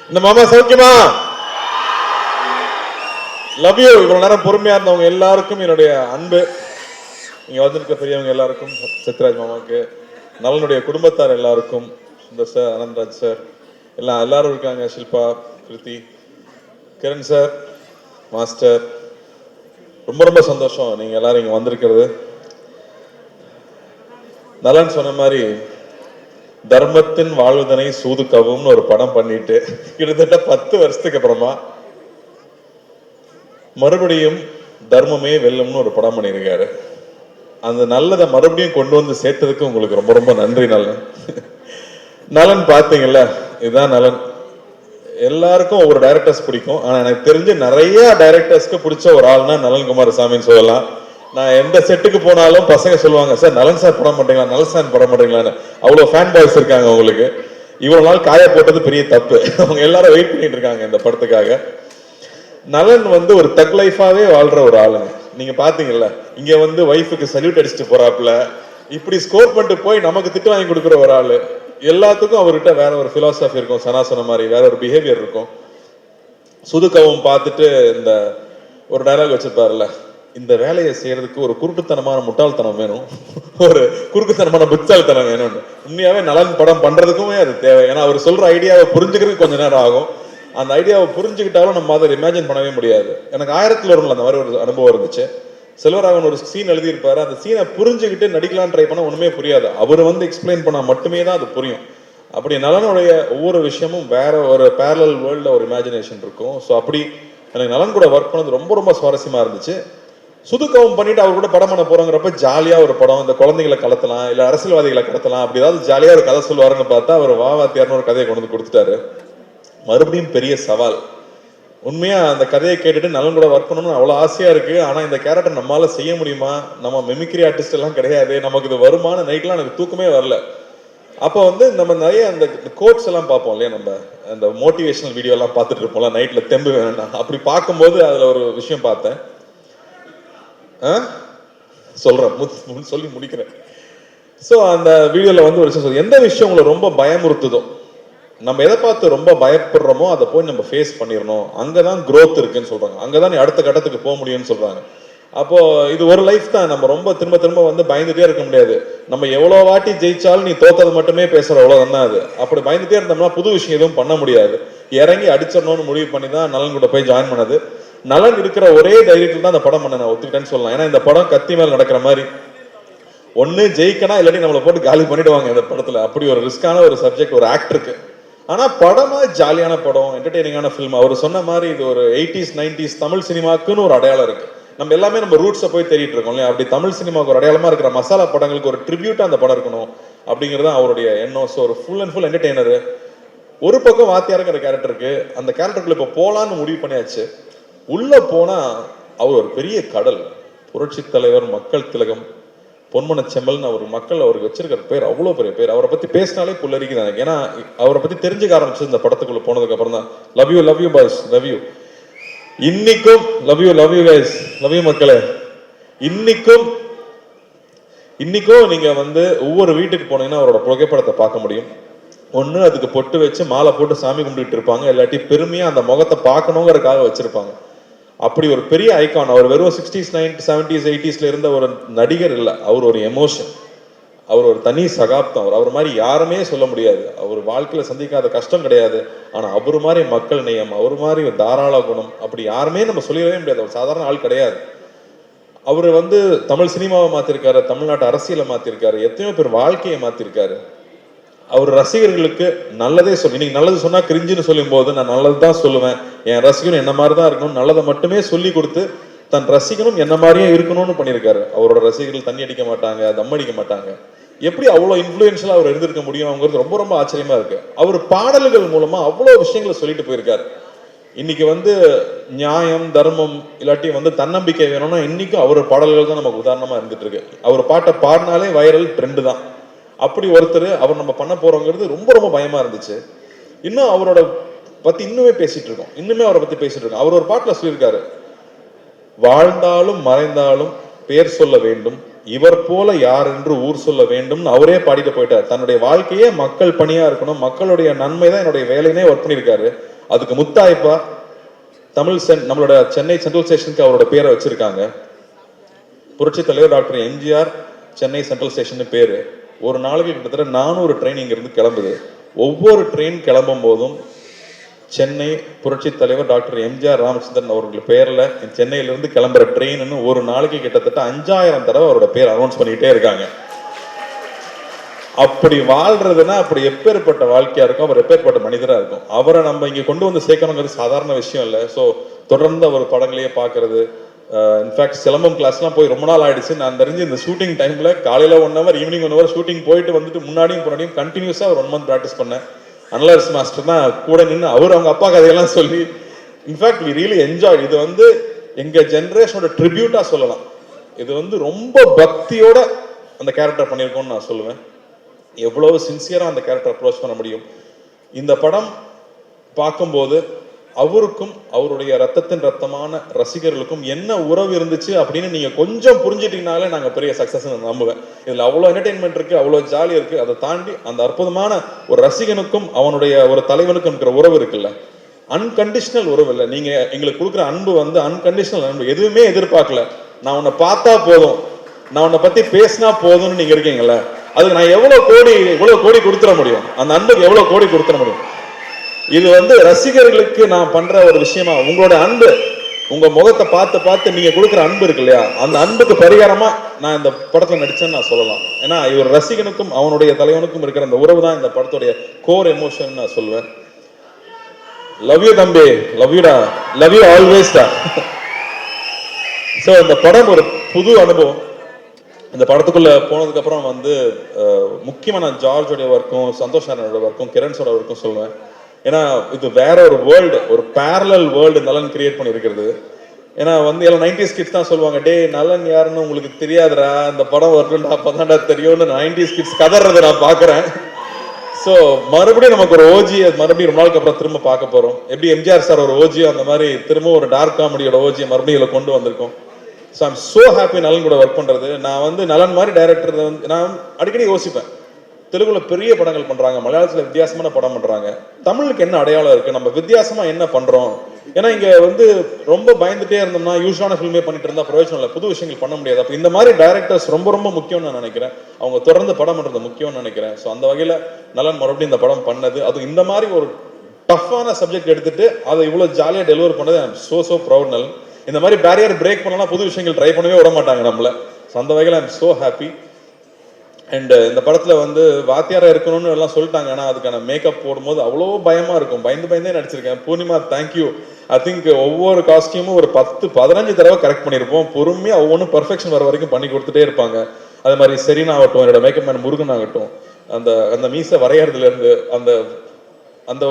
இந்த மாமா சௌக்கியமா? Love you. இவ்வளவு நேரம் பொறுமையா இருந்தவங்க எல்லாருக்கும் என்னுடைய அன்பு. இங்க வந்திருக்க பெரியவங்க எல்லாருக்கும், சத்யராஜ் மாமாவுக்கு, நலனுடைய குடும்பத்தார் எல்லாருக்கும், சுந்தர் சார், அனந்த்ராஜ் சார், எல்லாரும் இருக்காங்க, ஷில்பா, கிருத்தி, கிரண் சார், மாஸ்டர், ரொம்ப ரொம்ப சந்தோஷம் நீங்க எல்லாரும் இங்க வந்திருக்கிறது. நலன் சொன்ன மாதிரி தர்மத்தின் வாழ்வதனை சூதுக்கவும் ஒரு படம் பண்ணிட்டு கிட்டத்தட்ட 10 வருஷத்துக்கு அப்புறமா மறுபடியும் தர்மமே வெல்லும்னு ஒரு படம் பண்ணியிருக்காரு. அந்த நல்லதை மறுபடியும் கொண்டு வந்து சேர்த்ததுக்கு உங்களுக்கு ரொம்ப ரொம்ப நன்றி. நலன் நலன் பார்த்தீங்கல்ல, இதுதான் நலன். எல்லாருக்கும் ஒவ்வொரு டைரக்டர்ஸ் பிடிக்கும். ஆனா எனக்கு தெரிஞ்சு நிறைய டைரக்டர்ஸ்க்கு பிடிச்ச ஒரு ஆள்னா நலன் குமாரசாமின்னு சொல்லலாம். நான் எந்த செட்டுக்கு போனாலும் பசங்க சொல்லுவாங்க, சார் நலன் சார் படம் மாட்டீங்களா, நலன் சார் படம் மாட்டீங்களான்னு. அவ்வளோ ஃபேன் பாய்ஸ் இருக்காங்க உங்களுக்கு. இவ்வளவு நாள் காய போட்டது பெரிய தப்பு. அவங்க எல்லாரும் வெயிட் பண்ணிட்டு இருக்காங்க இந்த படத்துக்காக. நலன் ஒரு தக் லைஃபாவே வாழ்ற ஒரு ஆளுங்க. நீங்க பாத்தீங்கல்ல, இங்க வைஃபுக்கு சல்யூட் அடிச்சுட்டு போறாப்புல, இப்படி ஸ்கோர் பண்ணிட்டு போய் நமக்கு திட்டு வாங்கி கொடுக்குற ஒரு ஆளு. எல்லாத்துக்கும் அவர்கிட்ட வேற ஒரு பிலாசபி இருக்கும், சனா சொன்ன மாதிரி வேற ஒரு பிஹேவியர் இருக்கும். சுதுக்கவும் பார்த்துட்டு இந்த ஒரு டயலாக் வச்சிருப்பாருல்ல, இந்த வேலையை செய்யறதுக்கு ஒரு குருட்டுத்தனமான முட்டாள்தனம் வேணும், ஒரு குறுக்குத்தனமான புத்தாள்தனம் வேணும்னு. உண்மையாவே நலன் படம் பண்றதுக்குமே அது தேவை. ஏன்னா அவர் சொல்ற ஐடியாவை புரிஞ்சுக்கிறதுக்கு கொஞ்ச நேரம் ஆகும். அந்த ஐடியாவை புரிஞ்சுக்கிட்டாலும் நம்ம அதை இமேஜின் பண்ணவே முடியாது. எனக்கு 1000ல் ஒருல அந்த மாதிரி ஒரு அனுபவம் இருந்துச்சு. செல்வராகவன் ஒரு சீன் எழுதியிருப்பாரு. அந்த சீனை புரிஞ்சுக்கிட்டு நடிக்கலாம் ட்ரை பண்ண ஒண்ணுமே புரியாது. அவர் எக்ஸ்பிளைன் பண்ணா மட்டுமே தான் அது புரியும். அப்படி நலனுடைய ஒவ்வொரு விஷயமும் வேற ஒரு பேரலல் வேர்ல்ட்ல ஒரு இமேஜினேஷன் இருக்கும். ஸோ அப்படி எனக்கு நலன் கூட ஒர்க் பண்ணது ரொம்ப ரொம்ப சுவாரஸ்யமா இருந்துச்சு. சுதுக்கவும் பண்ணிட்டு அவர் கூட படம் பண்ண போறோங்கிறப்ப ஜாலியா ஒரு படம், இந்த குழந்தைகளை கடத்தலாம், இல்ல அரசியல்வாதிகளை கடத்தலாம், அப்படி ஏதாவது ஜாலியா ஒரு கதை சொல்லுவாருன்னு பார்த்தா அவர் வாத்தியார்னு ஒரு கதையை கொண்டு வந்து கொடுத்துட்டாரு. மறுபடியும் பெரிய சவால். உண்மையா அந்த கதையை கேட்டுட்டு நலன் கூட ஒர்க் பண்ணணும்னு அவ்வளவு ஆசையா இருக்கு. ஆனா இந்த கேரக்டர் நம்மளால செய்ய முடியுமா? நம்ம மெமிக்ரி ஆர்டிஸ்ட் எல்லாம் கிடையாது, நமக்கு இது வருமான நைட்லாம் எனக்கு தூக்கமே வரல. அப்போ நம்ம நிறைய அந்த கோட்ஸ் எல்லாம் பார்ப்போம் இல்லையா, நம்ம அந்த மோட்டிவேஷனல் வீடியோ எல்லாம் பார்த்துட்டு இருப்போம்ல நைட்ல, தெம்பு வேணாம். அப்படி பார்க்கும்போது அதுல ஒரு விஷயம் பார்த்தேன். சொல்றேன், சொல்லி முடிக்கிறேன். ஸோ அந்த வீடியோல ஒரு விஷயம் சொல்ல, எந்த விஷயம் உங்களை ரொம்ப பயமுறுத்துதோ, நம்ம எதை பார்த்து ரொம்ப பயப்படுறோமோ அதை போய் நம்ம ஃபேஸ் பண்ணிடணும், அங்கதான் growth இருக்குன்னு சொல்றாங்க, அங்கதான் நீ அடுத்த கட்டத்துக்கு போக முடியும்னு சொல்றாங்க. அப்போ இது ஒரு லைஃப் தான். நம்ம ரொம்ப திரும்ப திரும்ப பயந்துட்டே இருக்க முடியாது. நம்ம எவ்வளவு வாட்டி ஜெயிச்சாலும் நீ தோத்தது மட்டுமே பேசுற அவ்வளவுதான் அது. அப்படி பயந்துட்டே இருந்தோம்னா புது விஷயம் எதுவும் பண்ண முடியாது. இறங்கி அடிச்சிடணும்னு முடிவு பண்ணி தான் நலன் கூட போய் ஜாயின் பண்ணது. நலன் இருக்கிற ஒரே தைரியத்தில் தான் அந்த படம் பண்ண நான் ஒத்துக்கிட்டேன்னு சொல்லலாம். ஏன்னா இந்த படம் கத்தி மேல் நடக்கிற மாதிரி, ஒன்னு ஜெயிக்கனா இல்லாட்டி நம்மளை போட்டு காலி பண்ணிடுவாங்க இந்த படத்துல. அப்படி ஒரு ரிஸ்கான ஒரு சப்ஜெக்ட் ஒரு ஆக்டருக்கு. ஆனா படமா ஜாலியான படம், என்டர்டெய்னிங்கான ஃபிலிம். அவர் சொன்ன மாதிரி இது ஒரு 80s 90s தமிழ் சினிமாக்குன்னு ஒரு அடையாளம் இருக்கு. நம்ம எல்லாமே நம்ம ரூட்ஸை போய் தேடிட்டு இருக்கோம் இல்லையா, அப்படி தமிழ் சினிமாவுக்கு ஒரு அடையாளமா இருக்கிற மசாலா படங்களுக்கு ஒரு ட்ரிபியூட்டா அந்த படம் இருக்கணும் அப்படிங்கிறது அவருடைய எண்ணம். ஸோ ஒரு ஃபுல் அண்ட் ஃபுல் என்டர்டெய்னர். ஒரு பக்கம் வாத்தியாருங்கிற கேரக்டருக்கு, அந்த கேரக்டருக்குள்ள இப்போ போலான்னு முடிவு பண்ணியாச்சு. உள்ள போனா அவர் ஒரு பெரிய கடல், புரட்சி தலைவர், மக்கள் திலகம், பொன்மன செம்மல்னு அவர் மக்கள் அவருக்கு வச்சிருக்கிற பேர் அவ்வளோ பெரிய பேர். அவரை பத்தி பேசினாலே புல்லரிக்குது எனக்கு. ஏன்னா அவரை பத்தி தெரிஞ்சுக்க ஆரம்பிச்சு இந்த படத்துக்குள்ள போனதுக்கு அப்புறம் தான். Love you boys, love you. இன்னைக்கும் love you guys, love you மக்களே. இன்னைக்கும் நீங்க ஒவ்வொரு வீட்டுக்கு போனீங்கன்னா அவரோட புகைப்படத்தை பார்க்க முடியும். ஒண்ணு அதுக்கு பொட்டு வச்சு மாலை போட்டு சாமி கும்பிட்டு இருப்பாங்க, இல்லாட்டி பெருமையா அந்த முகத்தை பார்க்கணுங்கிறதுக்காக வச்சிருப்பாங்க. அப்படி ஒரு பெரிய ஐகான். அவர் வெறும் 60s 90s 70s 80sல இருந்த ஒரு நடிகர் இல்ல, அவர் ஒரு எமோஷன், அவர் ஒரு தனி சகாப்தம். அவர் மாதிரி யாருமே சொல்ல முடியாது. அவர் வாழ்க்கையில சந்திக்காத கஷ்டம் கிடையாது. ஆனா அவர் மாதிரி மக்கள் நேயம், அவர் மாதிரி ஒரு தாராள குணம், அப்படி யாருமே நம்ம சொல்லிடவே முடியாது. அவர் சாதாரண ஆள் கிடையாது. அவர் தமிழ் சினிமாவை மாத்திருக்காரு, தமிழ்நாட்டு அரசியலை மாத்திருக்காரு, எத்தனையோ பேர் வாழ்க்கையை மாத்திருக்காரு. அவர் ரசிகர்களுக்கு நல்லதே சொல்லி, இன்னைக்கு நல்லது சொன்னா கிரிஞ்சுன்னு சொல்லும் போது நான் நல்லதுதான் சொல்லுவேன், என் ரசிகனும் என்ன மாதிரிதான் இருக்கணும், நல்லதை மட்டுமே சொல்லி கொடுத்து தன் ரசிகனும் என்ன மாதிரியே இருக்கணும்னு பண்ணியிருக்காரு. அவரோட ரசிகர்கள் தண்ணி அடிக்க மாட்டாங்க, தம் அடிக்க மாட்டாங்க. எப்படி அவ்வளவு இன்ஃபுளுன்ஷியலா அவர் இருந்திருக்க முடியும் அவங்கிறது ரொம்ப ரொம்ப ஆச்சரியமா இருக்கு. அவர் பாடல்கள் மூலமா அவ்வளவு விஷயங்களை சொல்லிட்டு போயிருக்காரு. இன்னைக்கு நியாயம், தர்மம், இல்லாட்டி தன்னம்பிக்கை வேணும்னா இன்னைக்கும் அவர் பாடல்கள் தான் நமக்கு உதாரணமா இருந்துட்டு இருக்கு. அவர் பாட்டை பாடினாலே வைரல் ட்ரெண்ட் தான். அப்படி ஒருத்தர் அவர் நம்ம பண்ண போறோங்கிறது ரொம்ப ரொம்ப பயமா இருந்துச்சு. இன்னும் அவரோட பத்தி இன்னுமே பேசிட்டு இருக்கோம், அவரை பத்தி பேசிட்டு இருக்கோம். அவர் ஒரு பாட்டுல சொல்லியிருக்காரு, வாழ்ந்தாலும் மறைந்தாலும் பேர் சொல்ல வேண்டும், இவர் போல யார் என்று ஊர் சொல்ல வேண்டும். அவரே பாடிட்டு போயிட்டார். தன்னுடைய வாழ்க்கையே மக்கள் பணியா இருக்கணும், மக்களுடைய நன்மை தான் என்னுடைய வேலையினே ஒர்க் பண்ணியிருக்காரு. அதுக்கு முத்தாய்ப்பா தமிழ் நம்மளோட சென்னை சென்ட்ரல் ஸ்டேஷனுக்கு அவரோட பேரை வச்சிருக்காங்க. புரட்சி தலைவர் doctor MGR Chennai central station பேரு. ஒரு நாளைக்கு கிட்டத்தட்ட 400 ட்ரெயின் இங்கிருந்து கிளம்புது. ஒவ்வொரு ட்ரெயின் கிளம்பும் போதும் சென்னை புரட்சி தலைவர் டாக்டர் எம்ஜிஆர் ராமச்சந்திரன் அவர்கள் பேர்ல சென்னையிலிருந்து கிளம்புற ட்ரெயின்னு ஒரு நாளைக்கு கிட்டத்தட்ட 5000 தடவை அவரோட பேர் அனௌன்ஸ் பண்ணிக்கிட்டே இருக்காங்க. அப்படி வாழ்றதுன்னா அப்படி எப்பேற்பட்ட வாழ்க்கையா இருக்கும், அவர் எப்பேற்பட்ட மனிதரா இருக்கும். அவரை நம்ம இங்க கொண்டு வந்து சேர்க்கணுங்கிறது சாதாரண விஷயம் இல்லை. ஸோ தொடர்ந்து அவர் படங்களையே பார்க்கறது. இன்ஃபேக்ட் சிலம்பம் கிளாஸ்லாம் போய் ரொம்ப நாள் ஆயிடுச்சு. நான் தெரிஞ்சு இந்த ஷூட்டிங் டைம்ல காலையில 1 hour ஈவினிங் 1 hour ஷூட்டிங் போயிட்டு வந்துட்டு முன்னாடியும் பின்னாடியும் கண்டினியூஸா ஒரு 1 month ப்ராக்டிஸ் பண்ணேன். அனலர்ஸ் மாஸ்டர் தான் கூட நின்று அவர் அவங்க அப்பா கதையெல்லாம் சொல்லி இன்ஃபேக்ட் வி ரியலி என்ஜாய். இது வந்து எங்க ஜென்ரேஷனோட ட்ரிபியூட்டா சொல்லலாம். இது வந்து ரொம்ப பக்தியோட அந்த கேரக்டர் பண்ணியிருக்கோம்னு நான் சொல்லுவேன். எவ்வளவு சின்சியரா அந்த கேரக்டர் அப்ரோச் பண்ண முடியும். இந்த படம் பார்க்கும்போது அவருக்கும் அவருடைய ரத்தத்தின் ரத்தமான ரசிகர்களுக்கும் என்ன உறவு இருந்துச்சு அப்படின்னு நீங்க கொஞ்சம் புரிஞ்சிட்டீங்கனாலே நாங்க பெரிய சக்சஸ் நம்புவேன். இதுல அவ்வளவு என்டர்டெயின்மெண்ட் இருக்கு, அவ்வளவு ஜாலி இருக்கு. அதை தாண்டி அந்த அற்புதமான ஒரு ரசிகனுக்கும் அவனுடைய ஒரு தலைவனுக்கும் இருக்கிற உறவு இருக்குல்ல, அன்கண்டிஷனல் உறவு இல்லை. நீங்க எங்களுக்கு கொடுக்குற அன்பு வந்து அன்கண்டிஷனல் அன்பு. எதுவுமே எதிர்பார்க்கல, நான் உன்னை பார்த்தா போதும், நான் உன்னை பத்தி பேசினா போதும்னு நீங்க இருக்கீங்கல்ல, அதுக்கு நான் எவ்வளவு கோடி கொடுத்துட முடியும், அந்த அன்புக்கு எவ்வளவு கோடி கொடுத்துட முடியும். இது வந்து ரசிகர்களுக்கு நான் பண்ற ஒரு விஷயமா, உங்களோட அன்பு, உங்க முகத்தை பார்த்து பார்த்து நீங்க கொடுக்குற அன்பு இருக்கு இல்லையா, அந்த அன்புக்கு பரிகாரமா நான் இந்த படத்துல நடிச்சேன்னு நான் சொல்லலாம். ஏன்னா இவர் ரசிகனுக்கும் அவனுடைய தலைவனுக்கும் இருக்கிற அந்த உறவு தான் இந்த படத்துடைய கோர் எமோஷன் நான் சொல்லுவேன். லவ் யூ தம்பி, லவ் யூடா, லவ் யூ ஆல்வேஸ் டா. ஸோ இந்த படம் ஒரு புது அனுபவம். இந்த படத்துக்குள்ள போனதுக்கு அப்புறம் வந்து முக்கியமா நான் ஜார்ஜோடைய ஒர்க்கும் சந்தோஷ் நாராயணோட ஒர்க்கும் கிரண்ஸோட ஒர்க்கும் சொல்லுவேன். ஏன்னா இது வேற ஒரு வேர்ல்டு, ஒரு பேரலல் வேர்ல்டு நலன் கிரியேட் பண்ணி இருக்கிறது. ஏன்னா வந்து எல்லாம் 90s கிட்ஸ் தான் சொல்லுவாங்க, டே நலன் யாருன்னு உங்களுக்கு தெரியாதுடா, இந்த படம் வரணும்டா அப்பதான்டா தெரியும்னு 90s கிட்ஸ் கதறதை நான் பாக்குறேன். ஸோ மறுபடியும் நமக்கு ஒரு ஓஜி மறுபடியும் ரொம்ப நாளுக்கு அப்புறம் திரும்ப பார்க்க போறோம். எப்படி எம்ஜிஆர் சார் ஒரு ஓஜியோ அந்த மாதிரி திரும்ப ஒரு டார்க் காமெடியோட ஓஜியை மறுபடியும் இதில் கொண்டு வந்திருக்கோம். ஸோ ஐம் ஸோ ஹாப்பி நலன் கூட ஒர்க் பண்ணுறது. நான் வந்து நலன் மாதிரி டைரக்டர் வந்து நான் அடிக்கடி யோசிப்பேன், தெலுங்குல பெரிய படங்கள் பண்றாங்க, மலையாளத்தில் வித்தியாசமான படம் பண்றாங்க, தமிழுக்கு என்ன அடையாளம் இருக்கு, நம்ம வித்தியாசமா என்ன பண்றோம். ஏன்னா இங்க வந்து ரொம்ப பயந்துட்டே இருந்தோம்னா யூஸ்வலான ஃபில்மே பண்ணிட்டு இருந்தா பிரயோஜனம் இல்லை, புது விஷயங்கள் பண்ண முடியாது. அப்போ இந்த மாதிரி டைரக்டர்ஸ் ரொம்ப ரொம்ப முக்கியம்னு நான் நினைக்கிறேன். அவங்க தொடர்ந்து படம் பண்றது முக்கியம்னு நினைக்கிறேன். ஸோ அந்த வகையில நலன் மறுபடியும் இந்த படம் பண்ணது, அது இந்த மாதிரி ஒரு டஃப்பான சப்ஜெக்ட் எடுத்துட்டு அதை இவ்வளவு ஜாலியா டெலிவர் பண்ணது ஐ எம் சோ ப்ரௌட். நலன் இந்த மாதிரி பேரியர் பிரேக் பண்ணலாம், புது விஷயங்கள் ட்ரை பண்ணவே விட மாட்டாங்க நம்மள. அந்த வகையில் I am so happy. And இந்த படத்துல வந்து வாத்தியாரா இருக்கணும்னு எல்லாம் சொல்லிட்டாங்க, ஆனால் அதுக்கான மேக்கப் போடும்போது அவ்வளோ பயமா இருக்கும், பயந்தே நடிச்சிருக்கேன். பூர்ணிமா தேங்க்யூ. ஐ திங்க் ஒவ்வொரு காஸ்டியூமும் ஒரு 10-15 தடவை கரெக்ட் பண்ணியிருப்போம். பொறுமையா ஒவ்வொன்றும் பர்ஃபெக்ஷன் வர வரைக்கும் பண்ணி கொடுத்துட்டே இருப்பாங்க. அது மாதிரி செரீனா ஆகட்டும், என்னோட மேக்கப் மேன் முருகன் ஆகட்டும், அந்த மீசை வரையறதுல இருந்து அந்த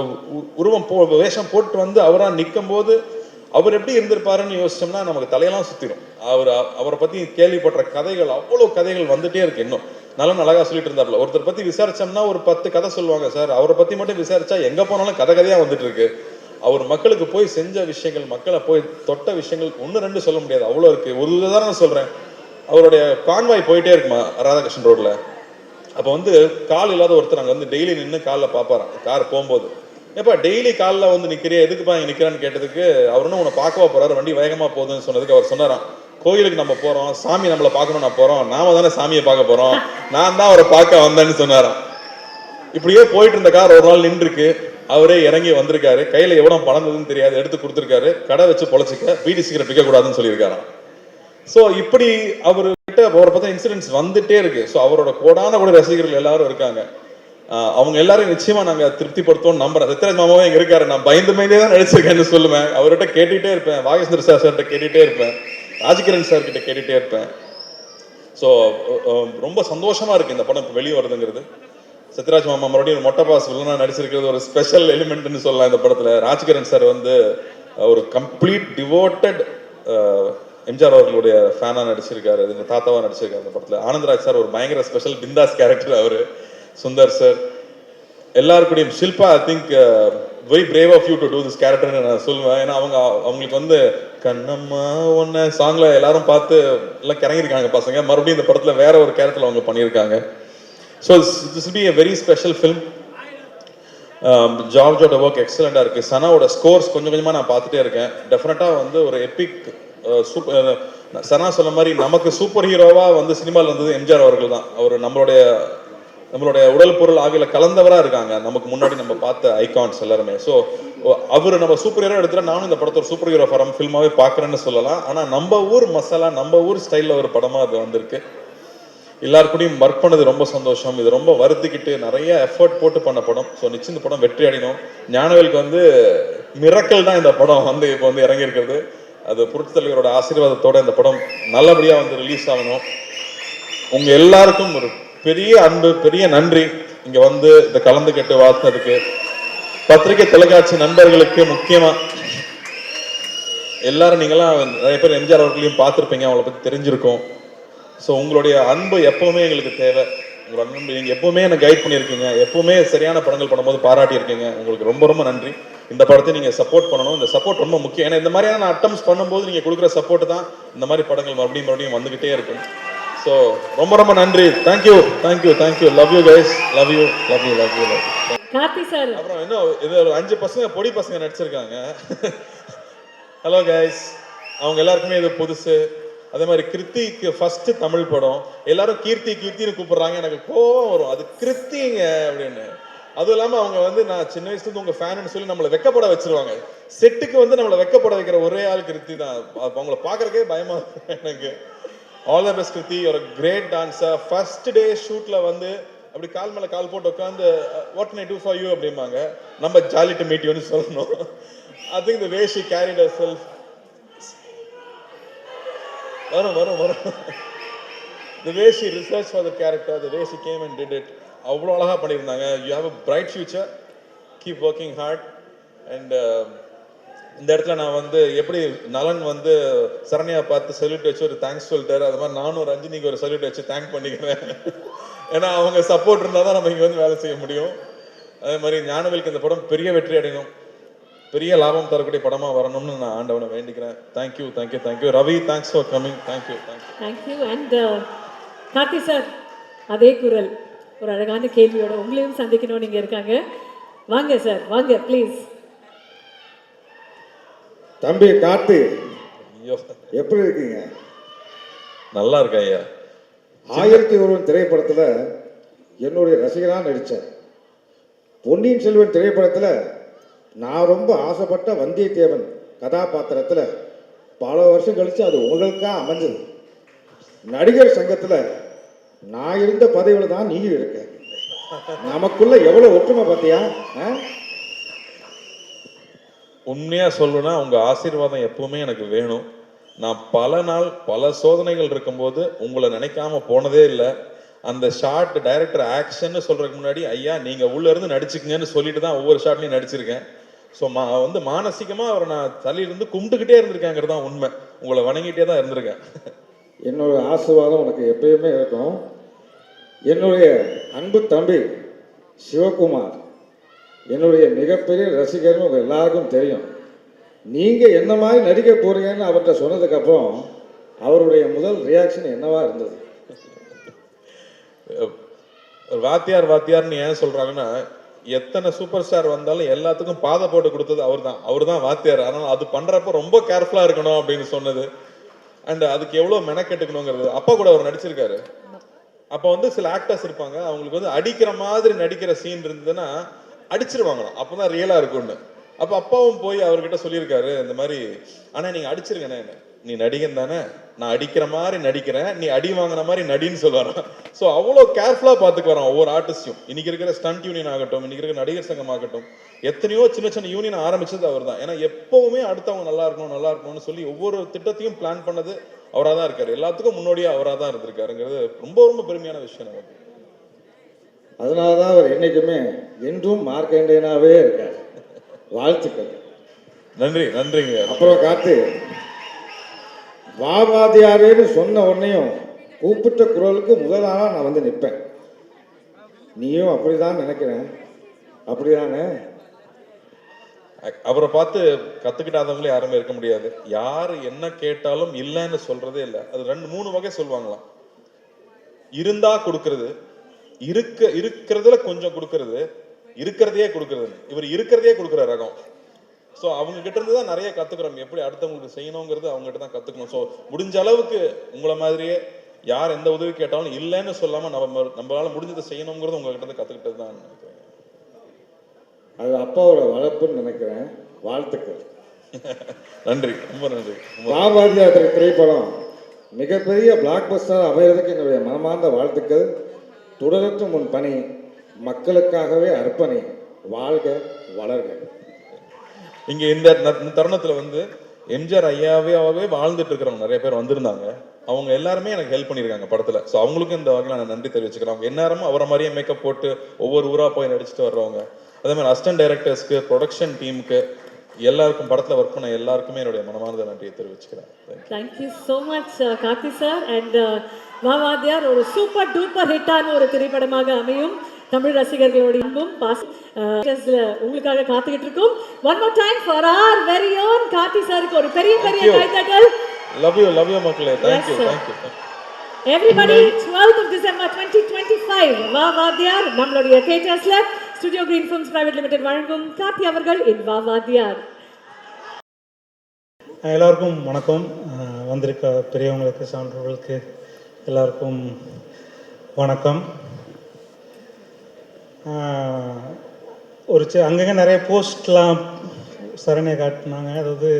உருவம் வேஷம் போட்டு வந்து அவரா நிற்கும் போது அவர் எப்படி இருந்திருப்பாருன்னு யோசிச்சோம்னா நமக்கு தலையெல்லாம் சுத்திரும். அவரை பத்தி கேள்விப்பட்ட கதைகள், அவ்வளவு கதைகள் வந்துட்டே இருக்கு. இன்னும் நல்லா அழகா சொல்லிட்டு இருந்தாப்புல. ஒருத்தர் பத்தி விசாரிச்சோம்னா ஒரு 10 கதை சொல்லுவாங்க சார், அவரை பத்தி மட்டும் விசாரிச்சா எங்க போனாலும் கதையா வந்துட்டு இருக்கு. அவர் மக்களுக்கு போய் செஞ்ச விஷயங்கள், மக்களை போய் தொட்ட விஷயங்கள் 1-2 சொல்ல முடியாது, அவ்வளோ இருக்கு. ஒரு உதாரணம் சொல்றேன், அவருடைய கான்வாய் போயிட்டே இருக்குமா ராதாகிருஷ்ணன் ரோட்ல. அப்போ வந்து கால் இல்லாத ஒருத்தர் அங்கே வந்து டெய்லி நின்று காலில் பார்ப்பாராம் கார் போகும்போது. எப்பா டெய்லி காலில் வந்து நிற்கிறியா, எதுக்குப்பா இங்கே நிற்கிறான்னு கேட்டதுக்கு அவர் ஒன்றும் உன்னை பார்க்கவா போறாரு, வண்டி வேகமாக போகுதுன்னு சொன்னதுக்கு அவர் சொன்னாராம், கோயிலுக்கு நம்ம போறோம், சாமி நம்மளை பார்க்கணும், நான் போறோம், நாம தானே சாமியை பார்க்க போறோம், நான் தான் அவரை பார்க்க வந்தேன்னு சொன்னாராம். இப்படியே போயிட்டு இருந்த கார் ஒரு நாள் நின்றுருக்கு, அவரே இறங்கி வந்திருக்காரு, கையில எவ்வளவு பணம் தெரியாது எடுத்து கொடுத்துருக்காரு, கடை வச்சு பொழைச்சிக்க, பீடி சிகரெட் விற்க கூடாதுன்னு சொல்லியிருக்காராம். ஸோ இப்படி அவர்கிட்ட அவரை பத்தி இன்சிடென்ட்ஸ் வந்துட்டே இருக்கு. ஸோ அவரோட கோடான கூட ரசிகர்கள் எல்லாரும் இருக்காங்க. அவங்க எல்லாரும் நிச்சயமா நாங்க திருப்திப்படுத்தோம் நம்புறேன். சத்யராஜ் மாமாவே இங்க இருக்காரு, நான் பயந்தே தான் நடிச்சிருக்கேன்னு சொல்லுவேன். அவர்கிட்ட கேட்டுட்டே இருப்பேன், வாகேஸ்வர் சார்கிட்ட கேட்டுட்டே இருப்பேன், ராஜகிரண் சார் கிட்ட கேட்டுட்டே இருப்பேன். ஸோ ரொம்ப சந்தோஷமா இருக்கு இந்த படம் இப்போ வெளியே வருதுங்கிறது. சத்யராஜ் மாமா மறுபடியும் மொட்டை பாஸ் வில்லனா நடிச்சிருக்கிறது ஒரு ஸ்பெஷல் எலிமெண்ட்னு சொல்லலாம் இந்த படத்துல. ராஜகிரண் சார் வந்து ஒரு கம்ப்ளீட் டிவோட்டட் எம்ஜிஆர் அவர்களுடைய ஃபேனா நடிச்சிருக்காரு, எங்க தாத்தாவா நடிச்சிருக்காரு இந்த படத்துல. ஆனந்தராஜ் சார் ஒரு பயங்கர ஸ்பெஷல் பிந்தாஸ் கேரக்டர் அவரு. சுந்தர் சார் எல்லாருக்கூடையும். Shilpa I think very brave of you to do this கேரக்டர்னு நான் சொல்லுவேன். ஏன்னா அவங்களுக்கு வந்து கண்ணம்மா ஒன்ன சாங்ல எல்லாரும் பார்த்து எல்லாம் கிறங்கிருக்காங்க பசங்க. மறுபடியும் இந்த படத்துல வேற ஒரு கேரக்டர்ல அவங்க பண்ணியிருக்காங்க. So this will be a very special film. ஜார்ஜோட ஒர்க் எக்ஸலண்டாக இருக்குது. சனாவோட ஸ்கோர்ஸ் கொஞ்சம் கொஞ்சமாக நான் பார்த்துட்டே இருக்கேன். டெஃபினட்டாக வந்து ஒரு எப்பிக் சூப்பர். சனா சொன்ன மாதிரி நமக்கு சூப்பர் ஹீரோவாக வந்து சினிமாவில் வந்தது எம்ஜிஆர் அவர்கள் தான். அவர் நம்மளுடைய உடல் பொருள் ஆகிய கலந்தவராக இருக்காங்க. நமக்கு முன்னாடி நம்ம பார்த்த ஐகான்ஸ் எல்லாருமே. ஸோ அவர் நம்ம சூப்பர் ஹீரோ எடுத்துகிட்டு நானும் இந்த படத்தை ஒரு சூப்பர் ஹீரோ ஃபில்மாகவே பார்க்குறேன்னு சொல்லலாம். ஆனால் நம்ம ஊர் மசாலா, நம்ம ஊர் ஸ்டைலில் ஒரு படமாக அது வந்திருக்கு. எல்லாருக்கூடையும் ஒர்க் பண்ணது ரொம்ப சந்தோஷம். இது ரொம்ப வருத்திக்கிட்டு நிறைய எஃபர்ட் போட்டு பண்ண படம். ஸோ நிச்சயம் இந்த படம் வெற்றி அடையணும். ஞானவேலுக்கு வந்து மிரக்கல் தான் இந்த படம் வந்து இப்போ வந்து இறங்கியிருக்கிறது. அது புரட்சித் தலைவரோட ஆசீர்வாதத்தோட இந்த படம் நல்லபடியாக வந்து ரிலீஸ் ஆகணும். உங்கள் எல்லாருக்கும் ஒரு பெரிய அன்பு, பெரிய நன்றி. இங்கே வந்து இதை கலந்துக்கிட்டு வாழ்த்துனதுக்கு. பத்திரிகை தொலைக்காட்சி நண்பர்களுக்கு முக்கியமாக எல்லாரும் நீங்களாம் நிறைய பேர் எம்ஜிஆர் அவர்களையும் பார்த்துருப்பீங்க, அவங்கள பற்றி தெரிஞ்சிருக்கோம். ஸோ உங்களுடைய அன்பு எப்பவுமே எங்களுக்கு தேவை. உங்களோட அன்பு நீங்கள் எப்பவுமே என்னை கைட் பண்ணியிருக்கீங்க, எப்பவுமே சரியான படங்கள் பண்ணும்போது பாராட்டியிருக்கீங்க. உங்களுக்கு ரொம்ப ரொம்ப நன்றி. இந்த படத்தை நீங்கள் சப்போர்ட் பண்ணணும். இந்த சப்போர்ட் ரொம்ப முக்கியம். ஏன்னா இந்த மாதிரியான அட்டம்ஸ் பண்ணும்போது நீங்கள் கொடுக்குற சப்போர்ட் தான் இந்த மாதிரி படங்கள் மறுபடியும் வந்துகிட்டே இருக்கும். ஸோ ரொம்ப ரொம்ப நன்றி. Thank you thank you thank you. Love you guys. Love you love you love you love you. Karthi sir அப்புறம் இன்னும் இது ஒரு 5 பசங்க பொடி பசங்க நடிச்சிருக்காங்க. Hello guys. அவங்க எல்லாருக்குமே இது புதுசு. அதே மாதிரி கிருத்திக்கு ஃபர்ஸ்ட் தமிழ் படம். எல்லாரும் கீர்த்தின்னு கூப்பிடுறாங்க. எனக்கு கோவம் வரும். அது கிருத்திங்க அப்படின்னு. அதுவும் இல்லாமல் அவங்க வந்து நான் சின்ன வயசுலேருந்து உங்கள் ஃபேனுன்னு சொல்லி நம்மளை வெக்கப்பட வச்சிருவாங்க. செட்டுக்கு வந்து நம்மளை வெக்கப்பட வைக்கிற ஒரே ஆள் கிருத்தி தான். அவங்கள பார்க்கறக்கே பயமா இருக்கும் எனக்கு. All the best Krithi. ஒரு கிரேட் டான்ஸர். ஃபர்ஸ்ட் டே ஷூட்ல வந்து அப்படி கால் மேலே கால் போட்டு உட்காந்து what can I do for you அப்படிம்பாங்க. நம்ம ஜாலி டு மீட் யூன்னு சொல்லணும். I think the way she carried herself. வரும் the way she researched for the character, the way she came and did it, அவ்வளோ அழகாக பண்ணியிருந்தாங்க. You have a bright future. Keep working hard. And இந்த இடத்துல நான் வந்து எப்படி நலன் வந்து சரண்யா பார்த்து சல்யூட் வச்சு ஒரு தேங்க்ஸ் சொல்லிட்டாரு, அது மாதிரி நானும் ரஞ்சினிக்கு ஒரு சல்யூட் வச்சு தேங்க் பண்ணிக்கிறேன். ஏன்னா அவங்க சப்போர்ட் இருந்தால் தான் நம்ம இங்கே வந்து வேலை செய்ய முடியும். அதே மாதிரி ஞானவேலுக்கு இந்த படம் பெரிய வெற்றி அடையணும், பெரிய லாபம் தரக்கூடிய படமா வரணும்னு நான் ஆண்டவனை வேண்டிக்கிறேன். Thank you thank you thank you. Ravi, thanks for coming. Thank you thank you thank you. And Karthi sir அதே குரல் ஒரு அழகான கேள்வியோட உங்களையும் சந்திக்கணும் நீங்க இருக்காங்க. வாங்க சார், வாங்க ப்ளீஸ். தம்பி கார்த்தி, ஐயோ எப்படி இருக்கீங்க? நல்லா இருக்கேன் ஐயா. 1001 திரைப்படத்தில் என்னுடைய ரசிகனாக நடித்தேன். பொன்னியின் செல்வன் திரைப்படத்தில் நான் ரொம்ப ஆசைப்பட்ட வந்தியத்தேவன் கதாபாத்திரத்தில் பல வருஷம் கழித்து அது உங்களுக்காக அமைஞ்சது. நடிகர் சங்கத்தில் நான் இருந்த பதவியில் தான் நீயும் இருக்க. நமக்குள்ள எவ்வளோ ஒற்றுமை பார்த்தியா? உண்மையா சொல்லணும்னா உங்க ஆசீர்வாதம் எப்பவுமே எனக்கு வேணும். நான் பல நாள் பல சோதனைகள் இருக்கும்போது உங்களை நினைக்காம போனதே இல்லை. அந்த ஷார்ட் டைரக்டர் ஆக்ஷன் சொல்றதுக்கு முன்னாடி ஐயா நீங்க உள்ள இருந்து நடிச்சுக்கங்கன்னு சொல்லிட்டு தான் ஒவ்வொரு ஷாட்லையும் நடிச்சிருக்கேன். ஸோ வந்து மானசீகமா அவரை நான் தலையிலிருந்து கும்பிட்டுக்கிட்டே இருந்திருக்கேங்கிறது தான் உண்மை. உங்களை வணங்கிட்டே தான் இருந்திருக்கேன். என்னோட ஆசீர்வாதம் உனக்கு எப்பயுமே இருக்கும். என்னுடைய அன்பு தம்பி சிவகுமார் என்னுடைய மிகப்பெரிய ரசிகர்னு உங்கள் எல்லாருக்கும் தெரியும். நீங்கள் என்ன மாதிரி நடிக்க போறீங்கன்னு அவர்கிட்ட சொன்னதுக்கப்புறம் அவருடைய முதல் ரியாக்ஷன் என்னவா இருந்தது? வாத்தியார்னு ஏன் சொல்றாங்கன்னா, எத்தனை சூப்பர் ஸ்டார் வந்தாலும் எல்லாத்துக்கும் பாதை போட்டு கொடுத்தது அவர் தான் வாத்தியார். அதனால அது பண்றப்ப ரொம்ப கேர்ஃபுல்லா இருக்கணும் அப்படின்னு சொன்னது. அண்ட் அதுக்கு எவ்வளவு மெனக்கெட்டுக்கணுங்கிறது. அப்பா கூட அவர் நடிச்சிருக்காரு. அப்ப வந்து சில ஆக்டர்ஸ் இருப்பாங்க, அவங்களுக்கு வந்து அடிக்கிற மாதிரி நடிக்கிற சீன் இருந்ததுன்னா அடிச்சிருவாங்களாம், அப்பதான் ரியலா இருக்கும்னு. அப்ப அப்பாவும் போய் அவர்கிட்ட சொல்லியிருக்காரு இந்த மாதிரி, ஆனா நீங்க அடிச்சிருங்கண்ணே, நீ நடிகன் தானே, நான் அடிக்கிற மாதிரி நடிக்கிறேன், நீ அடி வாங்கின மாதிரி நடின்னு சொல்லுவாராம். ஸோ அவ்வளோ கேர்ஃபுல்லா பார்த்துக்கு வரோம் ஒவ்வொரு ஆர்டிஸ்டையும். இன்னைக்கு இருக்கிற ஸ்டண்ட் யூனியன் ஆகட்டும், இன்னைக்கு இருக்கிற நடிகர் சங்கம் ஆகட்டும், எத்தனையோ சின்ன சின்ன யூனியன் ஆரம்பிச்சது அவர் தான். ஏன்னா எப்பவுமே அடுத்தவங்க நல்லா இருக்கணும்னு சொல்லி ஒவ்வொரு திட்டத்தையும் பிளான் பண்ணது அவராக தான் இருக்காரு. எல்லாத்துக்கும் முன்னோடியா அவராக தான் இருந்திருக்காருங்கிறது ரொம்ப ரொம்ப பெருமையான விஷயம் நமக்கு. அதனாலதான் அவர் என்னைக்குமே என்றும் மார்க்கண்டேனாவே இருக்கார். வாழ்த்துக்கள். நன்றிங்க. அப்புறம் காத்து வாவாதியாரேன்னு சொன்ன உடனேயும் கூப்பிட்ட குரலுக்கு முதலாக நான் வந்து நிற்பேன். நீயும் அப்படிதான் நினைக்கிறேன், அப்படிதானே? அவரை பார்த்து கத்துக்கிட்டாதவங்களே யாருமே இருக்க முடியாது. யாரு என்ன கேட்டாலும் இல்லைன்னு சொல்றதே இல்லை. அது 2-3 வகை சொல்லுவாங்களாம். இருந்தா கொடுக்கறது, இருக்கிறதுல கொஞ்சம் கொடுக்கறது, இருக்கிறதையே கொடுக்கறது. இவர் இருக்கிறதையே கொடுக்குற ரகம். ஸோ அவங்க கிட்ட இருந்து தான் நிறைய கத்துக்கிறோம். எப்படி அடுத்தவங்களுக்கு செய்யணுங்கிறது அவங்க கிட்ட தான் கத்துக்கணும். ஸோ முடிஞ்ச அளவுக்கு உங்களை மாதிரியே யார் எந்த உதவி கேட்டாலும் இல்லைன்னு சொல்லாம நம்மளால முடிஞ்சதை செய்யணுங்கிறது உங்ககிட்ட இருந்து கத்துக்கிட்டது தான் நினைக்கிறேன். அது அப்பாவோட வளர்ப்புன்னு நினைக்கிறேன். வாழ்த்துக்கள். நன்றி, ரொம்ப நன்றி. வாவாதியார் திரைப்படம் மிகப்பெரிய பிளாக் பஸ்டர் அமைகிறதுக்கு என்னுடைய மனமார்ந்த வாழ்த்துக்கள். தொடரட்டும் உன் பணி, மக்களுக்காகவே அர்ப்பணி, வாழ்க வளர்க. இங்க இந்த தருணத்துல வந்து எம்ஜிஆர் ஐயாவே வாழ்ந்துட்டு இருக்கிறவங்க நிறைய பேர் வந்திருந்தாங்க. அவங்க எல்லாருமே எனக்கு ஹெல்ப் பண்ணியிருக்காங்க படத்துல. ஸோ அவங்களுக்கும் இந்த வகையில் நான் நன்றி தெரிவிச்சுக்கிறேன். அவங்க எந்நேரமும் அவரை மாதிரியே மேக்கப் போட்டு ஒவ்வொரு ஊரா போய் நடிச்சுட்டு வர்றவங்க. அதே மாதிரி அசிஸ்டன்ட் டைரக்டர்ஸ்க்கு, ப்ரொடக்ஷன் டீமுக்கு, எல்லாருக்கும் படத்துல ஒர்க் பண்ண எல்லாருக்குமே என்னுடைய மனமார்ந்த நன்றியை தெரிவிச்சுக்கிறேன். Thank you so much Karthi sir. And Vaa Vaathiyaar ஒரு சூப்பர் டூப்பர் ஹிட்டான ஒரு திரைப்படமாக அமையும். தமிழ் ரசிகர்களோட இன்பம் உங்களுக்காக காத்துக்கிட்டு இருக்கும். One more time for our very own Karthi சாருக்கு ஒரு பெரிய கைத்தட்டல். லவ் யூ மக்களே. Thank you. Everybody 12th of December 2025 Vaa Vaathiyaar நம்மளுடைய தியேட்டர்ஸ்ல Studio Green Films Private Limited வழங்கும் கார்த்தி அவர்கள் இன் வாவாதியார். எல்லாருக்கும் வணக்கம். வந்திருக்க பெரியவங்களுக்கு, சான்றோர்களுக்கு எல்லாருக்கும் வணக்கம். ஒரு அங்கங்கே நிறைய போஸ்ட்லாம் சரணியை காட்டினாங்க. அதாவது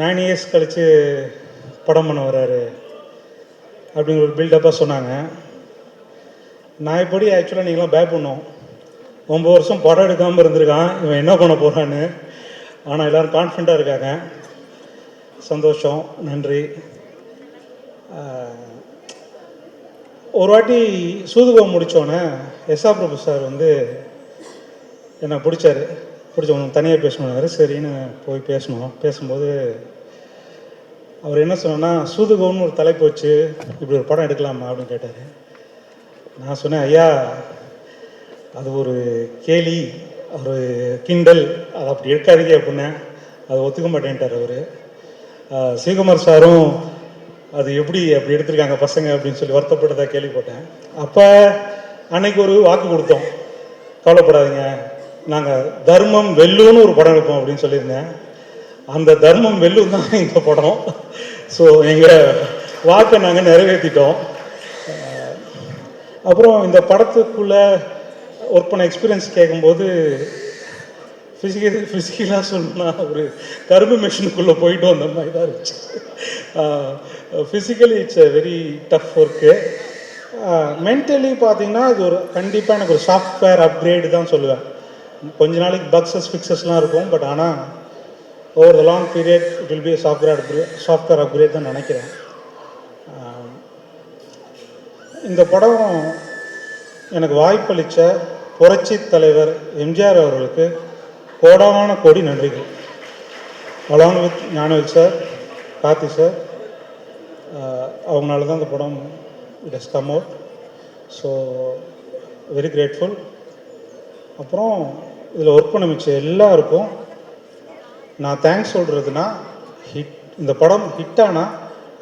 9 years கழித்து படம் பண்ண வர்றாரு அப்படிங்கிற ஒரு பில்டப்பாக சொன்னாங்க. நான் இப்படி ஆக்சுவலாக நீங்களாம் பயப்படணும். 9 வருஷம் படம் எடுக்காமல் இருந்திருக்கான், இவன் என்ன பண்ண போகிறான்னு. ஆனால் எல்லோரும் கான்ஃபிடண்ட்டாக இருக்காங்க. சந்தோஷம், நன்றி. ஒரு வாட்டி சூதுகம் முடித்தோன்னே எஸ்ஆர் பிரபு சார் வந்து என்னை பிடிச்சாரு. உனக்கு தனியாக பேசணுன்னாரு. சரின்னு போய் பேசும்போது அவர் என்ன சொன்னேன்னா, சூதுகம்னு ஒரு தலைப்பு வச்சு இப்படி ஒரு படம் எடுக்கலாமா அப்படின்னு கேட்டார். நான் சொன்னேன், ஐயா அது ஒரு கேலி, ஒரு கிண்டல், அதை அப்படி எடுக்காதீங்க அப்படின்னேன். அதை ஒத்துக்க மாட்டேன்ட்டார் அவர். சிவகுமார் சாரும் அது எப்படி அப்படி எடுத்திருக்காங்க பசங்க அப்படின்னு சொல்லி வருத்தப்பட்டதாக கேள்விப்பட்டேன். அப்போ அன்னைக்கு ஒரு வாக்கு கொடுத்தோம், கவலைப்படாதீங்க நாங்கள் தர்மம் வெல்லுன்னு ஒரு படம் எடுப்போம் அப்படின்னு சொல்லியிருந்தேன். அந்த தர்மம் வெல்லும் தான் இந்த படம். ஸோ எங்கள் வாக்கை நாங்கள் நிறைவேற்றிட்டோம். அப்புறம் இந்த படத்துக்குள்ளே ஒர்க் பண்ண எக்ஸ்பீரியன்ஸ் கேட்கும்போது ஃபிசிக்கலாக சொல்லணும்னா ஒரு கரும்பு மிஷினுக்குள்ளே போயிட்டு வந்த மாதிரி தான் இருந்துச்சு. Physically it's a very tough work. Mentally பார்த்தீங்கன்னா இது ஒரு கண்டிப்பாக எனக்கு ஒரு சாஃப்ட்வேர் அப்கிரேடு தான் சொல்லுவேன். கொஞ்ச நாளைக்கு பக்ஸஸ் ஃபிக்ஸஸ்லாம் இருக்கும், பட் ஆனால் over the long period it will be software upgrade தான் நினைக்கிறேன். இந்த படம் எனக்கு வாய்ப்பளித்த புரட்சி தலைவர் எம்ஜிஆர் அவர்களுக்கு கோடான கோடி நன்றிகள். Along with Gnanavel sir, Karthi sir, அவங்களால தான் இந்த படம் it has come out. So very grateful. அப்புறம் இதில் ஒர்க் பண்ண மிச்ச எல்லாருக்கும் நான் தேங்க்ஸ் சொல்கிறதுனா, இந்த படம் ஹிட்டானா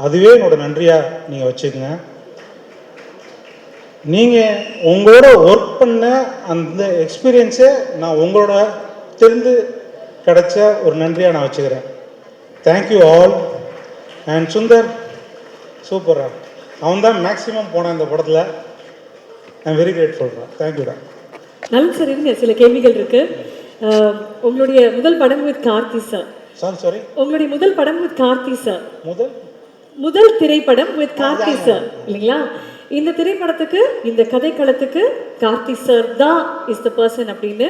அதுவே என்னோடய நன்றியாக நீங்கள் வச்சுக்கோங்க. நீங்கள் உங்களோட ஒர்க் பண்ண அந்த எக்ஸ்பீரியன்ஸை நான் உங்களோட தெரிந்து கிடைச்ச ஒரு நன்றியாக நான் வச்சுக்கிறேன். Thank you all. அண்ட் சுந்தர் சூப்பரா, அவன் தான் மேக்ஸிமம் போனான் இந்த படத்தில். ஐ எம் வெரி கிரேட்ஃபுல்ரா. தேங்க்யூடா. நல்ல சார், இருங்க, சில கேள்விகள் இருக்கு. உங்களுடைய முதல் படம் வித் கார்த்தி சார். சாரி உங்களுடைய முதல் படம் வித் கார்த்தி சார். முதல் திரைப்படம் வித் கார்த்தி சார் இல்லைங்களா? இந்த திரைப்படத்துக்கு, இந்த கதைக்களத்துக்கு கார்த்தி சார் தான் இஸ் த பர்சன் அப்படின்னு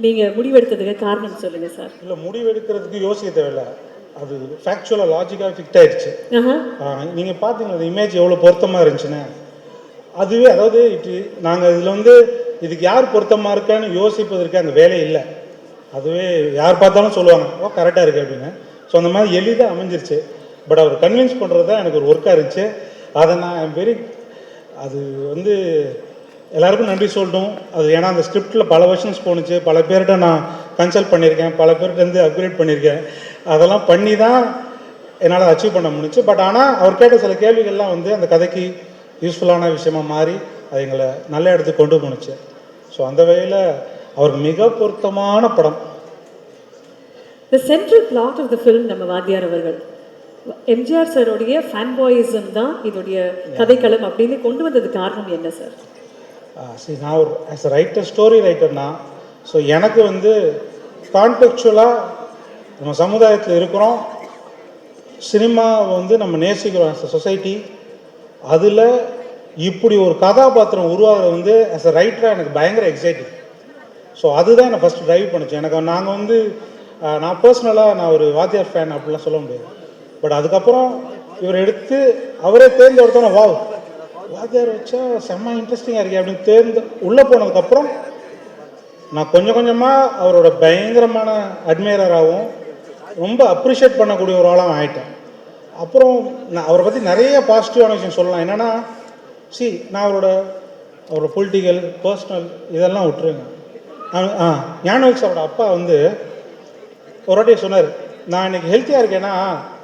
நீங்க முடிவெடுத்ததுக்கு காரணம் சொல்லுங்க சார். இல்லை, முடிவெடுக்கிறதுக்கு யோசிக்க தேவையில்லை, அது ஃபேக்சுவலாக லாஜிக்காக ஃபிக்ட் ஆயிடுச்சு. நீங்கள் பார்த்தீங்கன்னா அந்த இமேஜ் எவ்வளோ பொருத்தமாக இருந்துச்சுன்னு. அதுவே அதாவது நாங்கள் இதில் வந்து இதுக்கு யார் பொருத்தமாக இருக்கான்னு யோசிப்பதற்கு அந்த வேலையே இல்லை. அதுவே யார் பார்த்தாலும் சொல்லுவாங்க, ஓ கரெக்டாக இருக்குது அப்படின்னு. ஸோ அந்த மாதிரி எளிதாக அமைஞ்சிருச்சு. பட் அவர் கன்வின்ஸ் பண்ணுறது தான் எனக்கு ஒரு ஒர்க்காக இருந்துச்சு. அதை நான் அது வந்து எல்லாருக்கும் நன்றி சொல்லட்டும். அது ஏன்னா அந்த ஸ்கிரிப்டில் பல வெர்ஷன்ஸ் போணுச்சு, பல பேர்கிட்ட நான் கன்சல்ட் பண்ணியிருக்கேன், பல பேர்கிட்ட அப்கிரேட் பண்ணியிருக்கேன். அதெல்லாம் பண்ணி தான் என்னால் அச்சீவ் பண்ண முடிஞ்சிச்சு. பட் ஆனால் அவர் கேட்ட சில கேள்விகள்லாம் வந்து அந்த கதைக்கு யூஸ்ஃபுல்லான விஷயமா மாறி அது எங்களை நல்ல இடத்துக்கு கொண்டு போணுச்சு. ஸோ அந்த வகையில் அவருக்கு மிக பொருத்தமான படம். The central plot of the film நம்ம வாத்தியார் அவர்கள் எம்ஜிஆர் சாரோடைய ஃபேன் பாய்ஸம் தான் இதோடைய கதைக்களம் அப்படின்னு கொண்டு வந்தது காரணம் என்ன சார்? சரி, நான் ஒரு ஆஸ் அ ரைட்டர், ஸ்டோரி ரைட்டர்னா, ஸோ எனக்கு வந்து கான்டெக்சுவலாக நம்ம சமுதாயத்தில் இருக்கிறோம், சினிமாவை வந்து நம்ம நேசிக்கிறோம் ஆஸ் அ சொசைட்டி, அதில் இப்படி ஒரு கதாபாத்திரம் உருவாகிறது வந்து ஆஸ் அ ரைட்டராக எனக்கு பயங்கர எக்ஸைட்டிங். ஸோ அதுதான் என்னை ஃபஸ்ட்டு ட்ரைவ் பண்ணுச்சு. எனக்கு நாங்கள் வந்து நான் பர்சனலாக நான் ஒரு வாத்தியார் ஃபேன் அப்படிலாம் சொல்ல முடியாது. பட் அதுக்கப்புறம் இவர் எடுத்து அவரே தேர்ந்தெடுத்தோன்னா வாவ் வாத்தியார் வச்சா செம்ம இன்ட்ரெஸ்டிங்காக இருக்கே அப்படின்னு உள்ளே போனதுக்கப்புறம் நான் கொஞ்சம் கொஞ்சமாக அவரோட பயங்கரமான அட்மையராகவும் ரொம்ப அப்ரிஷியேட் பண்ணக்கூடிய ஒரு ஆளாக ஆகிட்டேன். அப்புறம் நான் அவரை பற்றி நிறைய பாசிட்டிவான விஷயம் சொல்லலாம். என்னென்னா நான் அவரோட பொலிட்டிக்கல், பர்சனல் இதெல்லாம் விட்டுருங்க. ஞானவேல் சாரோட அப்பா வந்து ஒரு வாட்டி சொன்னார், நான் இன்னைக்கு ஹெல்த்தியாக இருக்கேன்னா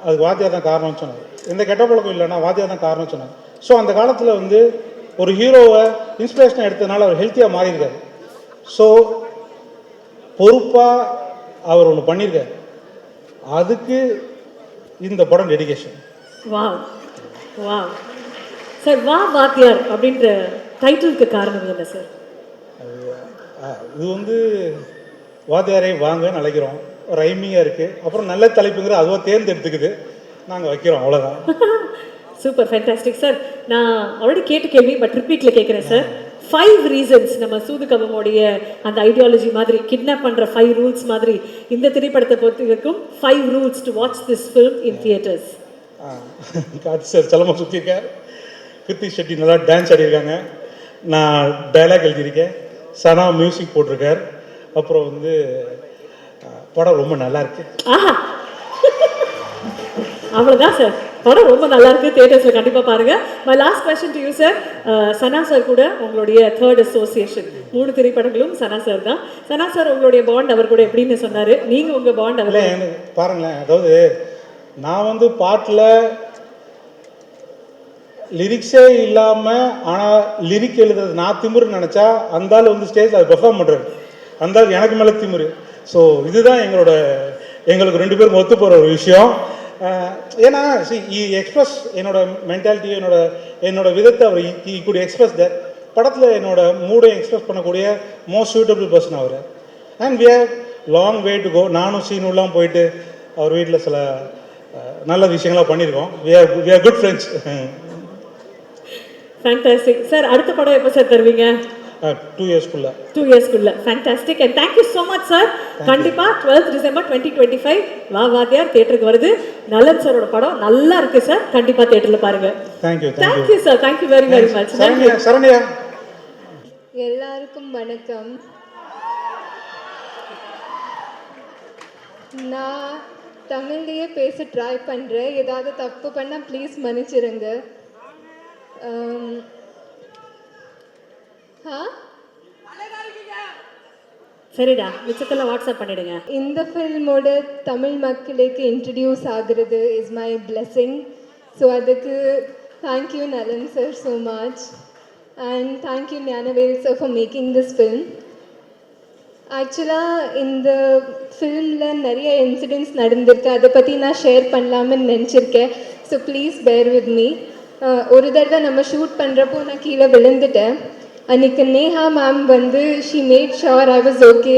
அதுக்கு வாத்தியார் தான் காரணம்னு சொன்னார். எந்த கெட்ட பழக்கம் இல்லைன்னா வாத்தியார் தான் காரணம்னு சொன்னார். ஸோ அந்த காலத்தில் வந்து ஒரு ஹீரோவை இன்ஸ்பிரேஷனாக எடுத்ததுனால அவர் ஹெல்த்தியாக மாறியிருக்காரு. ஸோ பொறுப்பாக அவர் ஒன்று பண்ணியிருக்காரு. அதுக்கு இந்த படம் டெடிகேஷன். வா வா சார், வா வாத்தியார் அப்படின்ற டைட்டிலுக்கு காரணம் என்ன சார்? இது வந்து வாத்தியாரை வாங்கன்னு அழைக்கிறோம், ரைமிங்காக இருக்குது. அப்புறம் நல்ல தலைப்புங்கிற அதுவாக தேர்ந்தெடுத்துக்குது, நாங்கள் வைக்கிறோம், அவ்வளோதான். Super, fantastic sir. நான் ஆல்ரெடி கேட்ட கேள்வி பட் ரிப்பீட்டில் கேட்குறேன் சார். 5 ரீசன்ஸ் நம்ம சூதுகவமோடைய அந்த ஐடியாலஜி மாதிரி கிட்னாப் பண்ணுற 5 ரூல்ஸ் மாதிரி இந்த திரைப்படத்தை பொறுத்த வரைக்கும் 5 rules to watch this film in theatres. Karthi sir செலமாக சுற்றிருக்கார், கிருத்தி ஷெட்டி நல்லா டான்ஸ் ஆடியிருக்காங்க, நான் டைலாக் எழுதியிருக்கேன், சனா மியூசிக் போட்டிருக்கார், அப்புறம் வந்து படம் ரொம்ப நல்லா இருக்கு. ஆஹா, அவ்வளோதான் சார், படம் ரொம்ப நல்லா இருக்கு, தியேட்டர்ஸில் கண்டிப்பாக பாருங்க. My last question to you sir. Sana sir கூட உங்களுடைய 3rd அசோசியேஷன், 3 திரைப்படங்களும் சனா சார் தான். சனா சார் உங்களுடைய பாண்ட் அவர் கூட எப்படின்னு சொன்னார், நீங்கள் உங்கள் பாண்ட் அவர் எனக்கு பாருங்களேன். அதாவது நான் வந்து பாட்டில் லிரிக்ஸே இல்லாமல் ஆனால் லிரிக் எழுதுறது நான் திமுருன்னு நினச்சா அந்த ஆள் வந்து ஸ்டேஜில் அதை பெர்ஃபார்ம் பண்ணுறாரு, அந்த ஆள் எனக்கு மேலே திமுரு. ஸோ இதுதான் எங்களுக்கு 2 பேரும் ஒத்து போகிற ஒரு விஷயம். ஏன்னா எக்ஸ்பிரஸ் என்னோட மென்டாலிட்டி, என்னோட விதத்தை அவர் குட் எக்ஸ்பிரஸ் தட். படத்தில் என்னோட மூடை எக்ஸ்பிரஸ் பண்ணக்கூடிய மோஸ்ட் சூட்டபிள் பர்சன் அவர். And we have long way to go. நானும் சீனுலாம் போயிட்டு அவர் வீட்டில் சில நல்ல விஷயங்களாக பண்ணியிருக்கோம். We are good friends. Fantastic sir. அடுத்த படம் எப்போ சார் தருவீங்க? 2 இயர்ஸ்க்குள்ள. 2 இயர்ஸ்க்குள்ள. Fantastic and thank you so much sir. கண்டிப்பாக 12th டிசம்பர் 2025 வா வாத்தியார் தியேட்டருக்கு வருது. நலன் சாரோட படம் நல்லா இருக்கு சார், கண்டிப்பாக தியேட்டரில் பாருங்க. Thank you sir, thank you very very much. Saranya. எல்லாருக்கும் வணக்கம். நான் தமிழ்லேயே பேச ட்ரை பண்ணுறேன், ஏதாவது தப்பு பண்ணால் ப்ளீஸ் மன்னிச்சிருங்க. சரிடா, மிச்சத்தில் வாட்ஸ்அப் பண்ணிடுங்க. இந்த ஃபில்மோட தமிழ் மக்களுக்கு இன்ட்ரடியூஸ் ஆகுறது இஸ் மை பிளெஸிங். ஸோ அதுக்கு தேங்க்யூ நலன் sir so much, and thank you Gnanavel sir for making this film. ஆக்சுவலாக இந்த ஃபில்மில் நிறைய இன்சிடென்ட்ஸ் நடந்திருக்கு, அதை பற்றி நான் ஷேர் பண்ணலாம்னு நினச்சிருக்கேன். So please bear with me. ஒரு தடவை நம்ம ஷூட் பண்ணுறப்போ நான் கீழே விழுந்துட்டேன். அன்றைக்கி நேஹா மேம் வந்து she mat sure I was okay.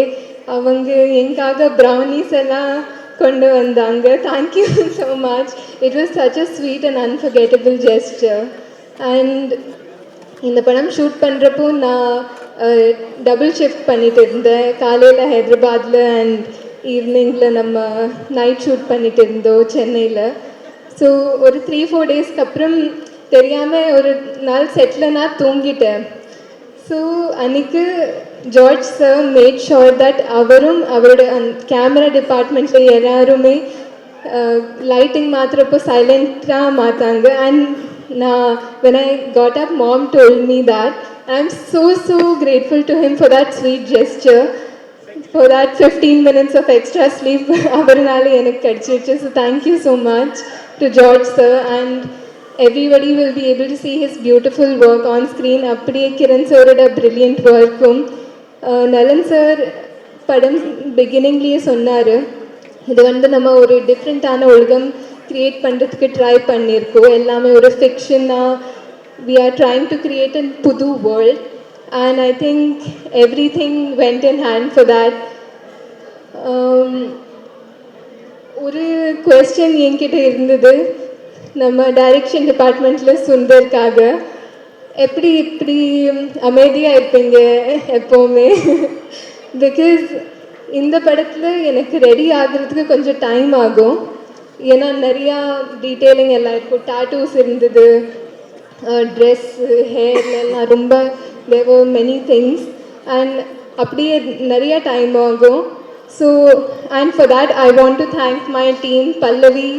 அவங்க எங்காக ப்ரௌனிஸ் எல்லாம் கொண்டு வந்தாங்க. Thank you so much. It was such a sweet and unforgettable gesture. And இந்த படம் ஷூட் பண்ணுறப்போ நான் டபுள் ஷிஃப்ட் பண்ணிட்டு இருந்தேன். காலையில் ஹைதராபாத்தில் அண்ட் ஈவினிங்கில் நம்ம நைட் ஷூட் பண்ணிட்டு இருந்தோம் சென்னையில். ஸோ ஒரு 3-4 டேஸ்க்கு அப்புறம் தெரியாமல் ஒரு நாள் செட்டில் நான் தூங்கிட்டேன். ஸோ அன்றைக்கு George sir mat sure that அவரும் அவரோட கேமரா டிபார்ட்மெண்ட்டில் எல்லாருமே லைட்டிங் மாற்றுறப்போ சைலண்ட்டாக மாற்றாங்க. அண்ட் நான் when I got up, mom told me that. I'm so grateful to him for that sweet gesture, for that 15 minutes of extra sleep அவர்னால எனக்கு கிடச்சிருச்சு. So thank you so much to George sir, and everybody will be able to see his beautiful work on screen. அப்படியே கிரண் சாரோட brilliant work. நலன் sir படம் பிகினிங்லேயே சொன்னார், இது வந்து நம்ம ஒரு டிஃப்ரெண்ட்டான உலகம் க்ரியேட் பண்ணுறதுக்கு ட்ரை பண்ணியிருக்கோம். எல்லாமே ஒரு ஃபிக்ஷனாக we are trying to create a புது world, and I think everything went in hand for that. ஒரு கொஸ்டின் என்கிட்ட இருந்தது நம்ம டைரக்ஷன் டிபார்ட்மெண்ட்டில் சுந்தர்க்காக, எப்படி இப்படி அமைதியாக இருப்பீங்க எப்போவுமே? பிகாஸ் இந்த படத்தில் எனக்கு ரெடி ஆகிறதுக்கு கொஞ்சம் டைம் ஆகும். ஏன்னா நிறையா டீட்டெயிலிங் எல்லாம் இருக்கும். டாட்டூஸ் இருந்தது, ட்ரெஸ்ஸு, ஹேர்லாம் ரொம்ப தேர் வர் மெனி திங்ஸ், அண்ட் அப்படியே நிறைய டைம் ஆகும். So and for that I want to thank my team Pallavi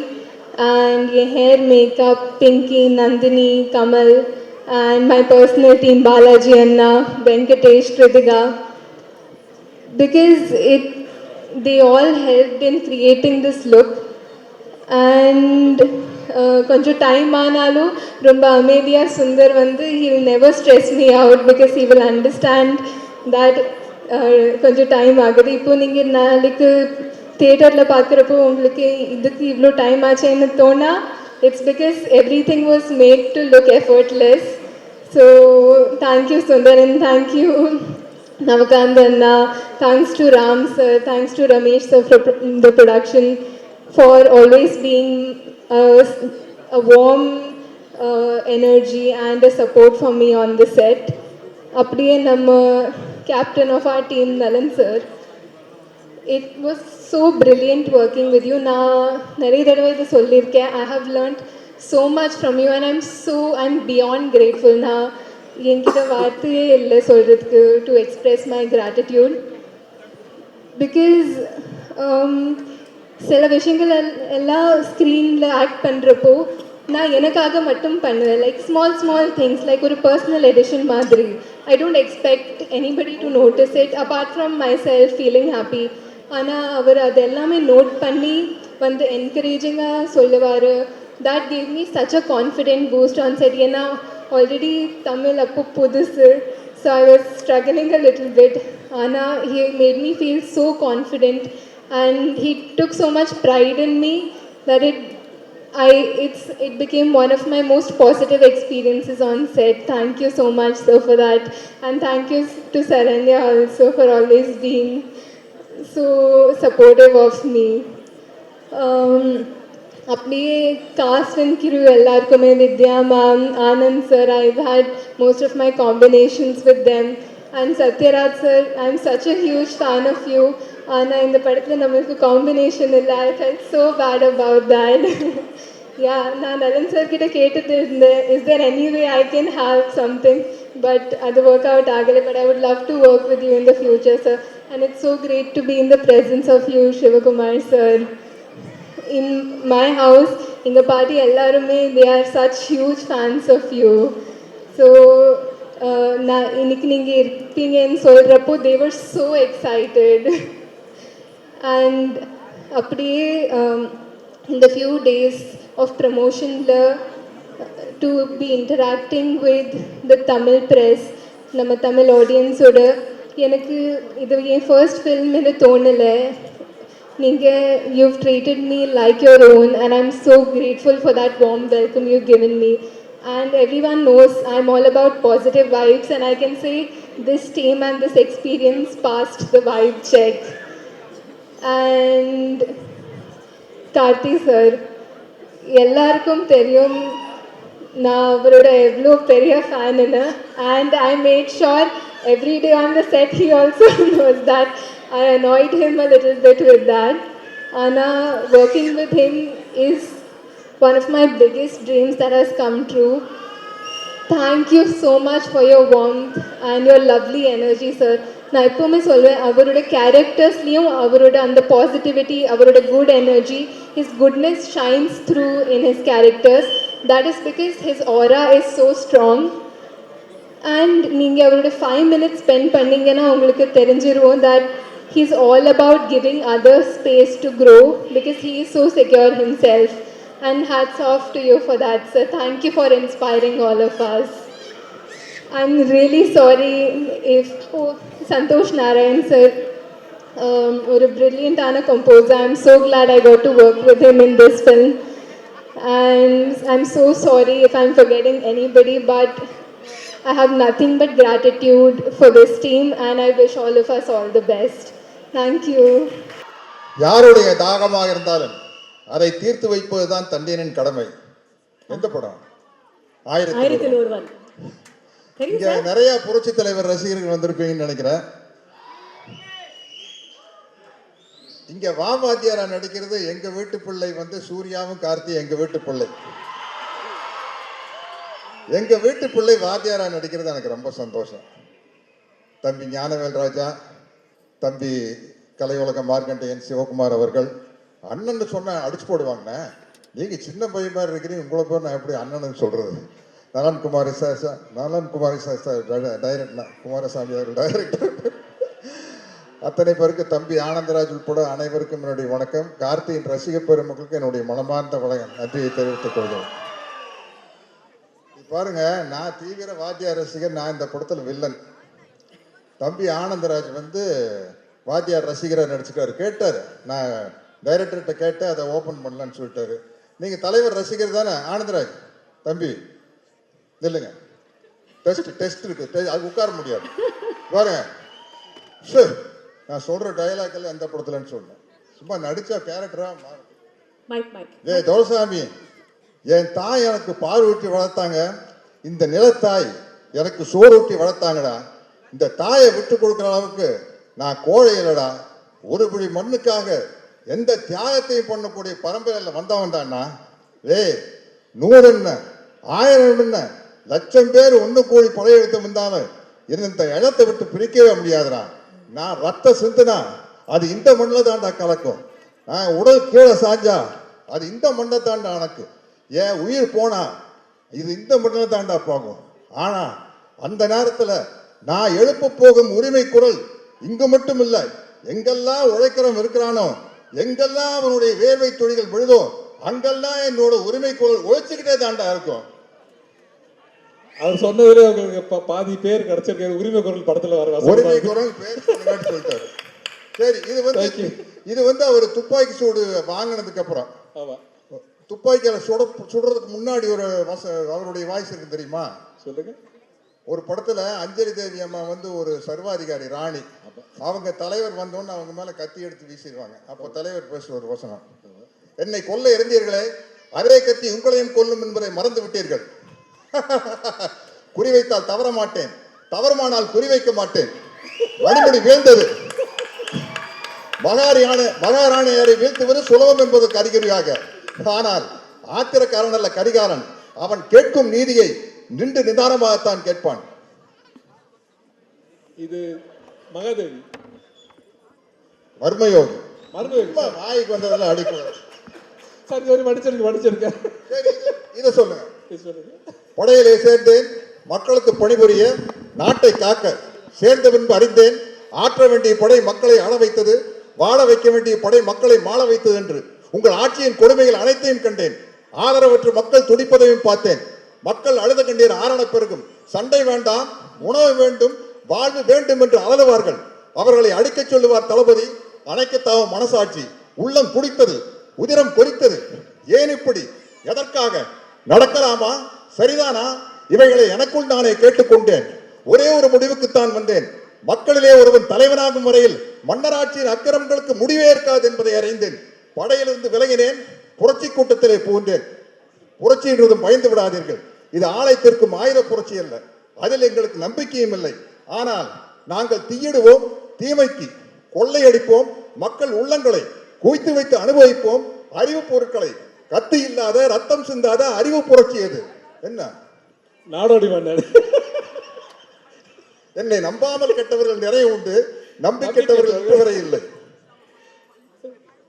and your hair, makeup, Pinky, Nandini, Kamal, and my personal team Balaji Anna, Venkatesh, Kritiga, because they all helped in creating this look. And கொஞ்சம் time ஆனாலும் ரொம்ப அமைதியாக சுந்தர் வந்து he will never stress me out because he will understand that கொஞ்சம் time ஆகுது. இப்போ நீங்கள் நாளைக்கு தியேட்டரில் பார்க்குறப்போ உங்களுக்கு இதுக்கு இவ்வளோ டைம் ஆச்சுன்னு தோணா, it's because every thing was made to look effortless. So thank you Sundar, and thank you Navakanth அண்ணா, thanks to Ram sir, thanks to Ramesh sir for the production, for always being a warm energy and a support for me on the set. அப்படியே நம்ம captain of our team நலன் sir, it was so brilliant working with you. நான் நிறைய தடவை இதை சொல்லியிருக்கேன், I have learned so much from you and I'm beyond grateful. நான் என்கிட்ட வார்த்தையே இல்லை சொல்கிறதுக்கு to express my gratitude, because சில விஷயங்கள் எல்லாம் ஸ்க்ரீனில் ஆக்ட் பண்ணுறப்போ நான் எனக்காக மட்டும் பண்ணுவேன், லைக் ஸ்மால் திங்ஸ், லைக் ஒரு பர்சனல் எடிஷன் மாதிரி. I don't expect anybody to notice it apart from my self feeling happy. ஆனால் அவர் அது எல்லாமே நோட் பண்ணி வந்து என்கரேஜிங்காக சொல்லுவார். that gave me such a confident boost on set. ஏன்னா ஆல்ரெடி தமிழ் அப்போ புதுசு, so I was struggling a little bit. ஆனால் he made me feel so confident and he took so much pride in me that it became one of my most positive experiences on set. Thank you so much, sir, for that, and thank you to Saranya also for always being so supportive of me. அப்படியே cast and crew எல்லாருக்குமே, Vidya ma'am, Anand sir, I've had most of my combinations with them, and Satyaraj sir, I'm such a huge fan of you. ஆனால் இந்த படத்தில் நம்மளுக்கு combination இல்லை. I felt so bad about that. Yeah, நான் நலன் sir கிட்ட கேட்டுட்டு இருந்தேன், is there any way I can have something, but அது ஒர்க் அவுட் ஆகலை. But I would love to work with you in the future, sir, and it's so great to be in the presence of you, Shivakumar sir. In my house, எங்கள் பாட்டி எல்லாருமே they are such huge fans of you. So நான் இன்னைக்கு நீங்கள் இருப்பீங்கன்னு சொல்கிறப்போ they were so excited. And அப்படியே in the few days of promotion to be interacting with the Tamil press, நம்ம தமிழ் ஆடியன்ஸோட, எனக்கு இது என் ஃபர்ஸ்ட் ஃபில்ம்னு தோணலை. நீங்கள் you've treated me like your own, and I'm so grateful for that warm welcome you've given me. And everyone knows I'm all about positive vibes, and I can say this team and this experience passed the vibe check. And Karthi sir, எல்லாருக்கும் தெரியும் நான் அவரோட எவ்வளோ பெரிய ஃபேனுன்னு, and I made sure every day on the set he also knows that. I annoyed him a little bit with that. Anna, working with him is one of my biggest dreams that has come true. Thank you so much for your warmth and your lovely energy, sir. நான் எப்போவுமே சொல்வேன், அவரோட கேரக்டர்ஸ்லேயும் அவரோட அந்த positivity, அவரோட good energy, his goodness shines through in his characters. That is because his aura is so strong. And நீங்கள் அவரோட 5 minutes spend பண்ணிங்கன்னா உங்களுக்கு தெரிஞ்சிருவோம் that he's all about giving others space to grow because he is so secure himself. And hats off to you for that, sir. Thank you for inspiring all of us. I'm really sorry if Santosh Narayan sir, a brilliant composer. I'm so glad I got to work with him in this film. And I'm so sorry if I'm forgetting anybody, but I have nothing but gratitude for this team, and I wish all of us all the best. Thank you. யாருடைய தாகமாக இருந்தாலும் அதை தீர்த்து வைப்பதுதான் தண்டியனின் கடமை. எந்த படம்? ஆயிரத்தில் ஒருவன். இங்க நிறைய புரட்சி தலைவர் ரசிகர்கள் வந்திருப்பீங்கன்னு நினைக்கிறேன். இங்க வாமாத்தியாரா நடிக்கிறது எங்க வீட்டு பிள்ளை வந்து சூர்யாவும் கார்த்தி எங்க வீட்டு பிள்ளை. எங்க வீட்டு பிள்ளை வாத்தியாரா நடிக்கிறது எனக்கு ரொம்ப சந்தோஷம். தம்பி ஞானவேல் ராஜா, தம்பி கலையுலக மார்க்கண்டேயன் சிவகுமார் அவர்கள் அண்ணன் சொன்ன அடிச்சு போடுவாங்க. நீங்க சின்ன பையன் மாதிரி இருக்கிறீங்க, உங்களை பேர் நான் எப்படி அண்ணன் சொல்றது? நலன் குமாரி டைரக்டர் குமாரசாமி அவர்கள் டைரக்டர். அத்தனை பேருக்கு தம்பி ஆனந்தராஜ் உட்பட அனைவருக்கும் என்னுடைய வணக்கம். கார்த்தியின் ரசிக பெருமக்களுக்கு என்னுடைய மனமார்ந்த நன்றியை தெரிவித்துக் கொள்கிறேன். பாருங்க, நான் தீவிர வாத்தியார் ரசிகர். நான் இந்த படத்தில் வில்லன். தம்பி ஆனந்தராஜ் வந்து வாத்தியார் ரசிகராக நடிச்சுக்காரு. கேட்டார், நான் டைரக்டர்கிட்ட கேட்டு அதை ஓப்பன் பண்ணலான்னு சொல்லிட்டாரு. நீங்கள் தலைவர் ரசிகர் தானே ஆனந்தராஜ்? தம்பி இல்லைங்க, டெஸ்ட் இருக்கு, அது உட்கார முடியாது. பாருங்க, சார் நான் சொல்கிற டைலாக் எல்லாம் எந்த படத்துலன்னு சொன்னேன். சும்மா நடித்தா கேரக்டராக மாறும். தோசாமி, என் தாய் எனக்கு பால் ஊட்டி வளர்த்தாங்க, இந்த நிலத்தாய் எனக்கு சோறு ஊட்டி வளர்த்தாங்கடா. இந்த தாயை விட்டு கொடுக்குற அளவுக்கு நான் கோழை இல்லடா. ஒரு பிடி மண்ணுக்காக எந்த தியாகத்தையும் பண்ணக்கூடிய பரம்பரையில் வந்தவன் தான்னா. 100 என்ன 1000 என்ன 1,00,000 பேர் ஒன்று கூடி படையெடுத்து வந்தாலும் இந்த இடத்தை விட்டு பிரிக்கவே முடியாதுடா. நான் ரத்த சிந்துனா அது இந்த மண்ணில் தாண்டா கலக்கும். நான் உடல் கீழே சாஞ்சா அது இந்த மண்ணை தாண்டா எனக்கு. ஏன் உயிர் போனா இது இந்த மண்ணில் தாண்டா போகும். ஆனா அந்த நேரத்தில் நான் எழுப்ப போகும் உரிமை குரல் இங்கு மட்டும் இல்லை, எங்கெல்லாம் உழைக்கிறவன் இருக்கிறானோ, எங்கெல்லாம் அவனுடைய வேர்வை தொழில்கள் விழுதோ, அங்கெல்லாம் என்னோட உரிமை குரல் உழைச்சுக்கிட்டே தாண்டா இருக்கும். அவர் சொன்னதுல உங்களுக்கு பாதி பேர் கிடைச்சிருக்காரு. உரிமை குரல் படத்துல வர உரிமை குரல் பேர் சொல்லிட்டாரு. சரி, இது வந்து அவர் துப்பாக்கி சூடு வாங்கினதுக்கு அப்புறம், துப்பாக்கியில சுடுறதுக்கு முன்னாடி ஒரு அவருடைய வாய்ஸ் இருக்கு தெரியுமா? சொல்லுங்க. ஒரு படத்துல அஞ்சலி தேவி அம்மா வந்து ஒரு சர்வாதிகாரி ராணி, அவங்க தலைவர் வந்தோன்னு அவங்க மேல கத்தி எடுத்து வீசிடுவாங்க. அப்போ தலைவர் பேசுற ஒரு வசனம், என்னை கொல்ல இருந்தீர்களே, அதே கத்தி உங்களையும் கொல்லும் என்பதை மறந்து விட்டீர்கள். குறிவைத்தால் தவற மாட்டேன், தவறுமானால் குறிவைக்க மாட்டேன். மணிமணி வீழ்ந்தது, மகாராணியாரை வீழ்த்துவது சுலபம் என்பதற்கு அறிகுறியாக. ஆனால் ஆத்திரக்காரன் அல்ல கரிகாலன், அவன் கேட்கும் நீதியை நின்று நிதானமாகத்தான் கேட்பான். இது மகாதேவி மர்மயோகி. வாய்க்கு வந்ததெல்லாம் அடிக்கூடாது. இதை சொல்லுங்க. படையிலே சேர்ந்தேன், மக்களுக்கு பணிபுரிய, நாட்டை காக்க. சேர்ந்த பின்பு அறிந்தேன், ஆற்ற வேண்டிய படை மக்களை ஆள வைத்தது, வாழ வைக்க வேண்டிய படை மக்களை மாள வைத்தது என்று. உங்கள் ஆட்சியின் கொடுமைகள் அனைத்தையும் கண்டேன். ஆதரவற்று மக்கள் துடிப்பதையும் பார்த்தேன். மக்கள் அழுத கண்ணீர் ஆரண பெருகும். சண்டை வேண்டாம், உணவு வேண்டும், வாழ்வு வேண்டும் என்று அலறுவார்கள். அவர்களை அடிக்கச் சொல்லுவார் தளபதி. அணைக்கத்தாவும் மனசாட்சி. உள்ளம் குடித்தது, உதிரம் கொதித்தது. ஏன் இப்படி? எதற்காக? நடக்கலாமா? சரிதானா? இவைகளை எனக்குள் நானே கேட்டுக்கொண்டேன். ஒரே ஒரு முடிவுக்குத்தான் வந்தேன். மக்களிலே ஒருவன் தலைவனாகும் வரையில் மன்னராட்சியின் அக்கிரமங்களுக்கு முடிவே இருக்காது என்பதை அறிந்தேன். படையிலிருந்து விலகினேன், புரட்சி கூட்டத்திலே புகுந்தேன். புரட்சி என்றதும் பயந்து விடாதீர்கள், இது ஆலயத்திற்கும் ஆயுத புரட்சி அல்ல. அதில் எங்களுக்கு நம்பிக்கையும் இல்லை. ஆனால் நாங்கள் தீயிடுவோம், தீமைக்கு கொள்ளையடிப்போம், மக்கள் உள்ளங்களை குவித்து வைத்து அனுபவிப்போம். அறிவு பொருட்களை கத்தி இல்லாத ரத்தம் சிந்தாத அறிவு புரட்சி எது? என்ன நாடோடி மன்னர். என்னை நம்பாமல் கெட்டவர்கள் நிறைய உண்டு, நம்பி கெட்டவர்கள் இதுவரை இல்லை.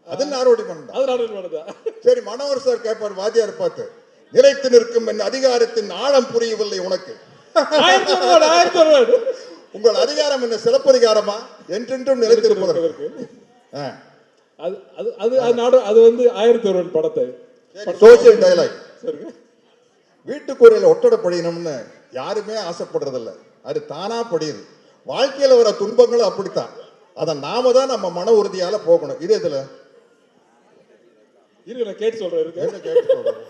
அது நாடோடி மன்னர். சரி, மனோகர் சார் கேட்பார் வாத்தியார் பார்த்து, நிலைத்து நிற்கும் என் அதிகாரத்தின் ஆழம் புரியவில்லை உனக்கு. உங்கள் அதிகாரம் என்ன சிலப்பதிகாரமா? என்றென்றும் நிலைத்திருப்பதற்கு. அது வந்து 1001 படத்தை சோசியல் டயலாக். வீட்டுக்குறையில் ஒட்டடப்படினம்னு யாருமே ஆசைப்படுறதில்ல, அது தானா படியுது. வாழ்க்கையில வர துன்பங்களும் அப்படித்தான். அதை நாம தான் நம்ம மன உறுதியால போகணும். இது இதுல இருக்கு, நான் கேட்டு சொல்றேன் இருக்கு. என்ன கேட்டு சொல்றது?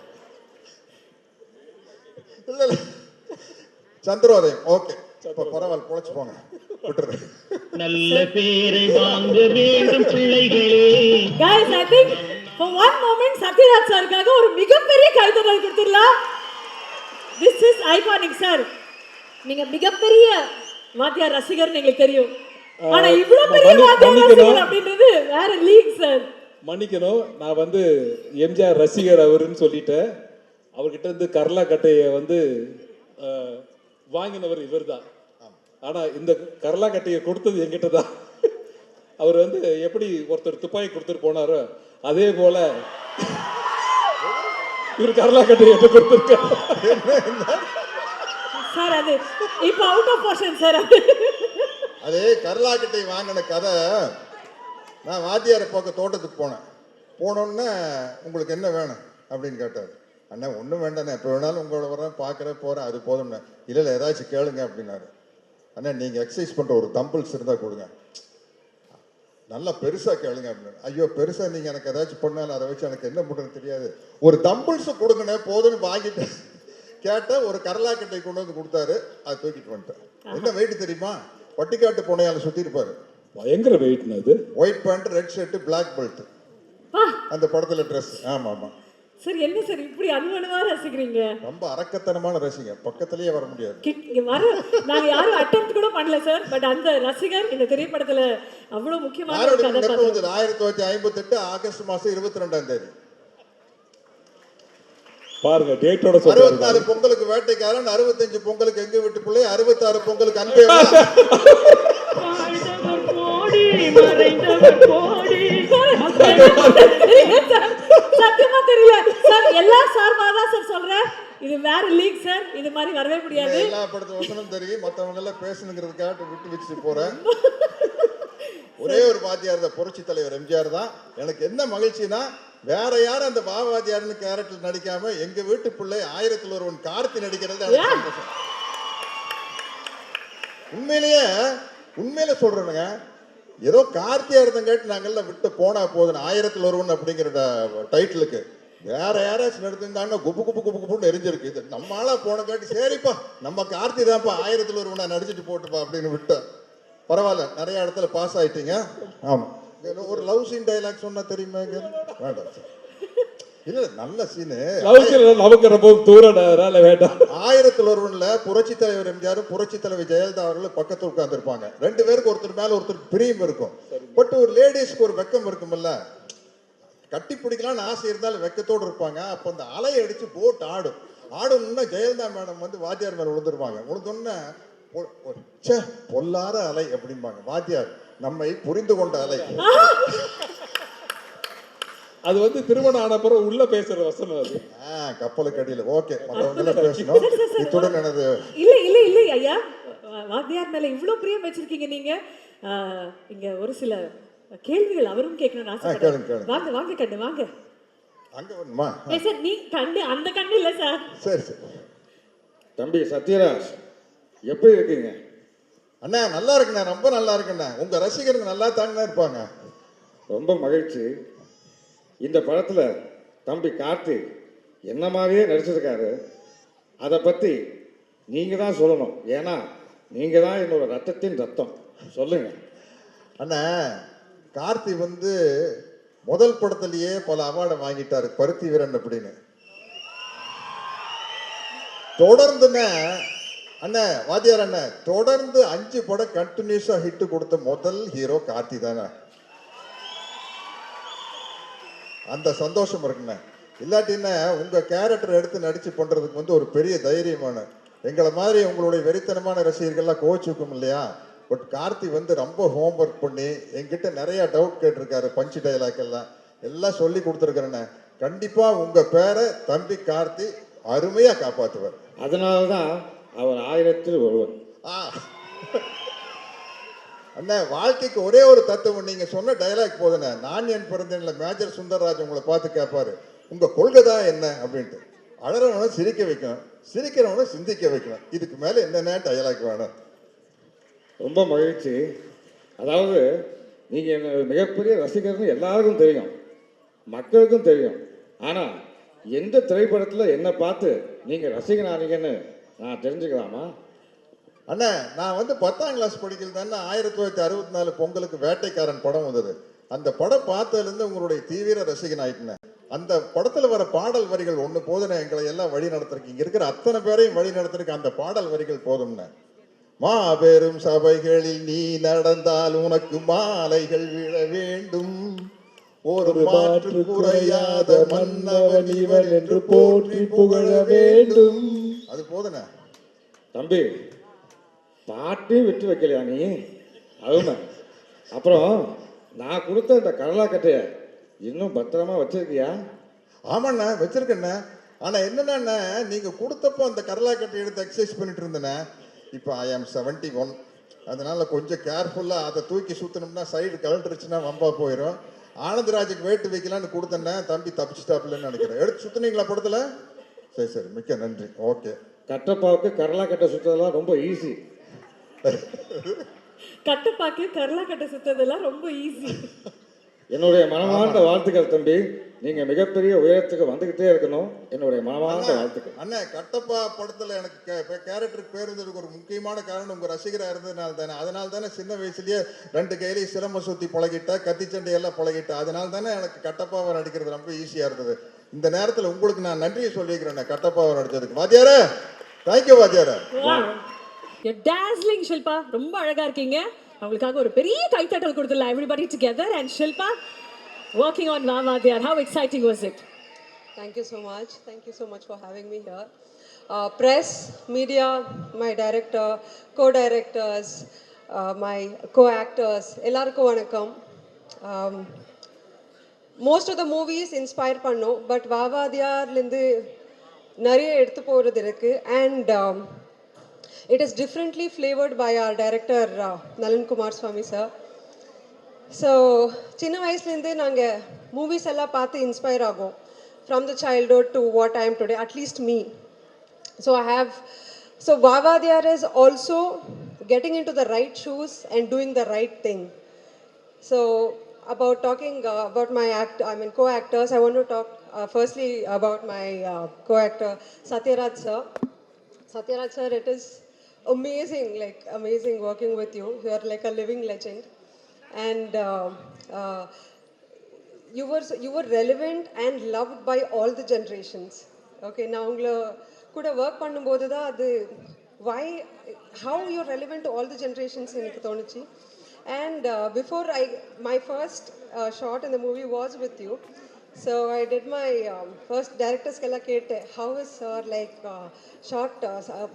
இல்ல இல்ல, சந்திரோதயம் ஓகே, பரவாயில்ல, பொழைச்சு போங்க, விட்டுரு. நல்ல பேரை வாங்க வேண்டும் பிள்ளைகளே. guys I think for one moment Sathyaraj சாருக்காக ஒரு மிகப்பெரிய கைதட்டல் கொடுத்துடலாம். this is iconic sir. நீங்க மிகப்பெரிய வாத்தியார் ரசிகர் எங்களுக்கு தெரியும், ஆனா இவ்வளவு பெரிய வாத்தியார் ரசிகர் அப்படின்றது வேற லீக் சார். மன்னிக்கணும், நான் வந்து எம்ஜிஆர் ரசிகர் அவருன்னு சொல்லிட்டேன். அவர்கிட்ட இருந்து கர்லா கட்டையை வந்து வாங்கினவர் இவர் தான். ஆனா இந்த கர்லா கட்டையை கொடுத்தது என்கிட்ட தான். அவர் வந்து எப்படி ஒருத்தர் துப்பாக்கி கொடுத்துட்டு போனாரோ அதே போல இவர் கர்லா கட்டையை எடுத்து கொடுத்துருக்காரு. சார் அது இப்ப அவுட் ஆஃப் போர்ஷன் சார். அதே கர்லாக்கட்டை வாங்கின கதை, நான் வாத்தியாரை பார்க்க தோட்டத்துக்கு போனேன். போனோன்னே உங்களுக்கு என்ன வேணும் அப்படின்னு கேட்டார். அண்ணா ஒன்றும் வேண்டாண்ணே, எப்போ வேணாலும் உங்களோட வரேன், பார்க்குறேன், போகிறேன், அது போதும்ண்ணே. இல்லை இல்லை, ஏதாச்சும் கேளுங்க அப்படின்னாரு. அண்ணா நீங்கள் எக்ஸசைஸ் பண்ணுற ஒரு தம்பிள்ஸ் இருந்தால் கொடுங்க, நல்லா பெருசாக கேளுங்க அப்படின்னு. ஐயோ பெருசாக நீங்கள் எனக்கு ஏதாச்சும் பண்ணாலும் அதை வச்சு எனக்கு என்ன பண்ணுறதுன்னு தெரியாது, ஒரு தம்பிள்ஸை கொடுங்கண்ணே போதுன்னு வாங்கிட்டு கேட்டால் ஒரு கரலாக்கட்டை கொண்டு வந்து கொடுத்தாரு. அதை தூக்கிட்டு வந்துட்டேன். என்ன வெயிட் தெரியுமா? பட்டிக்காட்டு பூனையால் சுற்றி இருப்பாரு. பயங்கர வெயிட்னா அது. White pant, red shirt, black belt, அந்த படத்துல ட்ரெஸ். ஆமா ஆமா சார். என்ன சார் இப்படி அனுமனுவா ரசிக்கிறீங்க? ரொம்ப அரக்கத்தனமான ரசிகர், பக்கத்திலேயே வர முடியாது. இங்க வர நாங்க யாரும் அட்டெம்ப்ட் கூட பண்ணல சார். பட் அந்த ரசிகர் இந்த திரைப்படத்துல அவ்வளவு முக்கியமான ஒரு கதாபாத்திரம். 1958 ஆகஸ்ட் மாசம் 22ஆம் தேதி பாருங்க டேட்டோட சொல்றாரு. 64 பொங்கலுக்கு வேட்டைக்காரன், 65 பொங்கலுக்கு எங்க வீட்டு பிள்ளை, 66 பொங்கலுக்கு அன்பே. சத்தியமா தெரியல சார். எல்லா சார்பா தான் சார் சொல்றேன், இது வேற லீக் சார், இது மாதிரி வரவே முடியாது. எல்லா படத்து வசனம் தெரியும், மற்றவங்க எல்லாம் பேசணுங்கிறதுக்காக விட்டு வச்சுட்டு போறேன். ஒரே ஒரு வாத்தியார் தான், புரட்சி தலைவர் எம்ஜிஆர் தான். எனக்கு என்ன மகிழ்ச்சினா, வேற யாரும் அந்த பாவாத்தியார்னு கேரக்டர் நடிக்காம எங்க வீட்டு பிள்ளை 1001 கார்த்தி நடிக்கிறது எனக்கு சந்தோஷம். உண்மையிலே சொல்றேனுங்க, ஏதோ கார்த்தியா இருந்தங்காட்டி நாங்கெல்லாம் விட்டு போனா போதும் 1001 அப்படிங்கிற டைட்டிலுக்கு. வேற யாராச்சும் நடத்திருந்தாங்கன்னா குப்பு குப்பு குப்பு குப்புன்னு எரிஞ்சிருக்கு. இது நம்மளால போனங்காட்டி சரிப்பா நம்ம கார்த்தி தான்ப்பா 1001 நடிச்சுட்டு போட்டுப்பா அப்படின்னு விட்டோம். பரவாயில்ல, நிறைய இடத்துல பாஸ் ஆயிட்டீங்க. ஆமா, ஒரு லவ் சீன் டைலாக் சொன்னா தெரியுமா? வேண்டாம், இல்ல நல்ல சீனு. நமக்கு ரொம்ப தூரம் வேண்டாம். 1001 புரட்சி தலைவர் எம்ஜிஆர், புரட்சி தலைவர் ஜெயலலிதா அவர்கள் பக்கத்துல உட்கார்ந்து இருப்பாங்க. 2 பேருக்கு ஒருத்தர் மேல ஒருத்தர் பிரியம் இருக்கும். பட் ஒரு லேடிஸ்க்கு ஒரு வெக்கம் இருக்கும்ல, கட்டி பிடிக்கலாம்னு ஆசை இருந்தாலும் வெக்கத்தோடு இருப்பாங்க. அப்ப அந்த அலையை அடிச்சு போட்டு ஆடணும்னா ஜெயலலிதா மேடம் வந்து வாத்தியார் மேல விழுந்துருவாங்க. விழுந்தோன்னா பொல்லாத அலை அப்படிம்பாங்க. வாத்தியார் நம்மை புரிந்து கொண்ட அலை. அது வந்து திருமணம் ஆன பிறகு உள்ள பேசுற வசனம் அது. கப்பலுக்கு அடியில். ஓகே, மற்றவங்க எல்லாம் பேசணும். இத்துடன் எனது இல்ல ஐயா, வாத்தியார் மேல இவ்வளவு பிரியம் வச்சிருக்கீங்க நீங்க. இங்க ஒரு சில கேள்விகள் அவரும் கேட்கணும்னு ஆசைப்படுறேன். வாங்க வாங்க கண்ணு வாங்க. அங்க வரணுமா? சார் நீ கண்ணு, அந்த கண்ணு இல்ல சார். சரி சரி. தம்பி சத்யராஜ் எப்படி இருக்கீங்க? அண்ணா நல்லா இருக்குண்ணா, ரொம்ப நல்லா இருக்குண்ணா. உங்க ரசிகருங்க நல்லா தாங்கண்ணா இருப்பாங்க. ரொம்ப மகிழ்ச்சி. இந்த படத்தில் தம்பி கார்த்தி என்ன மாதிரியே நடிச்சிருக்காரு. அதை பற்றி நீங்கள் தான் சொல்லணும். ஏன்னா நீங்கள் தான் என்னோட ரத்தத்தின் ரத்தம். சொல்லுங்க அண்ணா. கார்த்தி வந்து முதல் படத்திலேயே பல அவார்டை வாங்கிட்டாரு, பருத்தி வீரன் அப்படின்னு. தொடர்ந்துண்ணே அண்ணா வாத்தியார் அண்ணா தொடர்ந்து 5 படம் கண்டினியூஸா ஹிட் கொடுத்த முதல் ஹீரோ கார்த்தி தானே. அந்த சந்தோஷம் இருக்குண்ணே. இல்லாட்டின்னா உங்க கேரக்டர் எடுத்து நடிச்சு பண்றதுக்கு வந்து ஒரு பெரிய தைரியமான, எங்களை மாதிரி உங்களுடைய வெறித்தனமான ரசிகர்கள்லாம் கோச்சுக்கும் இல்லையா. பட் கார்த்தி வந்து ரொம்ப ஹோம்ஒர்க் பண்ணி என்கிட்ட நிறைய டவுட் கேட்டிருக்காரு. பஞ்சு டைலாக் எல்லாம் சொல்லி கொடுத்துருக்கிறேண்ணே. கண்டிப்பா உங்க பேரை தம்பி கார்த்தி அருமையா காப்பாற்றுவார். அதனால தான் அவர் 1001. அண்ணா வாழ்க்கைக்கு ஒரே ஒரு தத்துவம், நீங்க சொன்ன டைலாக் போதுண்ணே. நான் என் பிறந்தேன்ல மேஜர் சுந்தர்ராஜ் உங்களை பார்த்து கேட்பாரு, உங்க கொள்கை தான் என்ன அப்படின்ட்டு. அழறவனை சிரிக்க வைக்கணும், சிரிக்கிறவனை சிந்திக்க வைக்கணும். இதுக்கு மேலே என்னென்ன டயலாக் வேணும்? ரொம்ப மகிழ்ச்சி. அதாவது நீங்கள் என்ன மிகப்பெரிய ரசிகர்னு எல்லாருக்கும் தெரியும், மக்களுக்கும் தெரியும். ஆனால் எந்த திரைப்படத்தில் என்னை பார்த்து நீங்கள் ரசிகனானீங்கன்னு நான் தெரிஞ்சுக்கலாமா? அண்ணா, நான் வந்து 10ஆம் கிளாஸ் படிக்கல தானே 1964 பொங்கலுக்கு வேட்டைக்காரன் படம் வந்தது. அந்த படம் பார்த்ததுலேருந்து உங்களுடைய தீவிர ரசிகன் ஆயிட்டேன். அந்த படத்தில் வர பாடல் வரிகள் ஒன்று போதுண்ணே, எங்களை எல்லாம் வழி நடத்துறதுக்கு, இங்கே இருக்கிற அத்தனை பேரையும் வழி நடத்துறதுக்கு அந்த பாடல் வரிகள் போதும்ண்ணே. மாபெரும் சபைகளில் நீ நடந்தால் உனக்கு மாலைகள் விழ வேண்டும், ஒரு மாற்று குறையாத மன்னவன் இவன் என்று போற்றி புகழ வேண்டும். அது போதுண்ணே. தம்பி, பாட்டையும் விட்டு வைக்கலையா நீ? அதுமே அப்புறம் நான் கொடுத்த இந்த கடலாக்கட்டையை இன்னும் பத்திரமா வச்சிருக்கியா? ஆமாண்ணா, வச்சிருக்கேண்ணே. ஆனால் என்னென்னா, நீங்கள் கொடுத்தப்போ அந்த கடலாக்கட்டை எடுத்து எக்ஸசைஸ் பண்ணிட்டு இருந்தேண்ணே. இப்போ ஐ ஆம் 71, அதனால கொஞ்சம் கேர்ஃபுல்லாக அதை தூக்கி சுற்றணும்னா சைடு கழட்டுருச்சுன்னா வம்பா போயிடும். ஆனந்தராஜுக்கு வேட்டு வைக்கலான்னு கொடுத்தேன்னே, தம்பி தப்பிச்சிட்டாப்புலன்னு நினைக்கிறேன். எடுத்து சுற்றுனீங்களா படத்தில்? சரி சரி, மிக்க நன்றி. ஓகே. கட்டப்பாவுக்கு கடலாக்கட்டை சுற்றதெல்லாம் ரொம்ப ஈஸி. கட்டப்பாக்கு கரலா கட்டை சுத்ததெல்லாம் ரொம்ப ஈஸி. என்னுடைய மனமார்ந்த வாழ்த்துக்கள் தம்பி. நீங்கள் மிகப்பெரிய உயரத்துக்கு வந்துக்கிட்டே இருக்கணும். என்னுடைய மனமார்ந்த வாழ்த்துக்கள். அண்ணே, கட்டப்பா படத்தில் எனக்கு கேரக்டருக்கு பேர் இருந்ததுக்கு ஒரு முக்கியமான காரணம் உங்கள் ரசிகராக இருந்ததுனால தானே. அதனால தானே சின்ன வயசுலேயே 2 கையிலையும் சிலம்ப சுற்றி பழகிட்டா, கத்தி சண்டையெல்லாம் பழகிட்டா. அதனால தானே எனக்கு கட்டப்பாவை நடிக்கிறது ரொம்ப ஈஸியாக இருந்தது. இந்த நேரத்தில் உங்களுக்கு நான் நன்றியை சொல்லிக்கிறேன் கட்டப்பாவை நடிச்சதுக்கு. வாத்தியாரே, தேங்க்யூ வாத்தியாரே. டாஸ்லிங் ஷில்பா, ரொம்ப அழகா இருக்கீங்க. அவங்களுக்காக ஒரு பெரிய கைத்தட்டல் கொடுத்துடலாம். Everybody together. And Shilpa, working on Vaavadiyar, how exciting was it? Thank you so much. Thank you so much for having me here. Press, media, my director, co-directors, my co-actors, ellarku vanakkam. Most of the movies inspire panno, but Vaavadiyar lindu nariya eduthu poradhu irukku, and it is differently flavored by our director Nalan Kumar Swami sir. So சின்ன வயசுலேருந்து நாங்கள் movies எல்லாம் பார்த்து inspire ஆகும். From the childhood to what I am today, at least me. So Vaavadiyar is also getting into the right shoes and doing the right thing. So about talking about my co-actors, I want to talk firstly about my co-actor Satyaraj sir. Satyaraj sir, it is amazing working with you. You are like a living legend. And you were relevant and loved by all the generations. Okay, நான் உங்களை கூட work பண்ணும்போது தான் அது how you're relevant to all the generations எனக்கு தோணுச்சு. And before my first shot in the movie was with you. So I did my first director's kella kette, how is sir like shot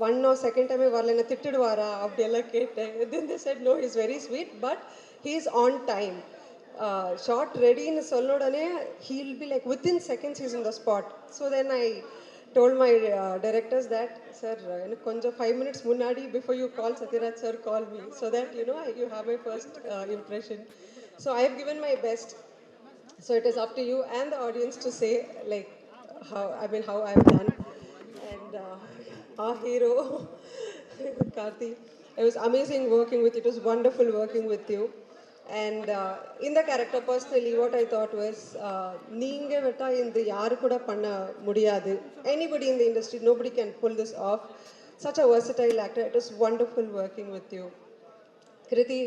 one or second time varlena thittiduvara abdella kette. Then they said no, he's very sweet but he's on time. Shot ready in sollodane he'll be like within seconds he's in the spot. So then I told my directors that sir konja 5 minutes munadi before you call Satyaraj sir, call me so that you have my first impression. So I have given my best. So it is up to you and the audience to say like how I've done. And our hero Karthi, it was amazing working with you. It was wonderful working with you. And in the character personally what I thought was neenga vetta inda yaru kuda panna mudiyadu. Anybody in the industry, nobody can pull this off. Such a versatile actor. It was wonderful working with you. Kriti,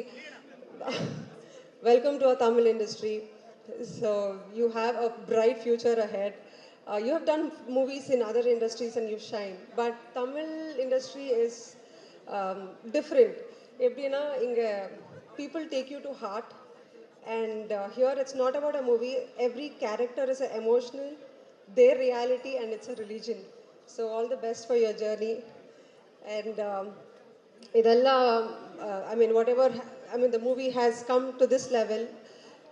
welcome to our Tamil industry. So you have a bright future ahead. You have done movies in other industries and you shine, but Tamil industry is different. Eppdina inga people take you to heart, and here it's not about a movie. Every character is an emotional, their reality, and it's a religion. So all the best for your journey. And idella the movie has come to this level.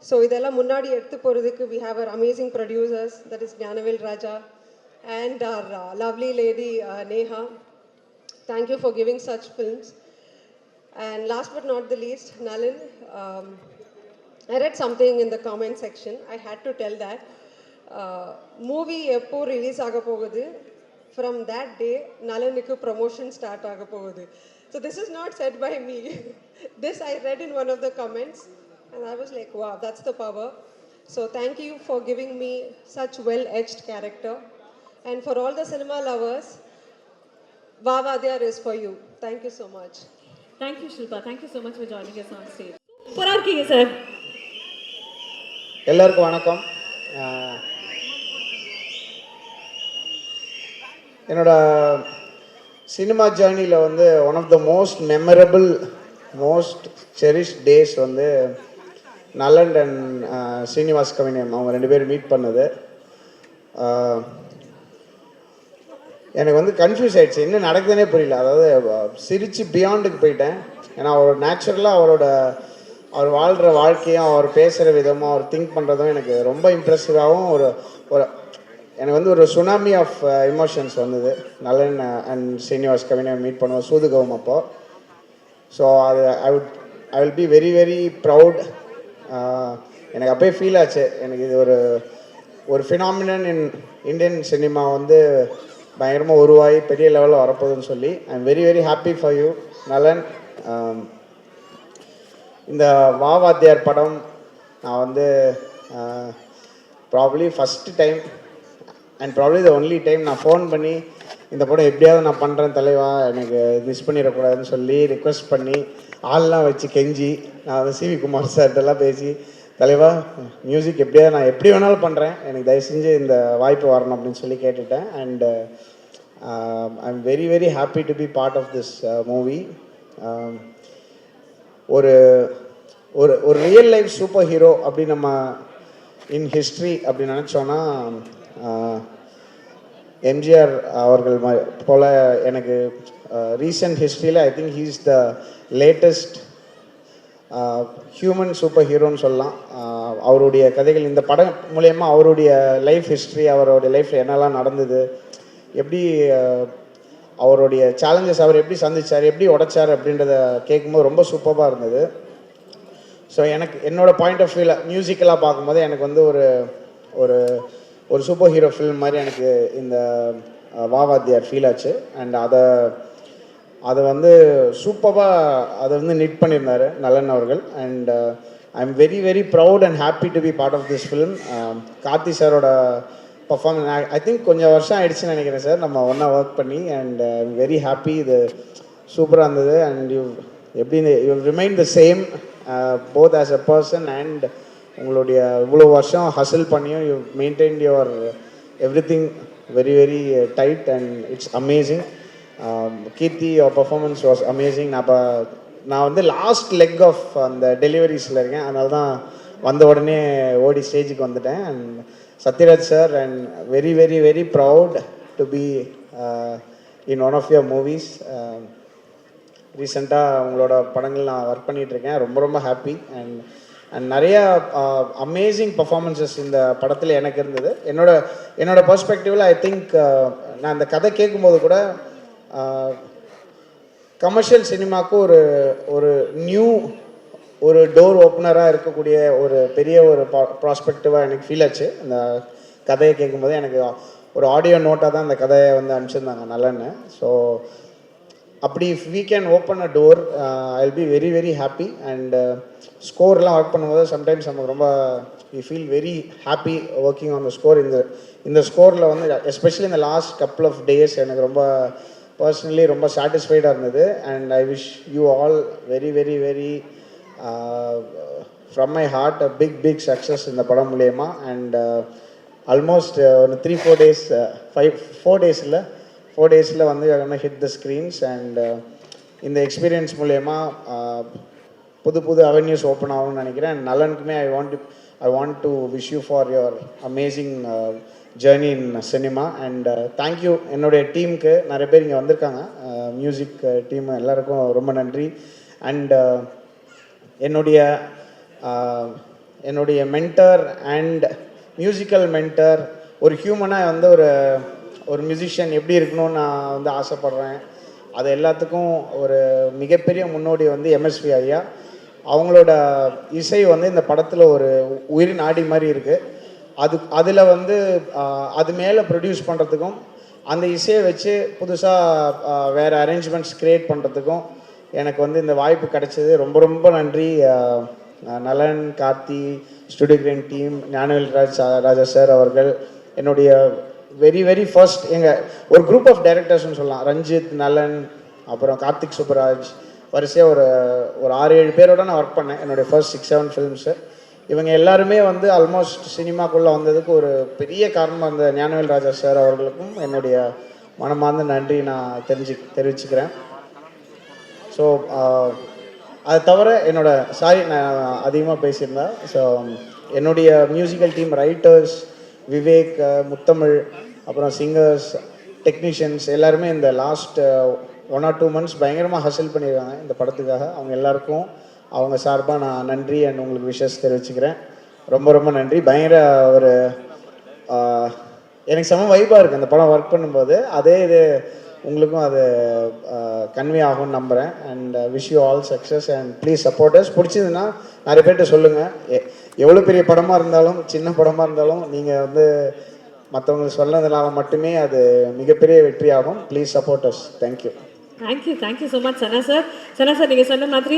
So idella munnadi eduthu poradhukku we have our amazing producers, that is Gnanavel Raja and our lovely lady Neha. Thank you for giving such films. And last but not the least, Nalan, I read something in the comment section. I had to tell that movie eppo release aga pogudhu, from that day Nalanukku promotion start ஆக போகுது. So this is not said by me. This I read in one of the comments and I was like, wow, that's the power. So thank you for giving me such well-edged character. And for all the cinema lovers, Vavadiyar is for you. Thank you so much. Thank you, Shilpa. Thank you so much for joining us on stage. சூப்பரா இருக்கீங்க sir. எல்லாருக்கும் வணக்கம். என்னோட cinema ஜேர்னியில் வந்து one of the most memorable most cherished days வந்து Nalan and Srinivas கவினியம் அவங்க 2 பேரும் மீட் பண்ணது. எனக்கு வந்து கன்ஃபியூஸ் ஆகிடுச்சு, என்ன நடக்குதுன்னே புரியல. அதாவது சிரித்து பியாண்டுக்கு போயிட்டேன். ஏன்னா அவர் நேச்சுரலாக அவர் வாழ்கிற வாழ்க்கையும் அவர் பேசுகிற விதமும் அவர் திங்க் பண்ணுறதும் எனக்கு ரொம்ப இம்ப்ரெசிவாகவும் ஒரு எனக்கு வந்து ஒரு சுனாமி ஆஃப் எமோஷன்ஸ் வந்தது நலன் அண்ட் ஸ்ரீனிவாஸ் கவினியம் மீட் பண்ணுவோம் சூதுகவும் அப்போ. ஸோ அது ஐ will be very very proud. எனக்கு அப்போயே ஃபீல் ஆச்சு, எனக்கு இது ஒரு ஃபினாமினன் இன் இந்தியன் சினிமா வந்து பயங்கரமாக உருவாகி பெரிய லெவலில் வரப்போகுதுன்னு சொல்லி ஐ am very very happy for you நலன். இந்த வாவாத்தியார் படம் நான் வந்து probably first time and probably the only time நான் ஃபோன் பண்ணி இந்த படம் எப்படியாவது நான் பண்ணுறேன் தலைவா, எனக்கு மிஸ் பண்ணிடக்கூடாதுன்னு சொல்லி ரிக்வெஸ்ட் பண்ணி ஆள்லாம் வச்சு கெஞ்சி நான் வந்து சிவி குமார் சார்கிட்டலாம் பேசி தலைவா மியூசிக் எப்படியாவது நான் எப்படி வேணாலும் பண்ணுறேன், எனக்கு தயவு செஞ்சு இந்த வாய்ப்பு வரணும் அப்படின்னு சொல்லி கேட்டுட்டேன். And I am very very happy to be part of this movie. ஒரு ஒரு ரியல் லைஃப் சூப்பர் ஹீரோ அப்படி நம்ம இன் ஹிஸ்ட்ரி அப்படி நினச்சோன்னா எம்ஜிஆர் அவர்கள் போல் எனக்கு ரீசன்ட் ஹிஸ்ட்ரியில் I think he is the latest human super ஹீரோன்னு சொல்லலாம். அவருடைய கதைகள் இந்த படம் மூலயமா அவருடைய லைஃப் ஹிஸ்ட்ரி, அவருடைய லைஃப்பில் என்னெல்லாம் நடந்தது, எப்படி அவருடைய சேலஞ்சஸ் அவர் எப்படி சந்திச்சார், எப்படி உடைச்சார் அப்படின்றத கேட்கும்போது ரொம்ப சூப்பராக இருந்தது. ஸோ எனக்கு என்னோடய பாயிண்ட் ஆஃப் வியூவில் மியூசிக்கலாக பார்க்கும்போது எனக்கு வந்து ஒரு ஒரு சூப்பர் ஹீரோ ஃபில்ம் மாதிரி எனக்கு இந்த வாவாத்தியார் ஃபீல் ஆச்சு. அண்ட் அதை வந்து சூப்பராக அதை வந்து நிட் பண்ணியிருந்தார் நலன் அவர்கள். And I am very very proud and happy to be part of this film. Karthi சாரோட பர்ஃபார்மன்ஸ் ஐ திங்க் கொஞ்சம் வருஷம் ஆயிடுச்சுன்னு நினைக்கிறேன் சார் நம்ம ஒன்றா ஒர்க் பண்ணி. And I am very happy, இது சூப்பராக இருந்தது. அண்ட் எப்படி you remain the same both as a person and உங்களுடைய இவ்வளோ வருஷம் ஹசில் பண்ணியும் you maintained your everything very very tight and it's amazing. Keerthi your performance was amazing. நான் வந்து லாஸ்ட் லெக் ஆஃப் அந்த டெலிவரிஸில் இருக்கேன், அதனால தான் வந்த உடனே ஓடி ஸ்டேஜுக்கு வந்துட்டேன். And Sathyaraj sir, and very very very proud to be in one of your movies. ரீசெண்டாக உங்களோட படங்கள் நான் ஒர்க் பண்ணிகிட்ருக்கேன், ரொம்ப ரொம்ப ஹாப்பி. அண்ட் நிறையா அமேசிங் பர்ஃபார்மன்ஸஸ் இந்த படத்தில் எனக்கு இருந்தது. என்னோட பெர்ஸ்பெக்டிவில் ஐ திங்க் நான் இந்த கதை கேட்கும்போது கூட கமர்ஷியல் சினிமாவுக்கு ஒரு நியூ ஒரு டோர் ஓப்பனராக இருக்கக்கூடிய ஒரு பெரிய ஒரு ப்ராஸ்பெக்டிவாக எனக்கு ஃபீல் ஆச்சு. அந்த கதையை கேட்கும்போது எனக்கு ஒரு ஆடியோ நோட்டாக தான் அந்த கதையை வந்து அனுப்பிச்சிருந்தாங்க நல்லன்னு. ஸோ அப்படி if we can open a door I will be very very happy. And ஸ்கோர்லாம் ஒர்க் பண்ணும்போது சம்டைம்ஸ் நமக்கு ரொம்ப we feel very happy working on the score. இந்த ஸ்கோரில் வந்து எஸ்பெஷலி இந்த லாஸ்ட் கப்புள் ஆஃப் டேஸ் எனக்கு ரொம்ப பர்சனலி ரொம்ப சாட்டிஸ்ஃபைடாக இருந்தது. And I wish you all very very very from my heart a big success இந்த படம் மூலயமா. அண்ட் ஆல்மோஸ்ட் ஒரு 3-4 days 4 days வந்து ஹிட் த ஸ்க்ரீன்ஸ். அண்ட் இந்த எக்ஸ்பீரியன்ஸ் மூலயமா புது அவென்யூஸ் ஓப்பன் ஆகும்னு நினைக்கிறேன். அண்ட் நலனுக்குமே I want to wish you for your amazing journey in cinema. And thank you என்னுடைய டீமுக்கு, நிறைய பேர் இங்கே வந்திருக்காங்க, மியூசிக் டீம் எல்லாருக்கும் ரொம்ப நன்றி. அண்ட் என்னுடைய மென்டர் அண்ட் மியூசிக்கல் மென்டர், ஒரு ஹியூமனாக வந்து ஒரு மியூசிஷியன் எப்படி இருக்கணும்னு நான் வந்து ஆசைப்பட்றேன். அது எல்லாத்துக்கும் ஒரு மிகப்பெரிய முன்னோடி வந்து எம்எஸ்வி ஐயா. அவங்களோட இசை வந்து இந்த படத்தில் ஒரு உயிர் நாடி மாதிரி இருக்குது. அதில் வந்து அது மேலே ப்ரொடியூஸ் பண்ணுறதுக்கும் அந்த இசையை வச்சு புதுசாக வேறு அரேஞ்ச்மெண்ட்ஸ் க்ரியேட் பண்ணுறதுக்கும் எனக்கு வந்து இந்த வாய்ப்பு கிடைச்சது. ரொம்ப ரொம்ப நன்றி. Nalan, Karthi, Studio Green team, Gnanavel Raja sir அவர்கள், என்னுடைய வெரி ஃபர்ஸ்ட் எங்கள் ஒரு குரூப் ஆஃப் டைரக்டர்ஸ்னு சொல்லலாம். ரஞ்சித், நலன், அப்புறம் கார்த்திக் சுப்பராஜ், வரிசையாக ஒரு 6-7 பேரோட நான் ஒர்க் பண்ணேன் என்னுடைய ஃபர்ஸ்ட் 6-7 ஃபிலிம்ஸு. இவங்க எல்லாருமே வந்து ஆல்மோஸ்ட் சினிமாக்குள்ளே வந்ததுக்கு ஒரு பெரிய காரணம் அந்த ஞானவேல் ராஜா சார் அவர்களுக்கும் என்னுடைய மனமார்ந்த நன்றி நான் தெரிவிச்சுக்கிறேன். ஸோ அது தவிர நான் அதிகமாக பேசியிருந்தேன். ஸோ என்னுடைய மியூசிக்கல் டீம், ரைட்டர்ஸ், விவேக், முத்தமிழ், அப்புறம் சிங்கர்ஸ், டெக்னீஷியன்ஸ் எல்லாருமே இந்த லாஸ்ட் 1 or 2 months பயங்கரமாக ஹசில் பண்ணியிருக்காங்க இந்த படத்துக்காக. அவங்க எல்லாருக்கும் அவங்க சார்பாக நான் நன்றி அண்ட் உங்களுக்கு விஷஸ் தெரிவிச்சுக்கிறேன். ரொம்ப ரொம்ப நன்றி. பயங்கர ஒரு எனக்கு செம வைப்பாக இருக்குது அந்த படம் ஒர்க் பண்ணும்போது. அதே இது உங்களுக்கும் அது கன்வே ஆகும்னு நம்புகிறேன். And wish you all success and please supporters. பிடிச்சதுன்னா நிறைய பேர்கிட்ட சொல்லுங்கள். எவ்வளோ பெரிய படமாக இருந்தாலும் சின்ன படமாக இருந்தாலும் நீங்கள் வந்து மற்றவங்களுக்கு சொன்னதுனால மட்டுமே அது மிகப்பெரிய வெற்றியாகும். Please supporters. Thank you. Thank you so much Sana sir. Sana sir, நீங்கள் சொன்ன மாதிரி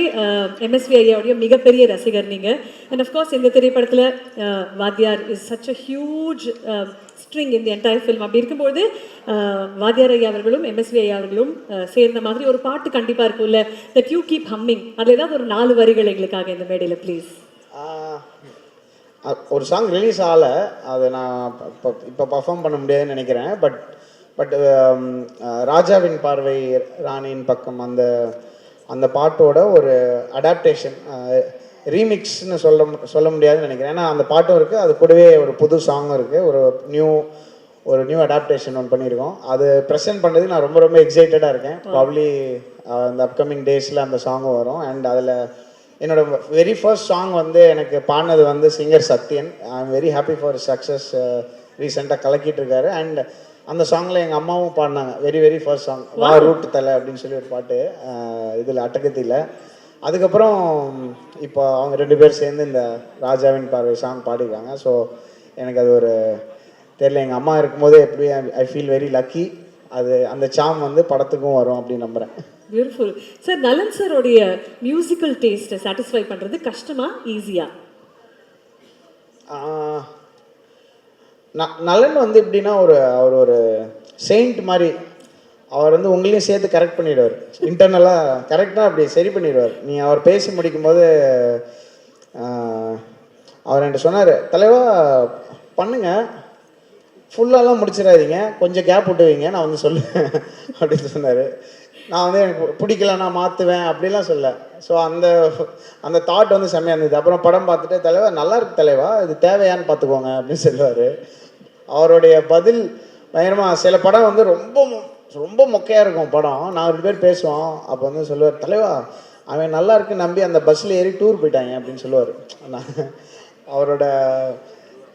எம்எஸ்வி ஐயாவுடைய மிகப்பெரிய ரசிகர் நீங்கள். அண்ட் அஃப்கோர்ஸ் இந்த திரைப்படத்தில் வாத்தியார் is such a huge string in the entire film. அப்படி இருக்கும்போது வாத்தியார் ஐயா அவர்களும் எம்எஸ்வி ஐயா அவர்களும் சேர்ந்த மாதிரி ஒரு பாட்டு கண்டிப்பாக இருக்கும்ல, தட் யூ கீப் ஹம்மிங். அதில் ஏதாவது ஒரு 4 வரிகள் எங்களுக்காக இந்த மேடையில் ப்ளீஸ். ஒரு சாங் ரிலீஸ் ஆகலை, அதை நான் இப்போ பர்ஃபார்ம் பண்ண முடியாதுன்னு நினைக்கிறேன். பட் ராஜாவின் பார்வை ராணியின் பக்கம் அந்த பாட்டோட ஒரு அடாப்டேஷன், ரீமிக்ஸ்னு சொல்ல முடியாதுன்னு நினைக்கிறேன். ஏன்னா அந்த பாட்டும் இருக்குது, அது கூடவே ஒரு புது சாங்கும் இருக்குது, ஒரு நியூ அடாப்டேஷன் ஒன்று பண்ணியிருக்கோம். அது ப்ரெசென்ட் பண்ணுறதுக்கு நான் ரொம்ப ரொம்ப எக்ஸைட்டடாக இருக்கேன். ப்ராப்ளி இந்த அப்கமிங் டேஸில் அந்த சாங்கும் வரும். அண்ட் அதில் என்னோட வெரி ஃபர்ஸ்ட் சாங் வந்து எனக்கு பாடினது வந்து singer Sathyan. I am very happy for success. ரீசெண்டாக கலக்கிட்டு இருக்காரு. அண்ட் அந்த சாங்கில் எங்கள் அம்மாவும் பாடினாங்க. வெரி ஃபர்ஸ்ட் சாங் வா ரூட் தலை அப்படின்னு சொல்லி ஒரு பாட்டு இதில் அட்டகத்தியில். அதுக்கப்புறம் இப்போ அவங்க 2 பேர் சேர்ந்து இந்த ராஜாவின் பார்வை சாங் பாடிருக்காங்க. ஸோ எனக்கு அது ஒரு தெரியல, எங்கள் அம்மா இருக்கும்போது எப்படி ஐ ஃபீல் வெரி லக்கி. அது அந்த சாம் வந்து படத்துக்கும் வரும் அப்படின்னு நம்புகிறேன். Beautiful sir. நலன் சாரோடைய மியூசிக்கல் டேஸ்ட்டை சாட்டிஸ்ஃபை பண்ணுறது கஷ்டமா ஈஸியா? நலன் வந்து எப்படின்னா அவர் ஒரு செயின்ட் மாதிரி. அவர் வந்து உங்களையும் சேர்த்து கரெக்ட் பண்ணிடுவார். இன்டர்னலாக கரெக்டாக அப்படி சரி பண்ணிடுவார். அவர் பேசி முடிக்கும்போது அவர் என்கிட்ட சொன்னார், தலைவா பண்ணுங்க, ஃபுல்லாலாம் முடிச்சிடாதீங்க, கொஞ்சம் கேப் விட்டுவீங்க, நான் வந்து சொல்லுவேன் அப்படின்னு சொன்னார். நான் வந்து எனக்கு பிடிக்கல, நான் மாற்றுவேன் அப்படிலாம் சொல்ல. ஸோ அந்த தாட் வந்து செம்மையாக இருந்தது. அப்புறம் படம் பார்த்துட்டு, தலைவா நல்லா இருக்கு தலைவா, இது தேவையான்னு பார்த்துக்கோங்க அப்படின்னு சொல்லுவார். அவருடைய பதில் பயங்கரமாக. சில படம் வந்து ரொம்ப மொக்கையாக இருக்கும் படம். நான் 2 பேர் பேசுவோம். அப்போ வந்து சொல்லுவார், தலைவா அவன் நல்லா இருக்குன்னு நம்பி அந்த பஸ்ஸில் ஏறி டூர் போயிட்டாங்க அப்படின்னு சொல்லுவார். அவரோட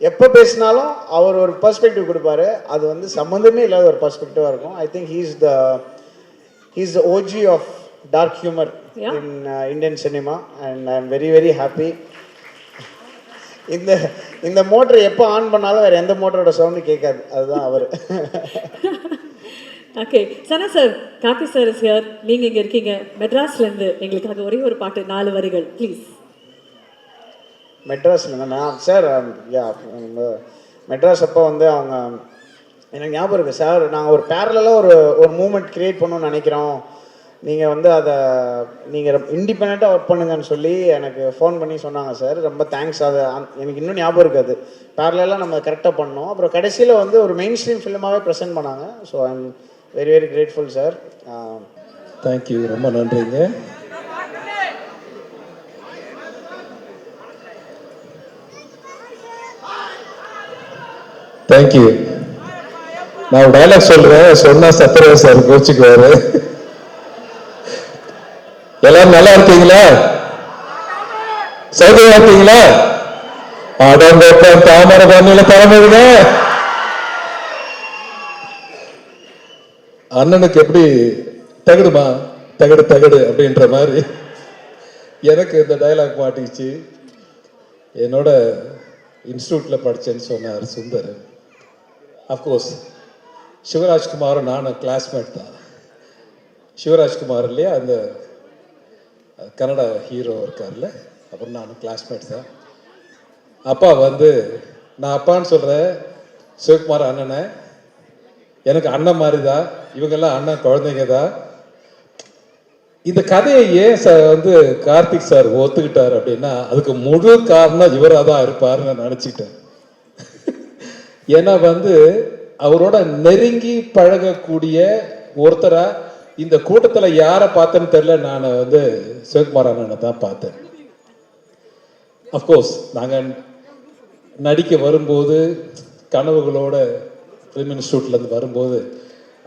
எப்போ பேசினாலும் அவர் ஒரு பர்ஸ்பெக்டிவ் கொடுப்பாரு. அது வந்து சம்மந்தமே இல்லாத ஒரு பர்ஸ்பெக்டிவாக இருக்கும். I think he's the OG of dark humour in Indian cinema. And I am very happy. இந்த மோட்டரை எப்போ ஆன் பண்ணாலும் வேறு எந்த மோட்டரோட சவுண்டு கேட்காது. அதுதான் அவர். Okay Sana sir, Karthi sir is here. நீங்கள் இங்கே இருக்கீங்க மெட்ராஸ்லேருந்து. எங்களுக்காக ஒரே ஒரு பாட்டு 4 வரிகள் ப்ளீஸ். மெட்ராஸில் நான் சார் மெட்ராஸ் அப்போ வந்து அவங்க எனக்கு ஞாபகம் இருக்குது சார், நாங்கள் ஒரு பேரலாக ஒரு மூமெண்ட் க்ரியேட் பண்ணணும்னு நினைக்கிறோம், நீங்கள் வந்து அதை நீங்கள் இண்டிபெண்ட்டாக ஒர்க் பண்ணுங்கன்னு சொல்லி எனக்கு ஃபோன் பண்ணி சொன்னாங்க சார். ரொம்ப தேங்க்ஸ். அதை எனக்கு இன்னும் ஞாபகம் இருக்காது. பேரலாக நம்ம கரெக்டாக பண்ணோம். அப்புறம் கடைசியில் வந்து ஒரு மெயின் ஸ்ட்ரீம் ஃபிலிமாகவே ப்ரெசென்ட் பண்ணாங்க. So I am very grateful sir. Thank you, ரொம்ப நன்றிங்க. தேங்க்யூ. நான் ஒரு டைலாக் சொல்றேன், சொன்னா சத்யராஜ் சார் கோச்சுக்குவாரு. எல்லாரும் நல்லா இருக்கீங்களா? சௌகரியமா இருக்கீங்களா? ஆடம்பர தாமரை பண்ணில தலைமைங்க. அண்ணனுக்கு எப்படி தகடுமா தகடு அப்படின்ற மாதிரி எனக்கு இந்த டைலாக் மாட்டிச்சு. என்னோட இன்ஸ்டியூட்ல படிச்சேன்னு சொன்னார் சுந்தர். அஃப்கோர்ஸ் சிவராஜ்குமாரும் நானும் கிளாஸ்மேட் தான். சிவராஜ்குமார் இல்லையா, அந்த கன்னட ஹீரோ இருக்கார்ல, அப்புறம் நானும் கிளாஸ்மேட் தான். அப்பா வந்து, நான் அப்பான்னு சொல்கிறேன், சிவகுமார் அண்ணனை, எனக்கு அண்ணன் மாதிரி தான், இவங்கெல்லாம் அண்ணன் குழந்தைங்க தான். இந்த கதையை ஏன் வந்து கார்த்திக் சார் ஒத்துக்கிட்டார் அப்படின்னா, அதுக்கு முழு காரணம் இவராக தான் இருப்பார்னு நான் நினச்சிக்கிட்டேன். ஏன்னா வந்து அவரோட நெருங்கி பழகக்கூடிய ஒருத்தரா இந்த கூட்டத்தில் யாரை பார்த்தேன்னு தெரியல, நான் வந்து சிவகுமார் அண்ணனை தான் பார்த்தேன். அஃப்கோர்ஸ் நாங்கள் நடிக்க வரும்போது, கனவுகளோட ஃபிலிம் இன்ஸ்டியூட்லேருந்து வரும்போது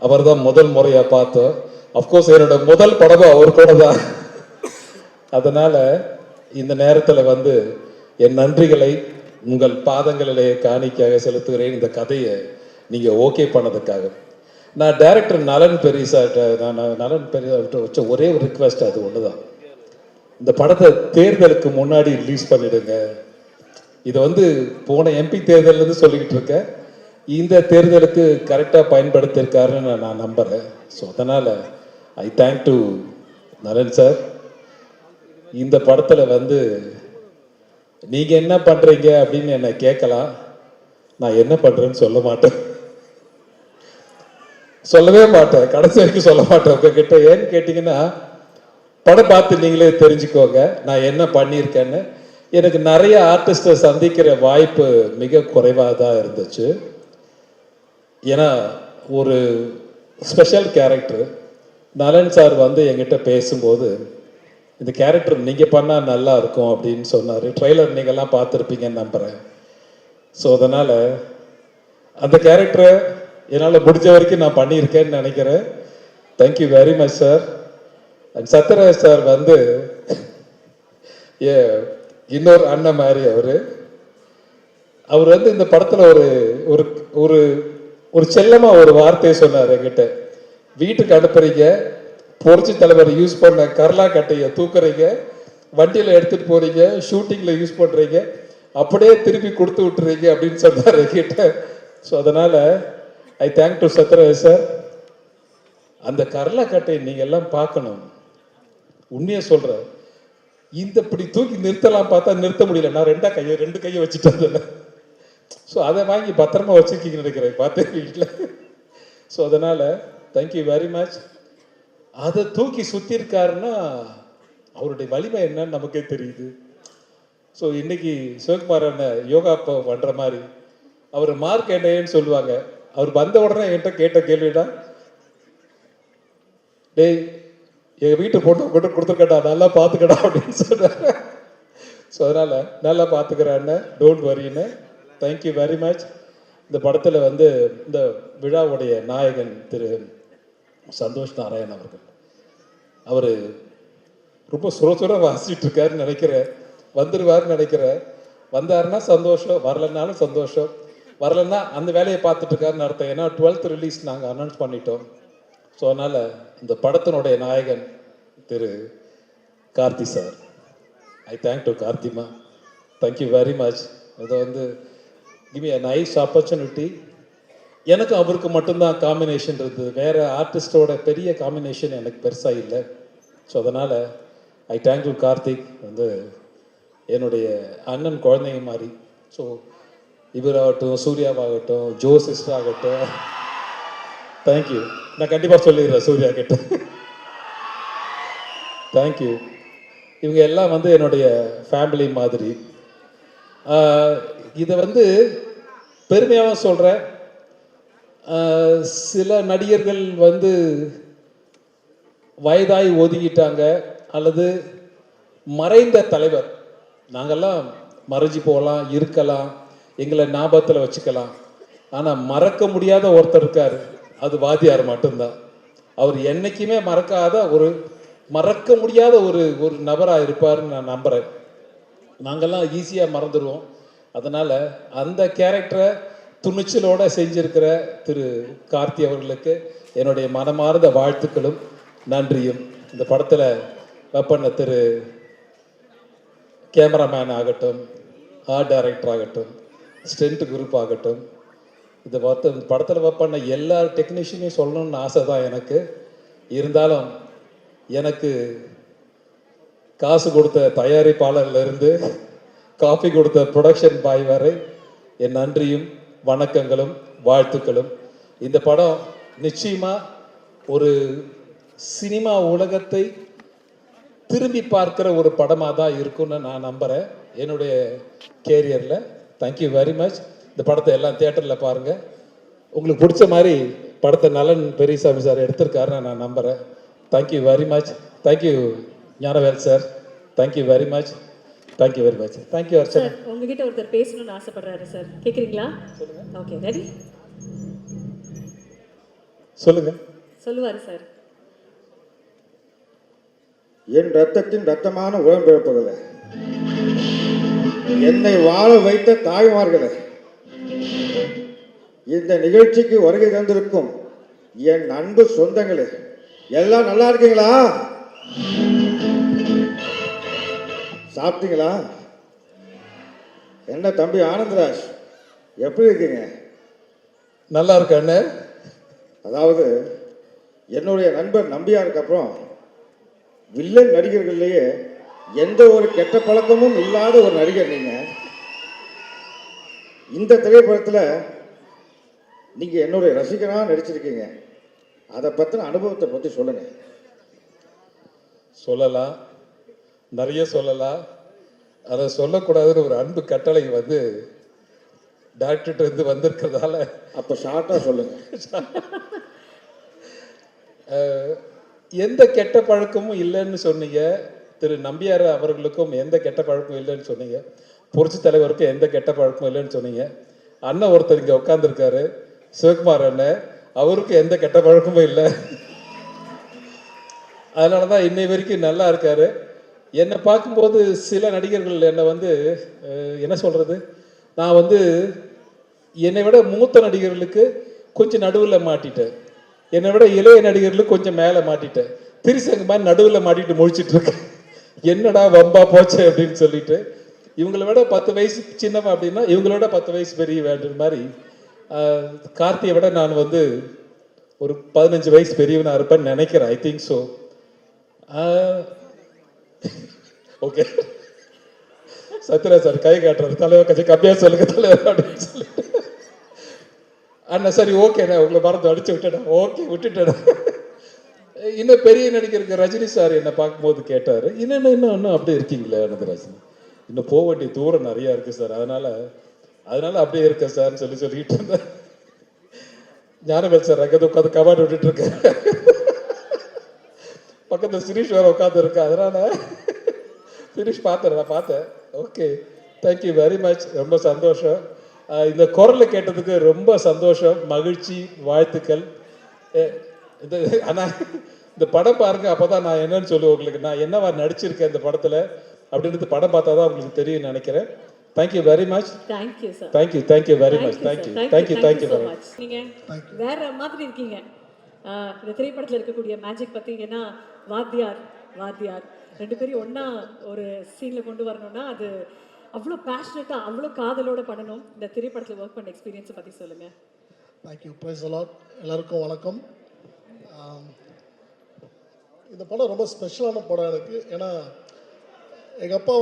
அவர் தான் முதல் முறையாக பார்த்தோம். அஃப்கோர்ஸ் என்னோட முதல் படமும் அவர் கூட தான். அதனால் இந்த நேரத்தில் வந்து என் நன்றிகளை உங்கள் பாதங்களிலே காணிக்கையாக செலுத்துகிறேன். இந்த கதையை நீங்கள் ஓகே பண்ணதுக்காக. நான் டைரக்டர் நலன் பெரியசார்ட்ட நலன் பெரியசார்ட்ட வச்ச ஒரே ஒரு ரிக்வெஸ்ட் அது ஒன்று தான். இந்த படத்தை தேர்தலுக்கு முன்னாடி ரிலீஸ் பண்ணிடுங்க. இதை வந்து போன எம்பி தேர்தலேருந்து சொல்லிக்கிட்டு இருக்கேன். இந்த தேர்தலுக்கு கரெக்டாக பயன்படுத்தியிருக்காருன்னு நான் நம்புகிறேன். ஸோ அதனால் ஐ தேங்க் டு நலன் சார். இந்த படத்தில் வந்து நீங்கள் என்ன பண்ணுறீங்க அப்படின்னு என்னை கேட்கலாம். நான் என்ன பண்ணுறேன்னு சொல்ல மாட்டேன், சொல்லவே மாட்டேன், கடைசி வரைக்கும் சொல்ல மாட்டேன் உங்ககிட்ட. ஏன்னு கேட்டிங்கன்னா, படம் பார்த்து நீங்களே தெரிஞ்சுக்கோங்க நான் என்ன பண்ணியிருக்கேன்னு. எனக்கு நிறைய ஆர்டிஸ்டை சந்திக்கிற வாய்ப்பு மிக குறைவாக தான் இருந்துச்சு. ஏன்னா ஒரு ஸ்பெஷல் கேரக்டர் நலன் சார் வந்து என்கிட்ட பேசும்போது, இந்த கேரக்டர் நீங்கள் பண்ணால் நல்லா இருக்கும் அப்படின்னு சொன்னார். ட்ரெய்லர் நீங்கள்லாம் பார்த்துருப்பீங்கன்னு நம்புகிறேன். ஸோ அதனால் அந்த கேரக்டரை என்னால் முடிஞ்ச வரைக்கும் நான் பண்ணியிருக்கேன்னு நினைக்கிறேன். Thank you very much sir. And Sathyaraj sir வந்து இன்னொரு அண்ணன் மாதிரி அவர் வந்து இந்த படத்தில் ஒரு ஒரு ஒரு செல்லமாக ஒரு வார்த்தையை சொன்னார் என்கிட்ட. வீட்டுக்கு அனுப்புறீங்க, புரட்சி தலைவர் யூஸ் பண்ண கர்லா கட்டையை தூக்குறீங்க, வண்டியில் எடுத்துகிட்டு போகிறீங்க, ஷூட்டிங்கில் யூஸ் பண்ணுறீங்க, அப்படியே திருப்பி கொடுத்து விட்டுறீங்க அப்படின்னு சொன்னார் என்கிட்ட. ஸோ அதனால் ஐ தேங்க் டு சத்யராஜ் சார். அந்த கர்லா கட்டையை நீங்கள் எல்லாம் பார்க்கணும். உண்மையாக சொல்கிறேன், இந்த இப்படி தூக்கி நிறுத்தலாம் பார்த்தா நிறுத்த முடியல. நான் ரெண்டு கையை வச்சுட்டேன். ஸோ அதை வாங்கி பத்திரமா வச்சுருக்கீங்கன்னு நினைக்கிறேன், பார்த்தேன் வீட்டில். ஸோ அதனால் தேங்க்யூ வெரி மச். அதை தூக்கி சுற்றிருக்காருன்னா அவருடைய வலிமை என்னன்னு நமக்கே தெரியுது. ஸோ இன்னைக்கு சிவகுமார் அண்ணன் யோகா பண்ணுற மாதிரி அவர் மார்க் என்னன்னு சொல்லுவாங்க. அவர் வந்த உடனே என்கிட்ட கேட்ட கேள்விடா, டேய் எங்கள் வீட்டு பொண்ணு கொண்டு கொடுத்துருக்கடா, நல்லா பார்த்துக்கடா அப்படின்னு சொன்னார். ஸோ அதனால் நல்லா பார்த்துக்கிறேன்னு, டோன்ட் வரின்னு. Thank you very much. இந்த படத்தில் வந்து இந்த விழாவுடைய நாயகன் திரு சந்தோஷ் நாராயண் அவர்கள், அவர் ரொம்ப சுர வாசிச்சுட்டு இருக்காருன்னு நினைக்கிறேன். வந்துடுவார்னு நினைக்கிறேன். வந்தாருன்னா சந்தோஷம், வரலன்னாலும் சந்தோஷம். வரலன்னா அந்த வேலையை பார்த்துட்டு இருக்காருன்னு அர்த்தம். ஏன்னா 12th ரிலீஸ் நாங்கள் அனௌன்ஸ் பண்ணிட்டோம். ஸோ அதனால் இந்த படத்தினுடைய நாயகன் Thiru Karthi sir, I thank to கார்த்திமா. Thank you very much. இதை வந்து give me a nice opportunity. எனக்கு அவருக்கு மட்டும்தான் காம்பினேஷன் இருந்தது, வேறு ஆர்டிஸ்டோட பெரிய காம்பினேஷன் எனக்கு பெருசாக இல்லை. ஸோ அதனால் ஐ தேங்க் டு கார்த்திக். வந்து என்னுடைய அண்ணன் குழந்தைங்க மாதிரி. ஸோ இவராகட்டும், சூர்யாவாகட்டும், ஜோ சிஸ்டர் ஆகட்டும், தேங்க்யூ. நான் கண்டிப்பாக சொல்லிடுறேன் சூர்யா கிட்ட. தேங்க்யூ. இவங்க எல்லாம் வந்து என்னுடைய ஃபேமிலி மாதிரி. இதை வந்து பெருமையாகவும் சொல்கிறேன். சில நடிகர்கள் வந்து வயதாய் ஒதுங்கிட்டாங்க, அல்லது மறைந்த தலைவர். நாங்கள்லாம் மறைஞ்சி போகலாம், இருக்கலாம், எங்களை ஞாபகத்தில் வச்சுக்கலாம். ஆனால் மறக்க முடியாத ஒருத்தர் இருக்கார், அது வாத்தியார் மட்டும்தான். அவர் என்றைக்குமே மறக்க முடியாத ஒரு நபராக இருப்பார்னு நான் நம்புகிறேன். நாங்கள்லாம் ஈஸியாக மறந்துடுவோம். அதனால் அந்த கேரக்டரை துணிச்சலோடு செஞ்சிருக்கிற திரு கார்த்தி அவர்களுக்கு என்னுடைய மனமார்ந்த வாழ்த்துக்களும் நன்றியும். இந்த படத்தில் பண்ண திரு கேமராமேன் ஆகட்டும், ஆர்ட் டைரக்டர் ஆகட்டும், ஸ்டென்ட் குரூப் ஆகட்டும், இந்த படத்தில் ஒர்க் பண்ண எல்லா டெக்னீஷியனையும் சொல்லணும்னு ஆசை தான் எனக்கு. இருந்தாலும் எனக்கு காசு கொடுத்த தயாரிப்பாளர்லேருந்து காஃபி கொடுத்த ப்ரொடக்ஷன் பாய் வரை என் நன்றியும் வணக்கங்களும் வாழ்த்துக்களும். இந்த படம் நிச்சயமாக ஒரு சினிமா உலகத்தை திரும்பி பார்க்குற ஒரு படமாக தான் இருக்கும்னு நான் நம்புகிறேன் என்னுடைய கேரியரில். Thank you very much. இந்த படத்தை எல்லாம் தியேட்டரில் பாருங்கள். உங்களுக்கு பிடிச்ச மாதிரி படத்தை நலன் பெரியசாமி சார் எடுத்திருக்காருன்னு நான் நம்புகிறேன். Thank you very much. Thank you Gnanavel sir. Thank you very much. Thank you very much. Thank you Archana. Sir உங்ககிட்ட ஒருத்தர் பேசணும்னு ஆசைப்படுறாரு சார், கேட்குறீங்களா? Okay, ready? சொல்லுங்கள். சொல்லுவார் சார். என் ரத்தத்தின் ரத்தமான உடன்பிறப்புகளே, என்னை வாழ வைத்த தாய்மார்களே, இந்த நிகழ்ச்சிக்கு வருகை தந்திருக்கும் என் அன்பு சொந்தங்களே, எல்லாம் நல்லா இருக்கீங்களா? சாப்பிட்டீங்களா? என்ன தம்பி ஆனந்தராஜ், எப்படி இருக்கீங்க? நல்லா இருக்கண்ணே. அதாவது என்னுடைய நண்பர் நம்பியாருக்கு அப்புறம் வில்லன் நடிகர்கள்லேயே எந்த ஒரு கெட்ட பழக்கமும் இல்லாத ஒரு நடிகர் நீங்க. இந்த திரைப்படத்தில் நீங்கள் என்னுடைய ரசிகனாக நடிச்சிருக்கீங்க. அதை பற்றின அனுபவத்தை பற்றி சொல்லுங்க. சொல்லலாம், நிறைய சொல்லலாம். அதை சொல்லக்கூடாதுன்னு ஒரு அன்பு கட்டளை டாக்டர்கிட்ட இருந்து வந்திருக்கிறதால அப்போ ஷார்ட்டாக சொல்லுங்க. எந்த கெட்ட பழக்கமும் இல்லைன்னு சொன்னீங்க. திரு நம்பியார் அவர்களுக்கும் எந்த கெட்ட பழக்கமும் இல்லைன்னு சொன்னீங்க. புரட்சி தலைவருக்கும் எந்த கெட்ட பழக்கமும் இல்லைன்னு சொன்னீங்க. அண்ணன் ஒருத்தர் இங்கே உட்காந்துருக்காரு, சிவகுமார் அண்ணன், அவருக்கும் எந்த கெட்ட பழக்கமும் இல்லை. அதனால தான் இன்னை வரைக்கும் நல்லா இருக்காரு. என்னை பார்க்கும்போது சில நடிகர்கள் என்னை என்ன சொல்கிறது, நான் என்னை விட மூத்த நடிகர்களுக்கு கொஞ்சம் நடுவில் மாட்டிட்டேன், என்னை விட இளைய நடிகர்களுக்கு கொஞ்சம் மேலே மாட்டிட்டேன். திரிசங்க மாதிரி நடுவில் மாட்டிட்டு முழிச்சிட்டு இருக்கேன். என்னடா வம்பா போச்சு அப்படின்னு சொல்லிட்டு. இவங்கள விட 10 வயசு சின்னவன் அப்படின்னா இவங்களோட 10 வயசு பெரிய வேண்டுற மாதிரி. கார்த்தியை விட நான் ஒரு 15 வயசு பெரியவனாக இருப்பேன்னு நினைக்கிறேன். I think so. Okay, Sathyaraj sir கை காட்டுறாரு, தலைவர் கொஞ்சம் கம்மியாக சொல்லுங்க தலைவர் அப்படின்னு சொல்லிட்டு. அண்ணா சரி ஓகேண்ணா, உங்களை மறந்து அடிச்சு விட்டேன். ஓகே விட்டுட்டேன். இன்னும் பெரிய நடிகருக்கு ரஜினி சார் என்னை பார்க்கும்போது கேட்டார், இன்னும் அப்படியே இருக்கீங்களே அனந்தராஜன், இன்னும் போக வேண்டிய தூரம் நிறையா இருக்குது சார், அதனால அப்படியே இருக்கேன் சார்னு சொல்லிட்டு இருந்தேன். ஞானவேல் சார் அங்கே உட்காந்து கபாடி விட்டுட்டு இருக்கேன். பக்கத்தில் சிரீஷ் வேறு உட்காந்து இருக்கேன். அதனால சிரீஷ் நான் பார்த்தேன். Okay, thank you very much. ரொம்ப சந்தோஷம். இந்த குரலை கேட்டதுக்கு ரொம்ப சந்தோஷம், மகிழ்ச்சி, வாழ்த்துக்கள். ஆனால் இந்த படம் பாருங்க, அப்போதான் நான் என்னன்னு சொல்லுவேன் உங்களுக்கு, நான் என்னவா நடிச்சிருக்கேன் இந்த படத்தில் அப்படின்றது படம் பார்த்தா தான் உங்களுக்கு தெரியும் நினைக்கிறேன். Thank you very much. Thank you sir. Thank you very much. Thank you very much. நீங்கள் வேற மாதிரி இருக்கீங்க. இந்த திரைப்படத்தில் இருக்கக்கூடிய மேஜிக் பார்த்தீங்கன்னா வாத்தியார் ரெண்டு பேரும் ஒன்றா ஒரு சீனில் கொண்டு வரணும்னா அது அவ்வளோ பேஷனட்டாக அவ்வளோ காதலோடு பண்ணணும். இந்த திரைப்படத்தில் ஒர்க் பண்ண எக்ஸ்பீரியன்ஸை பற்றி சொல்லுங்கள். தேங்க்யூ. Praise a lot. எல்லாருக்கும் வணக்கம். இந்த படம் ரொம்ப ஸ்பெஷலான படம் எனக்கு. ஏன்னா எங்கள் அப்பா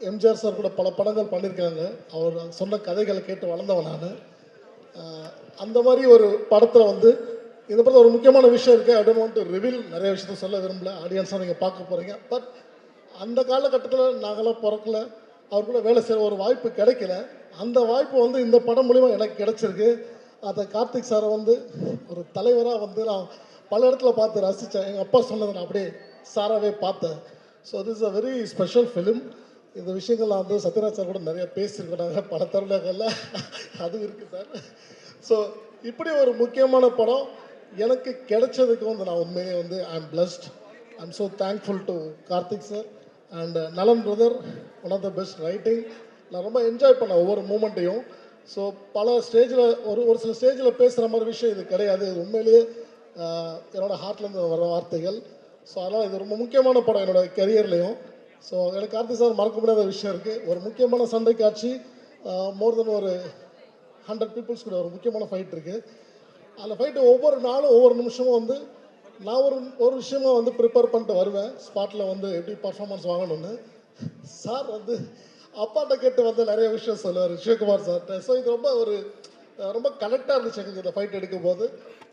எம்ஜிஆர் சார் கூட பல படங்கள் பண்ணியிருக்காங்க. அவர் சொன்ன கதைகளை கேட்டு வளர்ந்தவன் நான். அந்த மாதிரி ஒரு படத்தில் இந்த படத்தில் ஒரு முக்கியமான விஷயம் இருக்குது. I don't want to reveal, நிறைய விஷயத்த சொல்ல விரும்பல, ஆடியன்ஸாக நீங்கள் பார்க்க போகிறீங்க. பட் அந்த காலகட்டத்தில் நாங்களாம் பிறக்கல, அவர் கூட வேலை செய்கிற ஒரு வாய்ப்பு கிடைக்கல. அந்த வாய்ப்பு இந்த படம் மூலிமா எனக்கு கிடைச்சிருக்கு. அதை கார்த்திக் சாரை ஒரு தலைவராக நான் பல இடத்துல பார்த்து ரசித்தேன். எங்கள் அப்பா சொன்னதை நான் அப்படியே சாராகவே பார்த்தேன். So this is a very special film. இந்த விஷயங்கள் நான் சத்யராஜ் சார் கூட நிறைய பேசியிருக்கிறாங்க பல தருணங்களில், அதுவும் இருக்குது சார். ஸோ இப்படி ஒரு முக்கியமான படம் எனக்கு கிடைச்சதுக்கு நான் உண்மையிலே I am blessed. I am so thankful to Karthik sir and Nalan brother, one of the best writing. நான் ரொம்ப என்ஜாய் பண்ணேன் ஒவ்வொரு மூமெண்ட்டையும். ஸோ பல ஸ்டேஜில் ஒரு சில ஸ்டேஜில் பேசுகிற மாதிரி விஷயம் இது கிடையாது. இது உண்மையிலேயே என்னோடய ஹார்ட்லேருந்து வர வார்த்தைகள். ஸோ அதனால் இது ரொம்ப முக்கியமான படம் என்னோடய கெரியர்லேயும். ஸோ எனக்கு கார்த்திக் சார் மறக்க முடியாத விஷயம் இருக்குது. ஒரு முக்கியமான சண்டை காட்சி மோர் தென் ஒரு 100 பீப்புள்ஸ் கூட ஒரு முக்கியமான ஃபைட் இருக்குது. அந்த ஃபைட்டு ஒவ்வொரு நாளும் ஒவ்வொரு நிமிஷமும் வந்து நான் ஒரு விஷயமா வந்து ப்ரிப்பேர் பண்ணிட்டு வருவேன். ஸ்பாட்டில் வந்து எப்படி பர்ஃபார்மன்ஸ் வாங்கணும்னு சார் வந்து அப்பாட்ட கேட்டு வந்து நிறைய விஷயம் சொல்லுவார் சிவகுமார் சார்கிட்ட. ஸோ இது ரொம்ப கனெக்டாக இருந்துச்சு எங்களுக்கு இந்த ஃபைட் எடுக்கும்போது.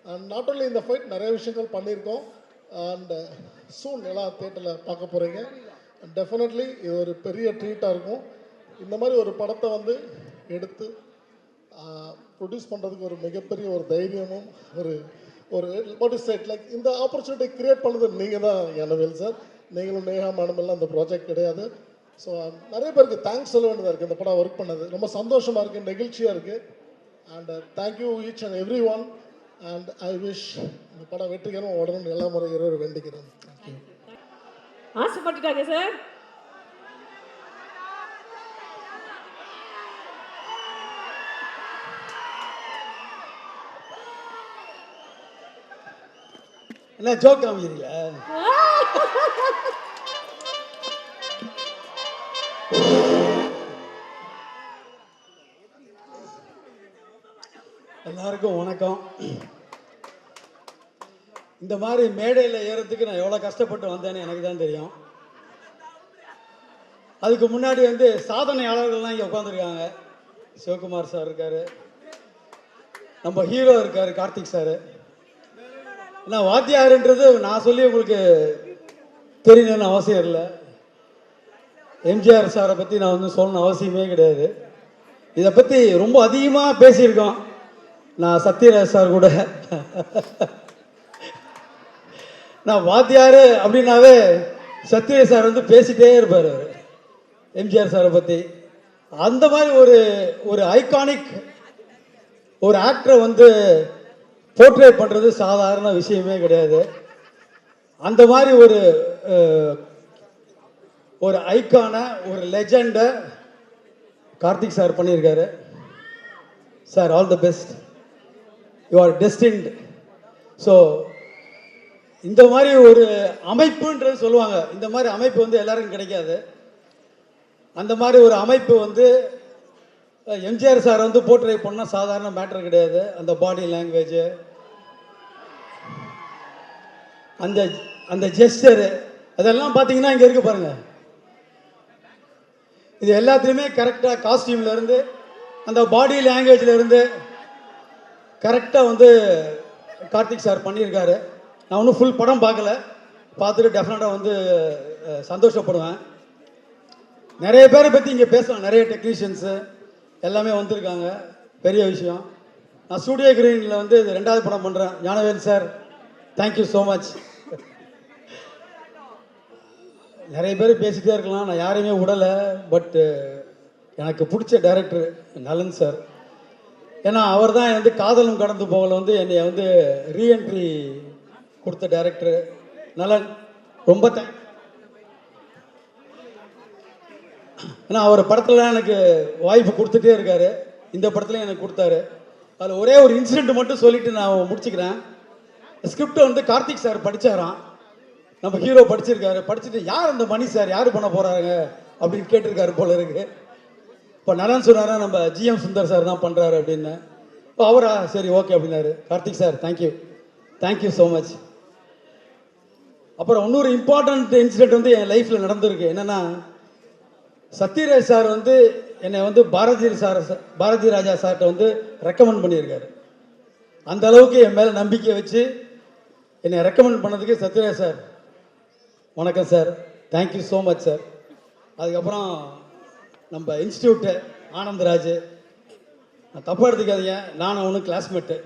அண்ட் நாட் ஓன்லி இந்த ஃபைட் நிறைய விஷயங்கள் பண்ணியிருக்கோம். அண்ட் சூன் எல்லாம் தேட்டரில் பார்க்க போகிறீங்க. டெஃபினெட்லி இது ஒரு பெரிய ட்ரீட்டாக இருக்கும். இந்த மாதிரி ஒரு படத்தை வந்து எடுத்து ப்ரொடியூஸ் பண்ணுறதுக்கு ஒரு மிகப்பெரிய ஒரு தைரியமும் ஒரு வாட் இஸ் செட் லைக் இந்த ஆப்பர்ச்சுனிட்டி க்ரியேட் பண்ணது நீங்கள் தான் ஞானவேல் சார். நீங்களும் நேஹா மேடம் எல்லாம் அந்த ப்ராஜெக்ட் கிடையாது. ஸோ நிறைய பேருக்கு தேங்க்ஸ் சொல்ல வேண்டியதாக இருக்குது. இந்த படம் ஒர்க் பண்ணது ரொம்ப சந்தோஷமாக இருக்குது, நெகிழ்ச்சியாக இருக்குது. And thank you each and every one. And I wish இந்த படம் வெற்றிகரமாக உடனே எல்லா முறை இரவு வேண்டிக்கிறேன். தேங்க்யூ. ஆசைப்பட்டுட்டாங்க சார். என்ன ஜோக் காமிக்கிறீங்களா? எல்லாருக்கும் வணக்கம். இந்த மாதிரி மேடையில் ஏறதுக்கு நான் எவ்வளோ கஷ்டப்பட்டு வந்தேன்னு எனக்கு தான் தெரியும். அதுக்கு முன்னாடி வந்து சாதனையாளர்கள்லாம் இங்கே உட்காந்துருக்காங்க. சிவகுமார் சார் இருக்கார், நம்ம ஹீரோ இருக்கார் கார்த்திக் சார். நான் வாத்தியாருன்றது நான் சொல்லி உங்களுக்கு தெரியணும்னு அவசியம் இல்லை. எம்ஜிஆர் சாரை பற்றி நான் வந்து சொல்லணும் அவசியமே கிடையாது. இதை பற்றி ரொம்ப அதிகமாக பேசியிருக்கோம் நான் சத்யராஜ் சார் கூட. நான் வாத்தியார் அப்படின்னாவே சத்யராஜ் சார் வந்து பேசிகிட்டே இருப்பார் அவர் எம்ஜிஆர் சாரை பற்றி. அந்த மாதிரி ஒரு ஐகானிக் ஒரு ஆக்டரை வந்து போர்ட்ரேட் பண்ணுறது சாதாரண விஷயமே கிடையாது. அந்த மாதிரி ஒரு ஐக்கான ஒரு லெஜெண்டை கார்த்திக் சார் பண்ணியிருக்காரு. Sir all the best, you are destined. So இந்த மாதிரி ஒரு அமைப்புன்றது சொல்லுவாங்க, இந்த மாதிரி அமைப்பு வந்து எல்லாருக்கும் கிடைக்காது. அந்த மாதிரி ஒரு அமைப்பு வந்து எம்ஜிஆர் சார் வந்து போர்ட்ரேட் பண்ணால் சாதாரண மேட்டர் கிடையாது. அந்த பாடி லாங்குவேஜ், அந்த ஜெஸ்டரு, அதெல்லாம் பார்த்தீங்கன்னா இங்கே இருக்கு பாருங்க. இது எல்லாத்துலேயுமே கரெக்டாக காஸ்டியூம்லேருந்து அந்த பாடி லாங்குவேஜ்லேருந்து கரெக்டாக வந்து கார்த்திக் சார் பண்ணியிருக்காரு. நான் ஒன்றும் ஃபுல் படம் பார்க்கல, பார்த்துட்டு டெஃபினட்டாக வந்து சந்தோஷப்படுவேன். நிறைய பேரை பற்றி இங்கே பேசலாம், நிறைய டெக்னீஷியன்ஸு எல்லாமே வந்திருக்காங்க, பெரிய விஷயம். நான் ஸ்டூடியோ கிரீனில் வந்து இது 2வது படம் பண்ணுறேன். Gnanavel sir, thank you so much. நிறைய பேர் பேசிகிட்டே இருக்கலாம், நான் யாரையுமே விடலை. பட்டு எனக்கு பிடிச்ச டைரக்டர் நலன் சார். ஏன்னா அவர் தான் வந்து காதலும் கடந்து போகல வந்து என்னை வந்து ரீஎன்ட்ரி கொடுத்த டைரக்டர் நலன். ரொம்ப தேங்க்ஸ். ஏன்னா அவர் படத்தில் எனக்கு வாய்ப்பு கொடுத்துட்டே இருக்காரு, இந்த படத்துலையும் எனக்கு கொடுத்தாரு. அதில் ஒரே ஒரு இன்சிடெண்ட் மட்டும் சொல்லிட்டு நான் முடிச்சுக்கிறேன். ஸ்கிரிப்டை வந்து கார்த்திக் சார் படித்தாராம், நம்ம ஹீரோ படிச்சிருக்காரு. படிச்சுட்டு யார் அந்த மணி சார் யார் பண்ண போகிறாங்க அப்படின்னு கேட்டிருக்காரு போல இருக்கு. இப்போ நலன் சொன்னாரா நம்ம ஜிஎம் சுந்தர் சார் தான் பண்ணுறாரு அப்படின்னு. இப்போ அவரா சரி ஓகே அப்படின்னாரு. Karthik sir thank you so much. அப்புறம் இன்னொரு இம்பார்ட்டண்ட் இன்சிடென்ட் வந்து என் லைஃப்பில் நடந்திருக்கு. என்னென்னா, சத்யராஜ் சார் வந்து என்னை வந்து பாரதி ராஜா சார்கிட்ட வந்து ரெக்கமெண்ட் பண்ணியிருக்காரு. அந்த அளவுக்கு என் மேலே நம்பிக்கை வச்சு என்னை ரெக்கமெண்ட் பண்ணதுக்கு சத்யராஜ் சார் வணக்கம் sir, thank you so much sir. அதுக்கப்புறம் நம்ம இன்ஸ்டியூட்டு ஆனந்தராஜ், நான் தப்பாக எடுத்துக்காதீங்க, நானும் ஒன்றும் கிளாஸ்மேட்டு,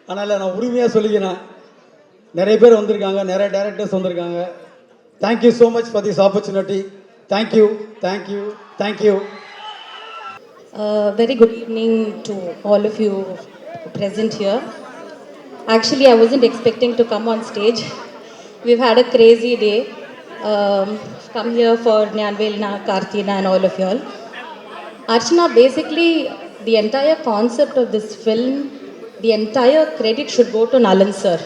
அதனால் நான் உரிமையாக சொல்லிக்கிறேன். நிறைய பேர் வந்திருக்காங்க, நிறைய டைரக்டர்ஸ் வந்திருக்காங்க. Thank you so much for this opportunity. Thank you. Very good evening to all of you present here. Actually, I wasn't expecting to come on stage. We've had a crazy day. Come here for Nyanvelna, Karthina and all of you all. Archana, basically, the entire concept of this film, the entire credit should go to Nalan sir.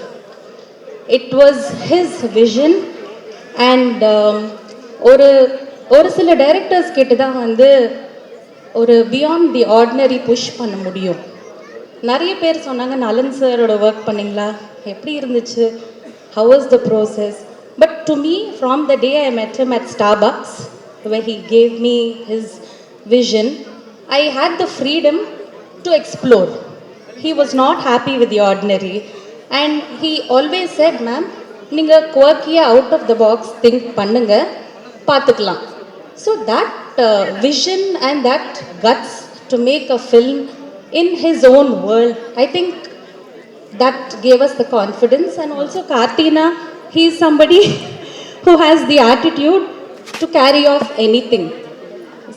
It was his vision and ஒரு சில directors கிட்ட தான் வந்து ஒரு beyond the ordinary push பண்ண முடியும். நிறைய பேர் சொன்னாங்க நலன் சாரோட ஒர்க் பண்ணிங்களா, எப்படி இருந்துச்சு, how was the process? But to me, from the day I met him at Starbucks, where he gave me his vision, I had the freedom to explore. He was not happy with the ordinary, and he always said, ma'am, நீங்க quirky out of the box think பண்ணுங்க, பார்த்துக்கலாம். So that vision and that guts to make a film in his own world, I think that gave us the confidence. And also Kartina, he is somebody who has the attitude to carry off anything.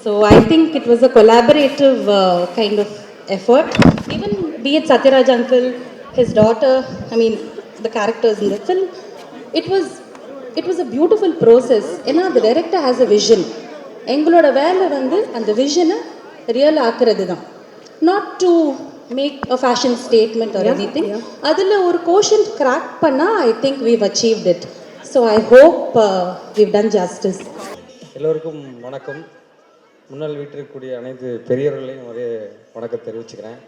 So I think it was a collaborative kind of effort. Even be it Satyaraj uncle, his daughter, I mean the characters in the film, it was a beautiful process. ஏன்னா the director has a vision. எங்களோட வேலை வந்து அந்த விஷனை real ஆக்குறது தான், not to make a fashion statement or anything. அதில் ஒரு கோஷன் கிராக் பண்ணால் I think we've achieved it. So I hope we've done justice. எல்லோருக்கும் வணக்கம். முன்னால் வீட்டிற்கக்கூடிய அனைத்து பெரியவர்களையும் ஒரே வணக்கம் தெரிவிச்சுக்கிறேன்.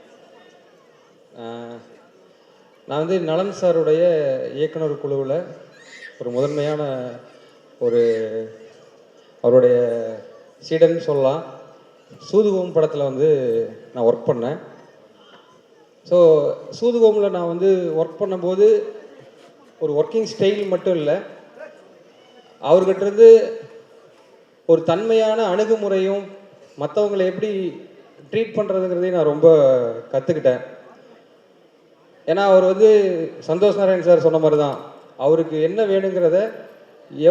நான் வந்து நலன் சாருடைய இயக்குனர் குழுவில் ஒரு முதன்மையான ஒரு அவருடைய சீடன் சொல்லலாம். சூதுகோம் படத்தில் வந்து நான் ஒர்க் பண்ணேன். ஸோ சூதுகோமில் நான் வந்து ஒர்க் பண்ணும்போது ஒரு ஒர்க்கிங் ஸ்டைல் மட்டும் இல்லை, அவர்கிட்டருந்து ஒரு தன்மையான அணுகுமுறையும் மற்றவங்களை எப்படி ட்ரீட் பண்ணுறதுங்கிறதையும் நான் ரொம்ப கற்றுக்கிட்டேன். ஏன்னா அவர் வந்து சந்தோஷ் நாராயண் சார் சொன்ன மாதிரி தான், அவருக்கு என்ன வேணுங்கிறத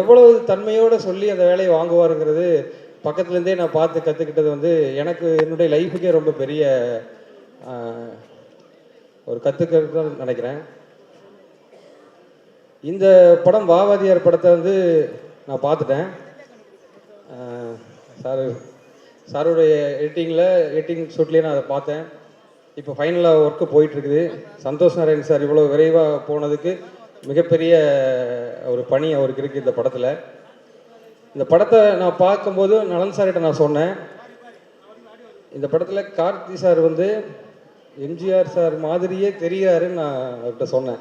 எவ்வளவு தன்மையோடு சொல்லி அந்த வேலையை வாங்குவாருங்கிறது பக்கத்துலேருந்தே நான் பார்த்து கற்றுக்கிட்டது வந்து எனக்கு என்னுடைய லைஃபுக்கே ரொம்ப பெரிய ஒரு கற்றுக்கிறது நினைக்கிறேன். இந்த படம் வாவாதியார் படத்தை வந்து நான் பார்த்துட்டேன். சாருடைய எடிட்டிங் ஷூட்லேயே நான் அதை பார்த்தேன். இப்போ ஃபைனலாக ஒர்க்கு போயிட்டுருக்குது. சந்தோஷ் நாராயண் சார் இவ்வளோ விரைவாக போனதுக்கு மிகப்பெரிய ஒரு பணி அவருக்கு இருக்குது இந்த படத்தில். இந்த படத்தை நான் பார்க்கும்போது நலன் சார்கிட்ட நான் சொன்னேன், இந்த படத்தில் கார்த்தி சார் வந்து எம்ஜிஆர் சார் மாதிரியே தெரிகிறாருன்னு நான் அவர்கிட்ட சொன்னேன்.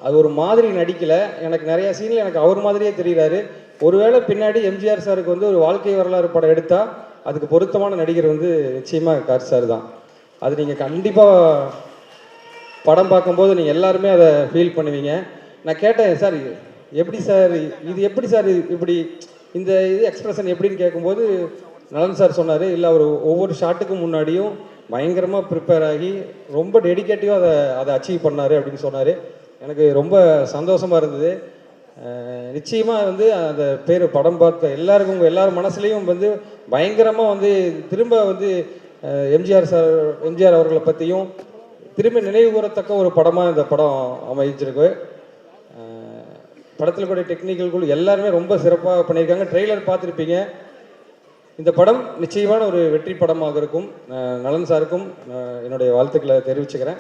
அது ஒரு மாதிரி நடிக்கலை, எனக்கு நிறையா சீனில் எனக்கு அவர் மாதிரியே தெரிகிறாரு. ஒருவேளை பின்னாடி எம்ஜிஆர் சாருக்கு வந்து ஒரு வாழ்க்கை வரலாறு படம் எடுத்தால் அதுக்கு பொருத்தமான நடிகர் வந்து நிச்சயமாக கார்த்தி சார் தான். அது நீங்கள் கண்டிப்பாக படம் பார்க்கும்போது நீங்கள் எல்லாருமே அதை ஃபீல் பண்ணுவீங்க. நான் கேட்டேன், சார் எப்படி சார் இது எப்படி சார் இப்படி இந்த இது எக்ஸ்பிரஷன் எப்படின்னு கேட்கும்போது நலன் சார் சொன்னார், இல்லை அவர் ஒவ்வொரு ஷாட்டுக்கும் முன்னாடியும் பயங்கரமாக ப்ரிப்பேர் ஆகி ரொம்ப டெடிக்கேட்டிவாக அதை அச்சீவ் பண்ணார் அப்படின்னு சொன்னார். எனக்கு ரொம்ப சந்தோஷமாக இருந்தது. நிச்சயமாக வந்து அந்த பேர் படம் பார்த்த எல்லாருக்கும் உங்கள் எல்லார் மனசுலேயும் வந்து பயங்கரமாக வந்து திரும்ப வந்து எம்ஜிஆர் அவர்களை பற்றியும் திரும்ப நினைவு கூறத்தக்க ஒரு படமாக இந்த படம் அமைச்சிருக்கு. படத்தில் கூட டெக்னிக்கல் குழு எல்லாருமே ரொம்ப சிறப்பாக பண்ணியிருக்காங்க. ட்ரெய்லர் பார்த்துருப்பீங்க. இந்த படம் நிச்சயமான ஒரு வெற்றி படமாக இருக்கும். நலன் சாருக்கும் என்னுடைய வாழ்த்துக்களை தெரிவிச்சுக்கிறேன்.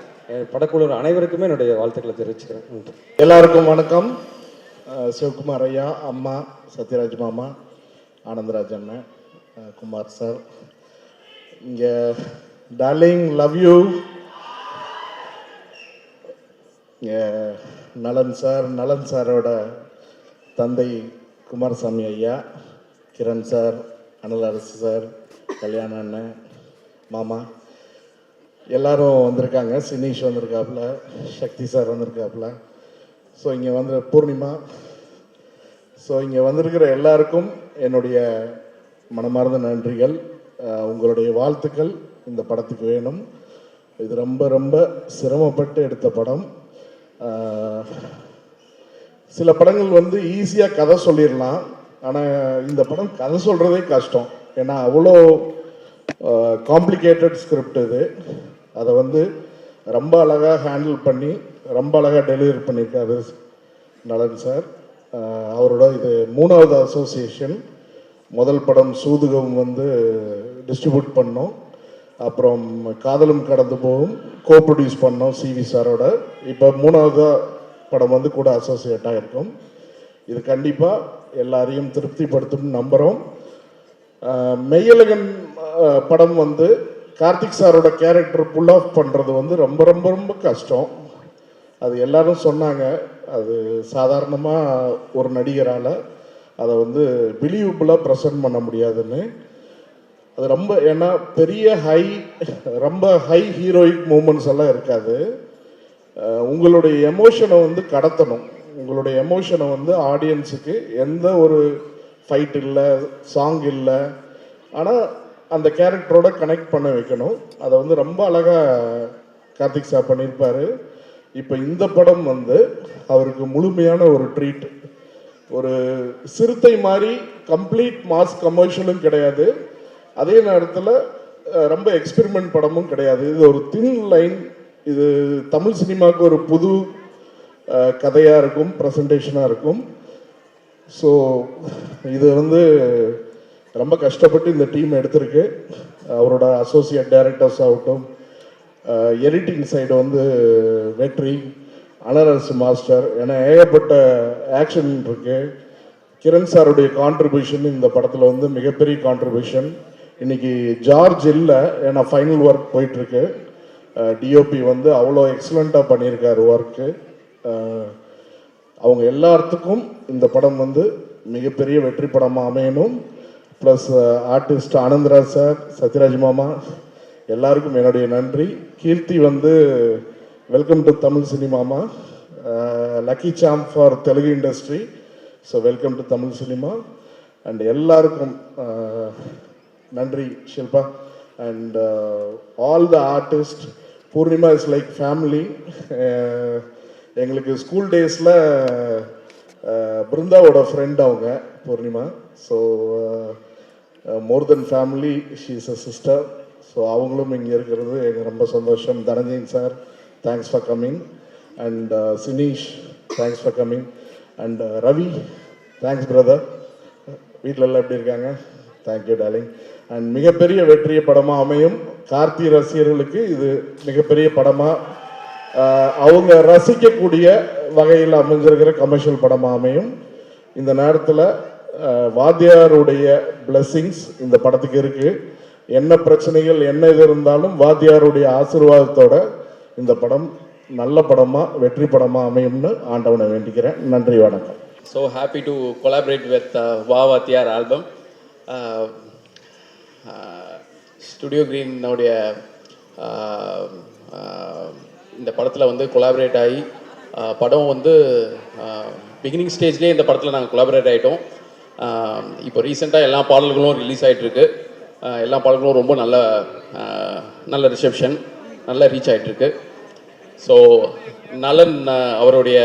படக்குழு அனைவருக்குமே என்னுடைய வாழ்த்துக்களை தெரிவிச்சுக்கிறேன். எல்லாருக்கும் வணக்கம். சிவகுமார் ஐயா, அம்மா, சத்யராஜ் மாமா, ஆனந்தராஜ் அண்ணன், குமார் சார், இங்கே டார்லிங் லவ் யூ. நலன் சாரோட தந்தை குமாரசாமி ஐயா, கிரண் சார், அனலரசு சார், கல்யாண அண்ணன், மாமா எல்லாரும் வந்திருக்காங்க. சினீஷ் வந்திருக்காப்புல, சக்தி சார் வந்திருக்காப்புல. ஸோ இங்கே வந்து பூர்ணிமா. ஸோ இங்கே வந்திருக்கிற எல்லாருக்கும் என்னுடைய மனமார்ந்த நன்றிகள். உங்களுடைய வாழ்த்துக்கள் இந்த படத்துக்கு வேணும். இது ரொம்ப ரொம்ப சிரமப்பட்டு எடுத்த படம். சில படங்கள் வந்து ஈஸியாக கதை சொல்லிடலாம், ஆனால் இந்த படம் கதை சொல்கிறதே கஷ்டம். ஏன்னா அவ்வளோ காம்ப்ளிகேட்டட் ஸ்கிரிப்ட் இது. அதை வந்து ரொம்ப அழகாக ஹேண்டில் பண்ணி ரொம்ப அழகாக டெலிவரி பண்ணியிருக்காரு நலன் சார். அவரோட இது 3வது அசோசியேஷன். முதல் படம் சூதுகம் வந்து டிஸ்ட்ரிபியூட் பண்ணோம். அப்புறம் காதலும் கடந்து போகும் கோ ப்ரொடியூஸ் பண்ணோம் சிவி சாரோட. இப்போ 3வது படம் வந்து கூட அசோசியேட் ஆகிருக்கும். இது கண்டிப்பாக எல்லாரையும் திருப்திப்படுத்தும் நம்புகிறோம். மெய்யழகன் படம் வந்து கார்த்திக் சாரோட கேரக்டர் புல் ஆஃப் பண்ணுறது வந்து ரொம்ப ரொம்ப ரொம்ப கஷ்டம். அது எல்லாரும் சொன்னாங்க. அது சாதாரணமாக ஒரு நடிகரால் அதை வந்து பிலீவபுளாக ப்ரெசென்ட் பண்ண முடியாதுன்னு. அது ரொம்ப ஏன்னா பெரிய ரொம்ப ஹை ஹீரோயிக் மூமெண்ட்ஸ் எல்லாம் இருக்காது. உங்களுடைய எமோஷனை வந்து கடத்தணும். உங்களுடைய எமோஷனை வந்து ஆடியன்ஸுக்கு எந்த ஒரு ஃபைட் இல்லை, சாங் இல்லை, ஆனால் அந்த கேரக்டரோட கனெக்ட் பண்ண வைக்கணும். அதை வந்து ரொம்ப அழகாக கார்த்திக் சார் பண்ணியிருப்பார். இப்போ இந்த படம் வந்து அவருக்கு முழுமையான ஒரு ட்ரீட். ஒரு சிறுத்தை மாதிரி கம்ப்ளீட் மாஸ் கமர்ஷியலும் கிடையாது, அதே நேரத்தில் ரொம்ப எக்ஸ்பெரிமெண்ட் படமும் கிடையாது. இது ஒரு தின் லைன். இது தமிழ் சினிமாவுக்கு ஒரு புது கதையாக இருக்கும், ப்ரெசன்டேஷனாக இருக்கும். ஸோ இது வந்து ரொம்ப கஷ்டப்பட்டு இந்த டீம் எடுத்திருக்கு. அவரோட அசோசியேட் டைரக்டர்ஸ் ஆகட்டும், எடிட்டிங் சைடு வந்து வெற்றி, அனரசு மாஸ்டர், ஏன்னா ஏகப்பட்ட ஆக்ஷன் இருக்கு. கிரண் சாருடைய கான்ட்ரிபியூஷன் இந்த படத்தில் வந்து மிகப்பெரிய கான்ட்ரிபியூஷன். இன்னைக்கு ஜார்ஜ் இல்லை, ஏன்னா ஃபைனல் ஒர்க் போயிட்டுருக்கு. டிஓபி வந்து அவ்வளோ எக்ஸலண்ட்டாக பண்ணியிருக்காரு ஒர்க்கு. அவங்க எல்லாத்துக்கும் இந்த படம் வந்து மிகப்பெரிய வெற்றி படமாக அமையணும். Plus artist Anandraj sir, Sathyaraj மாமா, எல்லாருக்கும் என்னுடைய நன்றி. கீர்த்தி வந்து வெல்கம் டு தமிழ் சினிமாமா, lucky charm for Telugu industry. So welcome to Tamil cinema. And எல்லாருக்கும் நன்றி Shilpa. And all the artist. Poornima is like family. எங்களுக்கு ஸ்கூல் டேஸில் பிருந்தாவோட ஃப்ரெண்ட் அவங்க Poornima. So more than family, she is a sister. So அவங்களும் இங்கே இருக்கிறது எங்களுக்கு ரொம்ப சந்தோஷம். Dhananjayan sir, thanks for coming. And Sineesh, thanks for coming. And Ravi, thanks brother. வீட்டில் எல்லாம் எப்படி இருக்காங்க? Thank you darling. அண்ட் மிகப்பெரிய வெற்றிய படமாக அமையும். கார்த்தி ரசிகர்களுக்கு இது மிகப்பெரிய படமாக அவங்க ரசிக்கக்கூடிய வகையில் அமைஞ்சிருக்கிற கமர்ஷியல் படமாக அமையும். இந்த நேரத்தில் வாத்தியாருடைய பிளெஸ்ஸிங்ஸ் இந்த படத்துக்கு இருக்குது. என்ன பிரச்சனைகள் என்ன இது இருந்தாலும் வாத்தியாருடைய ஆசீர்வாதத்தோட இந்த படம் நல்ல படமாக வெற்றி படமாக அமையும்னு ஆண்டவனை வேண்டிக்கிறேன். நன்றி, வணக்கம். So happy to collaborate with Vavatiyar album. Studio Green உடைய இந்த படத்தில் வந்து கொலாபரேட் ஆகி படம் வந்து பிகினிங் ஸ்டேஜ்லேயே இந்த படத்தில் நாங்கள் கொலாபரேட் ஆகிட்டோம். இப்போ ரீசெண்டாக எல்லா பாடல்களும் ரிலீஸ் ஆகிட்டுருக்கு. எல்லா பாடல்களும் ரொம்ப நல்ல ரிசெப்ஷன், நல்ல ரீச் ஆகிட்டுருக்கு. ஸோ நலன் அவருடைய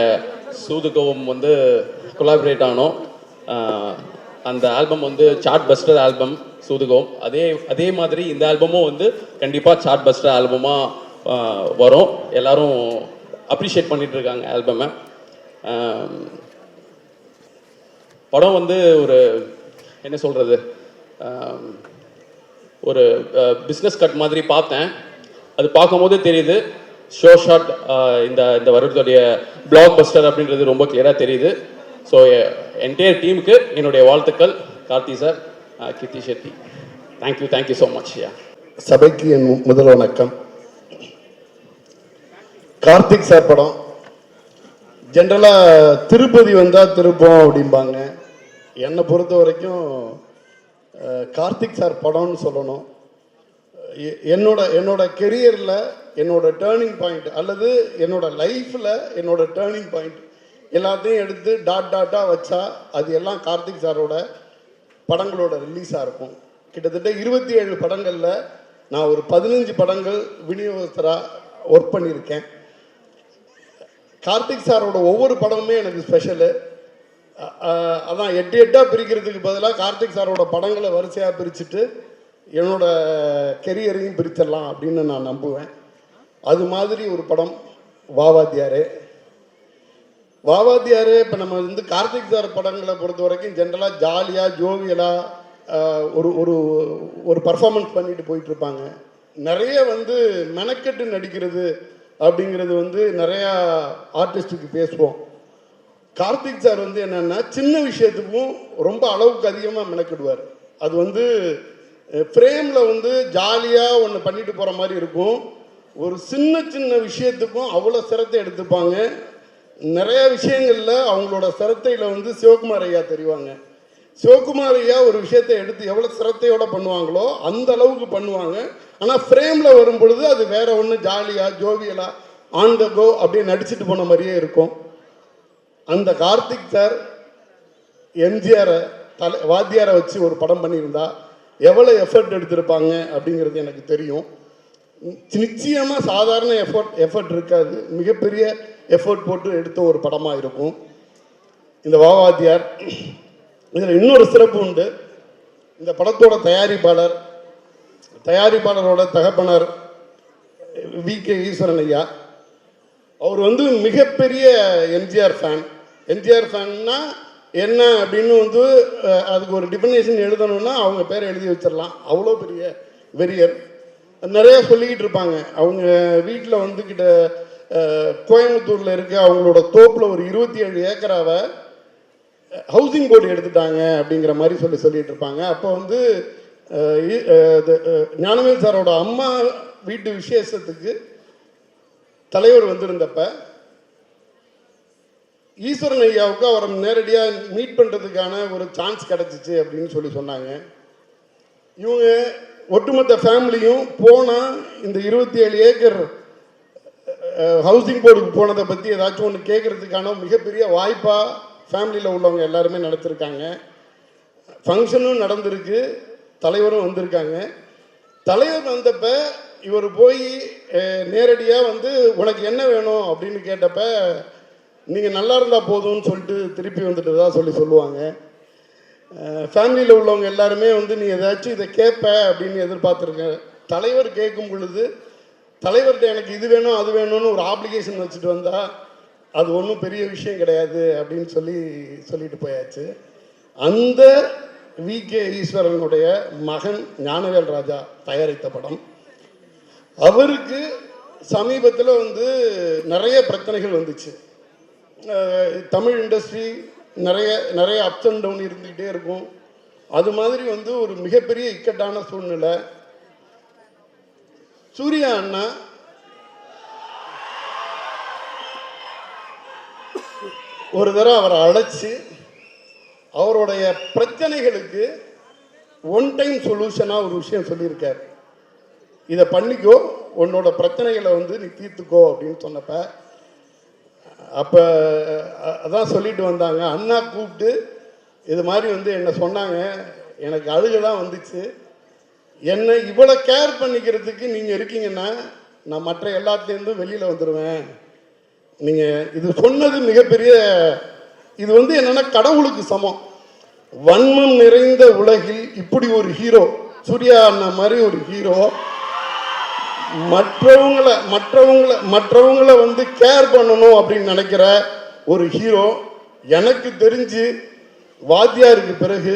சூதுகவும் வந்து கொலாபரேட் ஆனோம். அந்த ஆல்பம் வந்து சார்ட் பஸ்டர் ஆல்பம் சூதுகவும். அதே மாதிரி இந்த ஆல்பமும் வந்து கண்டிப்பாக சார்ட் பஸ்டர் ஆல்பமாக வரும். எல்லாரும் அப்ரிஷியேட் பண்ணிட்டு இருக்காங்க ஆல்பமை. படம் வந்து ஒரு என்ன சொல்கிறது, ஒரு பிஸ்னஸ் கட் மாதிரி பார்த்தேன். அது பார்க்கும்போதே தெரியுது ஷார்ட் இந்த வருடத்துடைய பிளாக் பஸ்டர் அப்படின்றது ரொம்ப கிளியராக தெரியுது. ஸோ என்டையர் டீமுக்கு என்னுடைய வாழ்த்துக்கள். கார்த்தி சார், கீர்த்தி ஷெட்டி, தேங்க்யூ ஸோ மச். சபைக்கு என் முதல் வணக்கம். கார்த்திக் சார் படம் ஜென்ரலாக திருப்பதி வந்தால் திருப்போம் அப்படிம்பாங்க. என்னை பொறுத்த வரைக்கும் கார்த்திக் சார் படம்னு சொல்லணும். என்னோட கெரியரில் என்னோட டேர்னிங் பாயிண்ட் அல்லது என்னோட லைஃப்பில் என்னோட டேர்னிங் பாயிண்ட் எல்லாத்தையும் எடுத்து டாட்டாக வச்சா அது எல்லாம் கார்த்திக் சாரோட படங்களோட ரிலீஸாக இருக்கும். கிட்டத்தட்ட 27 படங்களில் நான் ஒரு 15 படங்கள் விநியோகஸ்தராக ஒர்க் பண்ணியிருக்கேன். கார்த்திக் சாரோட ஒவ்வொரு படமுமே எனக்கு ஸ்பெஷலு. அதான் 8 பிரிக்கிறதுக்கு பதிலாக கார்த்திக் சாரோட படங்களை வரிசையாக பிரிச்சுட்டு என்னோட கெரியரையும் பிரிச்சிடலாம் அப்படின்னு நான் நம்புவேன். அது மாதிரி ஒரு படம் வாவாத்தியாரே. இப்போ நம்ம வந்து கார்த்திக் சார் படங்களை பொறுத்த வரைக்கும் ஜென்ரலாக ஜாலியாக ஜோவியலாக ஒரு பர்ஃபார்மன்ஸ் பண்ணிட்டு போயிட்டுருப்பாங்க. நிறைய வந்து மெனக்கெட்டு நடிக்கிறது அப்படிங்கிறது வந்து நிறையா ஆர்டிஸ்ட்டுக்கு பேசுவோம். கார்த்திக் சார் வந்து என்னென்னா சின்ன விஷயத்துக்கும் ரொம்ப அளவுக்கு அதிகமாக மெனக்கிடுவார். அது வந்து ஃப்ரேமில் வந்து ஜாலியாக ஒன்று பண்ணிட்டு போகிற மாதிரி இருக்கும். ஒரு சின்ன சின்ன விஷயத்துக்கும் அவ்வளோ சிரத்தை எடுத்துப்பாங்க. நிறைய விஷயங்களில் அவங்களோட சிரத்தையில் வந்து சிவகுமார் ஐயா தெரிவாங்க. சிவகுமார் ஐயா ஒரு விஷயத்தை எடுத்து எவ்வளோ சிரத்தையோடு பண்ணுவாங்களோ அந்த அளவுக்கு பண்ணுவாங்க. ஆனால் ஃப்ரேமில் வரும் பொழுது அது வேற ஒன்று ஜாலியாக ஜோவியலாக ஆன் த கோ அப்படியே நடிச்சுட்டு போன மாதிரியே இருக்கும். அந்த கார்த்திக் சார் எம்ஜிஆரை வாத்தியாரை வச்சு ஒரு படம் பண்ணியிருந்தா எவ்வளோ எஃபர்ட் எடுத்திருப்பாங்க அப்படிங்கிறது எனக்கு தெரியும். நிச்சயமாக சாதாரண எஃபர்ட் இருக்காது, மிகப்பெரிய எஃபர்ட் போட்டு எடுத்த ஒரு படமாக இருக்கும் இந்த வாத்தியார். இதில் இன்னொரு சிறப்பு உண்டு. இந்த படத்தோட தயாரிப்பாளரோட தகப்பனர் வி.கே. ஈஸ்வரன் ஐயா. அவர் வந்து மிகப்பெரிய எம்ஜிஆர் ஃபேன்னா என்ன அப்படின்னு வந்து அதுக்கு ஒரு டிஃபனேஷன் எழுதணும்னா அவங்க பேரை எழுதி வச்சிடலாம், அவ்வளோ பெரிய வெறியர். நிறைய சொல்லிக்கிட்டு இருப்பாங்க. அவங்க வீட்டில் வந்து கோயம்புத்தூரில் இருக்க அவங்களோட தோப்பில் ஒரு 27 ஏக்கராவை ஹவுசிங் போர்டு எடுத்துட்டாங்க அப்படிங்கிற மாதிரி சொல்லிட்டு இருப்பாங்க. அப்போ வந்து ஞானவேல் சாரோட அம்மா வீட்டு விசேஷத்துக்கு தலைவர் வந்திருந்தப்ப ஈஸ்வரன் ஐயாவுக்கு அவரை நேரடியாக மீட் பண்ணுறதுக்கான ஒரு சான்ஸ் கிடச்சிச்சு அப்படின்னு சொன்னாங்க. இவங்க ஒட்டுமொத்த ஃபேமிலியும் போனால் இந்த 27 ஏக்கர் ஹவுசிங் போர்டுக்கு போனதை பற்றி ஏதாச்சும் ஒன்று கேட்குறதுக்கான மிகப்பெரிய வாய்ப்பாக ஃபேமிலியில் உள்ளவங்க எல்லாருமே நடத்திருக்காங்க. ஃபங்க்ஷனும் நடந்திருக்கு, தலைவரும் வந்திருக்காங்க. தலைவர் வந்தப்ப இவர் போய் நேரடியாக வந்து உனக்கு என்ன வேணும் அப்படின்னு கேட்டப்ப நீங்கள் நல்லா இருந்தால் போதும்னு சொல்லிட்டு திருப்பி வந்துட்டு தான் சொல்லுவாங்க. ஃபேமிலியில் உள்ளவங்க எல்லாருமே வந்து நீ ஏதாச்சும் இதை கேட்ப அப்படின்னு எதிர்பார்த்துருக்கேன். தலைவர் கேட்கும் பொழுது தலைவர்கிட்ட எனக்கு இது வேணும் அது வேணும்னு ஒரு ஆப்ளிகேஷன் வச்சுட்டு வந்தால் அது ஒன்றும் பெரிய விஷயம் கிடையாது அப்படின்னு சொல்லிட்டு போயாச்சு. அந்த வி.கே. ஈஸ்வரனுடைய மகன் ஞானவேல் ராஜா தயாரித்த படம். அவருக்கு சமீபத்தில் வந்து நிறைய பிரச்சனைகள் வந்துச்சு. தமிழ் இண்டஸ்ட்ரி நிறைய அப்ஸ் அண்ட் டவுன் இருந்துக்கிட்டே இருக்கும். அது மாதிரி வந்து ஒரு மிகப்பெரிய இக்கட்டான சூழ்நிலை. சூர்யா அண்ணா ஒரு தடவை அவரை அழைச்சி அவருடைய பிரச்சனைகளுக்கு ஒன் டைம் சொல்யூஷனாக ஒரு விஷயம் சொல்லியிருக்கார். இதை பண்ணிக்கோ, உன்னோட பிரச்சனைகளை வந்து நீ தீர்த்துக்கோ அப்படின்னு சொன்னப்ப அப்போ அதான் சொல்லிட்டு வந்தாங்க. அண்ணா கூப்பிட்டு இது மாதிரி வந்து என்ன சொன்னாங்க, எனக்கு அழுக தான் வந்துச்சு. என்னை இவ்வளோ கேர் பண்ணிக்கிறதுக்கு நீங்கள் இருக்கீங்கன்னா நான் மற்ற எல்லாத்துலேருந்தும் வெளியில் வந்துடுவேன். நீங்கள் இது சொன்னது மிகப்பெரிய, இது வந்து என்னென்னா கடவுளுக்கு சமம். வன்மம் நிறைந்த உலகில் இப்படி ஒரு ஹீரோ, சூர்யா அண்ணா மாதிரி ஒரு ஹீரோ மற்றவங்களை வந்து கேர் பண்ணணும் அப்படின்னு நினைக்கிற ஒரு ஹீரோ எனக்கு தெரிஞ்சு வாத்தியாருக்கு பிறகு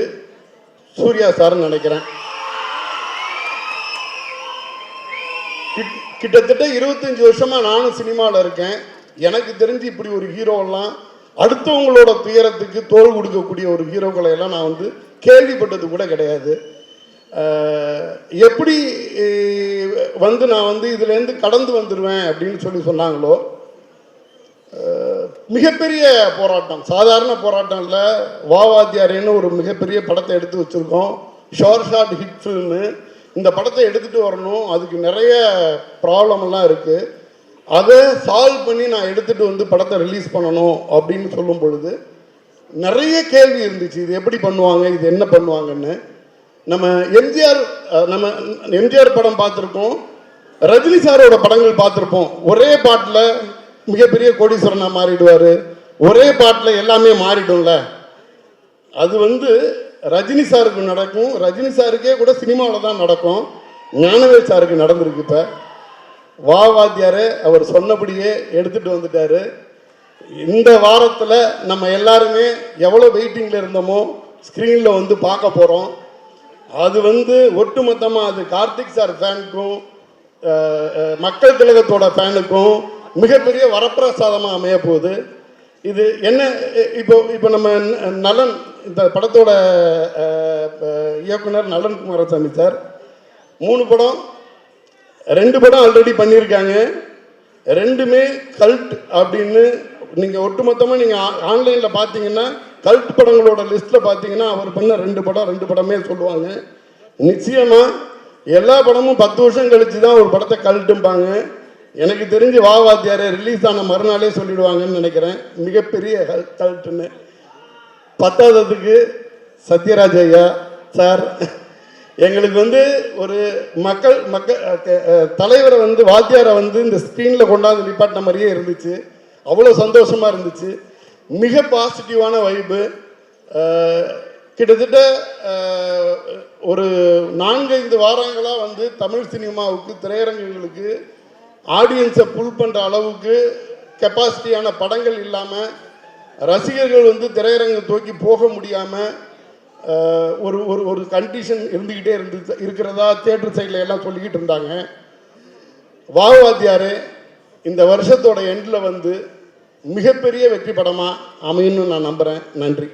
சூர்யா சார்னு நினைக்கிறேன். கிட்டத்தட்ட 25 வருஷமா நானும் சினிமாவில் இருக்கேன். எனக்கு தெரிஞ்சு இப்படி ஒரு ஹீரோலாம் அடுத்தவங்களோட துயரத்துக்கு தோள் கொடுக்கக்கூடிய ஒரு ஹீரோக்களை எல்லாம் நான் வந்து கேள்விப்பட்டது கூட கிடையாது. எப்படி வந்து நான் வந்து இதுலேருந்து கடந்து வந்துடுவேன் அப்படின்னு சொன்னாங்களோ, மிகப்பெரிய போராட்டம், சாதாரண போராட்டம் இல்லை. வாத்தியாரேன்னு ஒரு மிகப்பெரிய படத்தை எடுத்து வச்சுருக்கோம், ஷார்ட் ஹிட் ஃபில்மு. இந்த படத்தை எடுத்துகிட்டு வரணும், அதுக்கு நிறைய ப்ராப்ளம்லாம் இருக்குது. அதை சால்வ் பண்ணி நான் எடுத்துகிட்டு வந்து படத்தை ரிலீஸ் பண்ணணும் அப்படின்னு சொல்லும் பொழுது நிறைய கேள்வி இருந்துச்சு. இது எப்படி பண்ணுவாங்க, இது என்ன பண்ணுவாங்கன்னு. நம்ம எம்ஜிஆர் படம் பார்த்துருப்போம், ரஜினி சாரோட படங்கள் பார்த்துருப்போம். ஒரே பாட்டில் மிகப்பெரிய கோடீஸ்வரனா மாறிடுவார், ஒரே பாட்டில் எல்லாமே மாறிடும்ல. அது வந்து ரஜினி சாருக்கு நடக்கும், ரஜினி சாருக்கே கூட சினிமாவில் தான் நடக்கும். ஞானவேல் சாருக்கு நடந்திருக்கு. இப்போ வாத்தியாரே அவர் சொன்னபடியே எடுத்துகிட்டு வந்துட்டார். இந்த வாரத்தில் நம்ம எல்லாருமே எவ்வளோ வெயிட்டிங்கில் இருந்தோமோ ஸ்க்ரீனில் வந்து பார்க்க போகிறோம். அது வந்து ஒட்டுமொத்தமாக அது கார்த்திக் சார் ஃபேனுக்கும் மக்கள் திலகத்தோட ஃபேனுக்கும் மிகப்பெரிய வரப்பிரசாதமாக அமைய போகுது. இது என்ன, இப்போ நம்ம நலன் இந்த படத்தோட இயக்குனர் நலன் குமாரசாமி சார் 3 படம் 2 படம் ஆல்ரெடி பண்ணியிருக்காங்க. 2மே கல்ட் அப்படின்னு நீங்கள் ஒட்டுமொத்தமாக நீங்கள் ஆன்லைனில் பார்த்தீங்கன்னா கல்ட் படங்களோட லிஸ்ட்டில் பார்த்தீங்கன்னா அவர் பண்ண 2 படமே சொல்லுவாங்க. நிச்சயமாக எல்லா படமும் 10 வருஷம் கழித்து தான் ஒரு படத்தை கல்ட்டும்பாங்க. எனக்கு தெரிஞ்சு வாத்தியாரே ரிலீஸ் ஆன மறுநாளே சொல்லிடுவாங்கன்னு நினைக்கிறேன் மிகப்பெரிய கல்ட்டுன்னு. 10ஆவதுக்கு சத்யராஜ் ஐயா சார் எங்களுக்கு வந்து ஒரு மக்கள் தலைவரை வந்து வாத்தியாரை வந்து இந்த ஸ்க்ரீனில் கொண்டாந்து நிப்பாட்டின மாதிரியே இருந்துச்சு. அவ்வளோ சந்தோஷமாக இருந்துச்சு. மிக பாசிட்டிவான வைப்பு. கிட்டத்தட்ட ஒரு 4-5 வாரங்களாக வந்து தமிழ் சினிமாவுக்கு திரையரங்குகளுக்கு ஆடியன்ஸை புல் பண்ணுற அளவுக்கு கெப்பாசிட்டியான படங்கள் இல்லாமல் ரசிகர்கள் வந்து திரையரங்கு தூக்கி போக முடியாமல் ஒரு ஒரு ஒரு கண்டிஷன் இருந்துக்கிட்டே இருக்கிறதா தியேட்டர் சைடில் எல்லாம் சொல்லிக்கிட்டு இருந்தாங்க. வாத்தியாரே இந்த வருஷத்தோட எண்டில் வந்து மிகப்பெரிய வெற்றி படமாக அமையும்னு நான் நம்புகிறேன். நன்றி.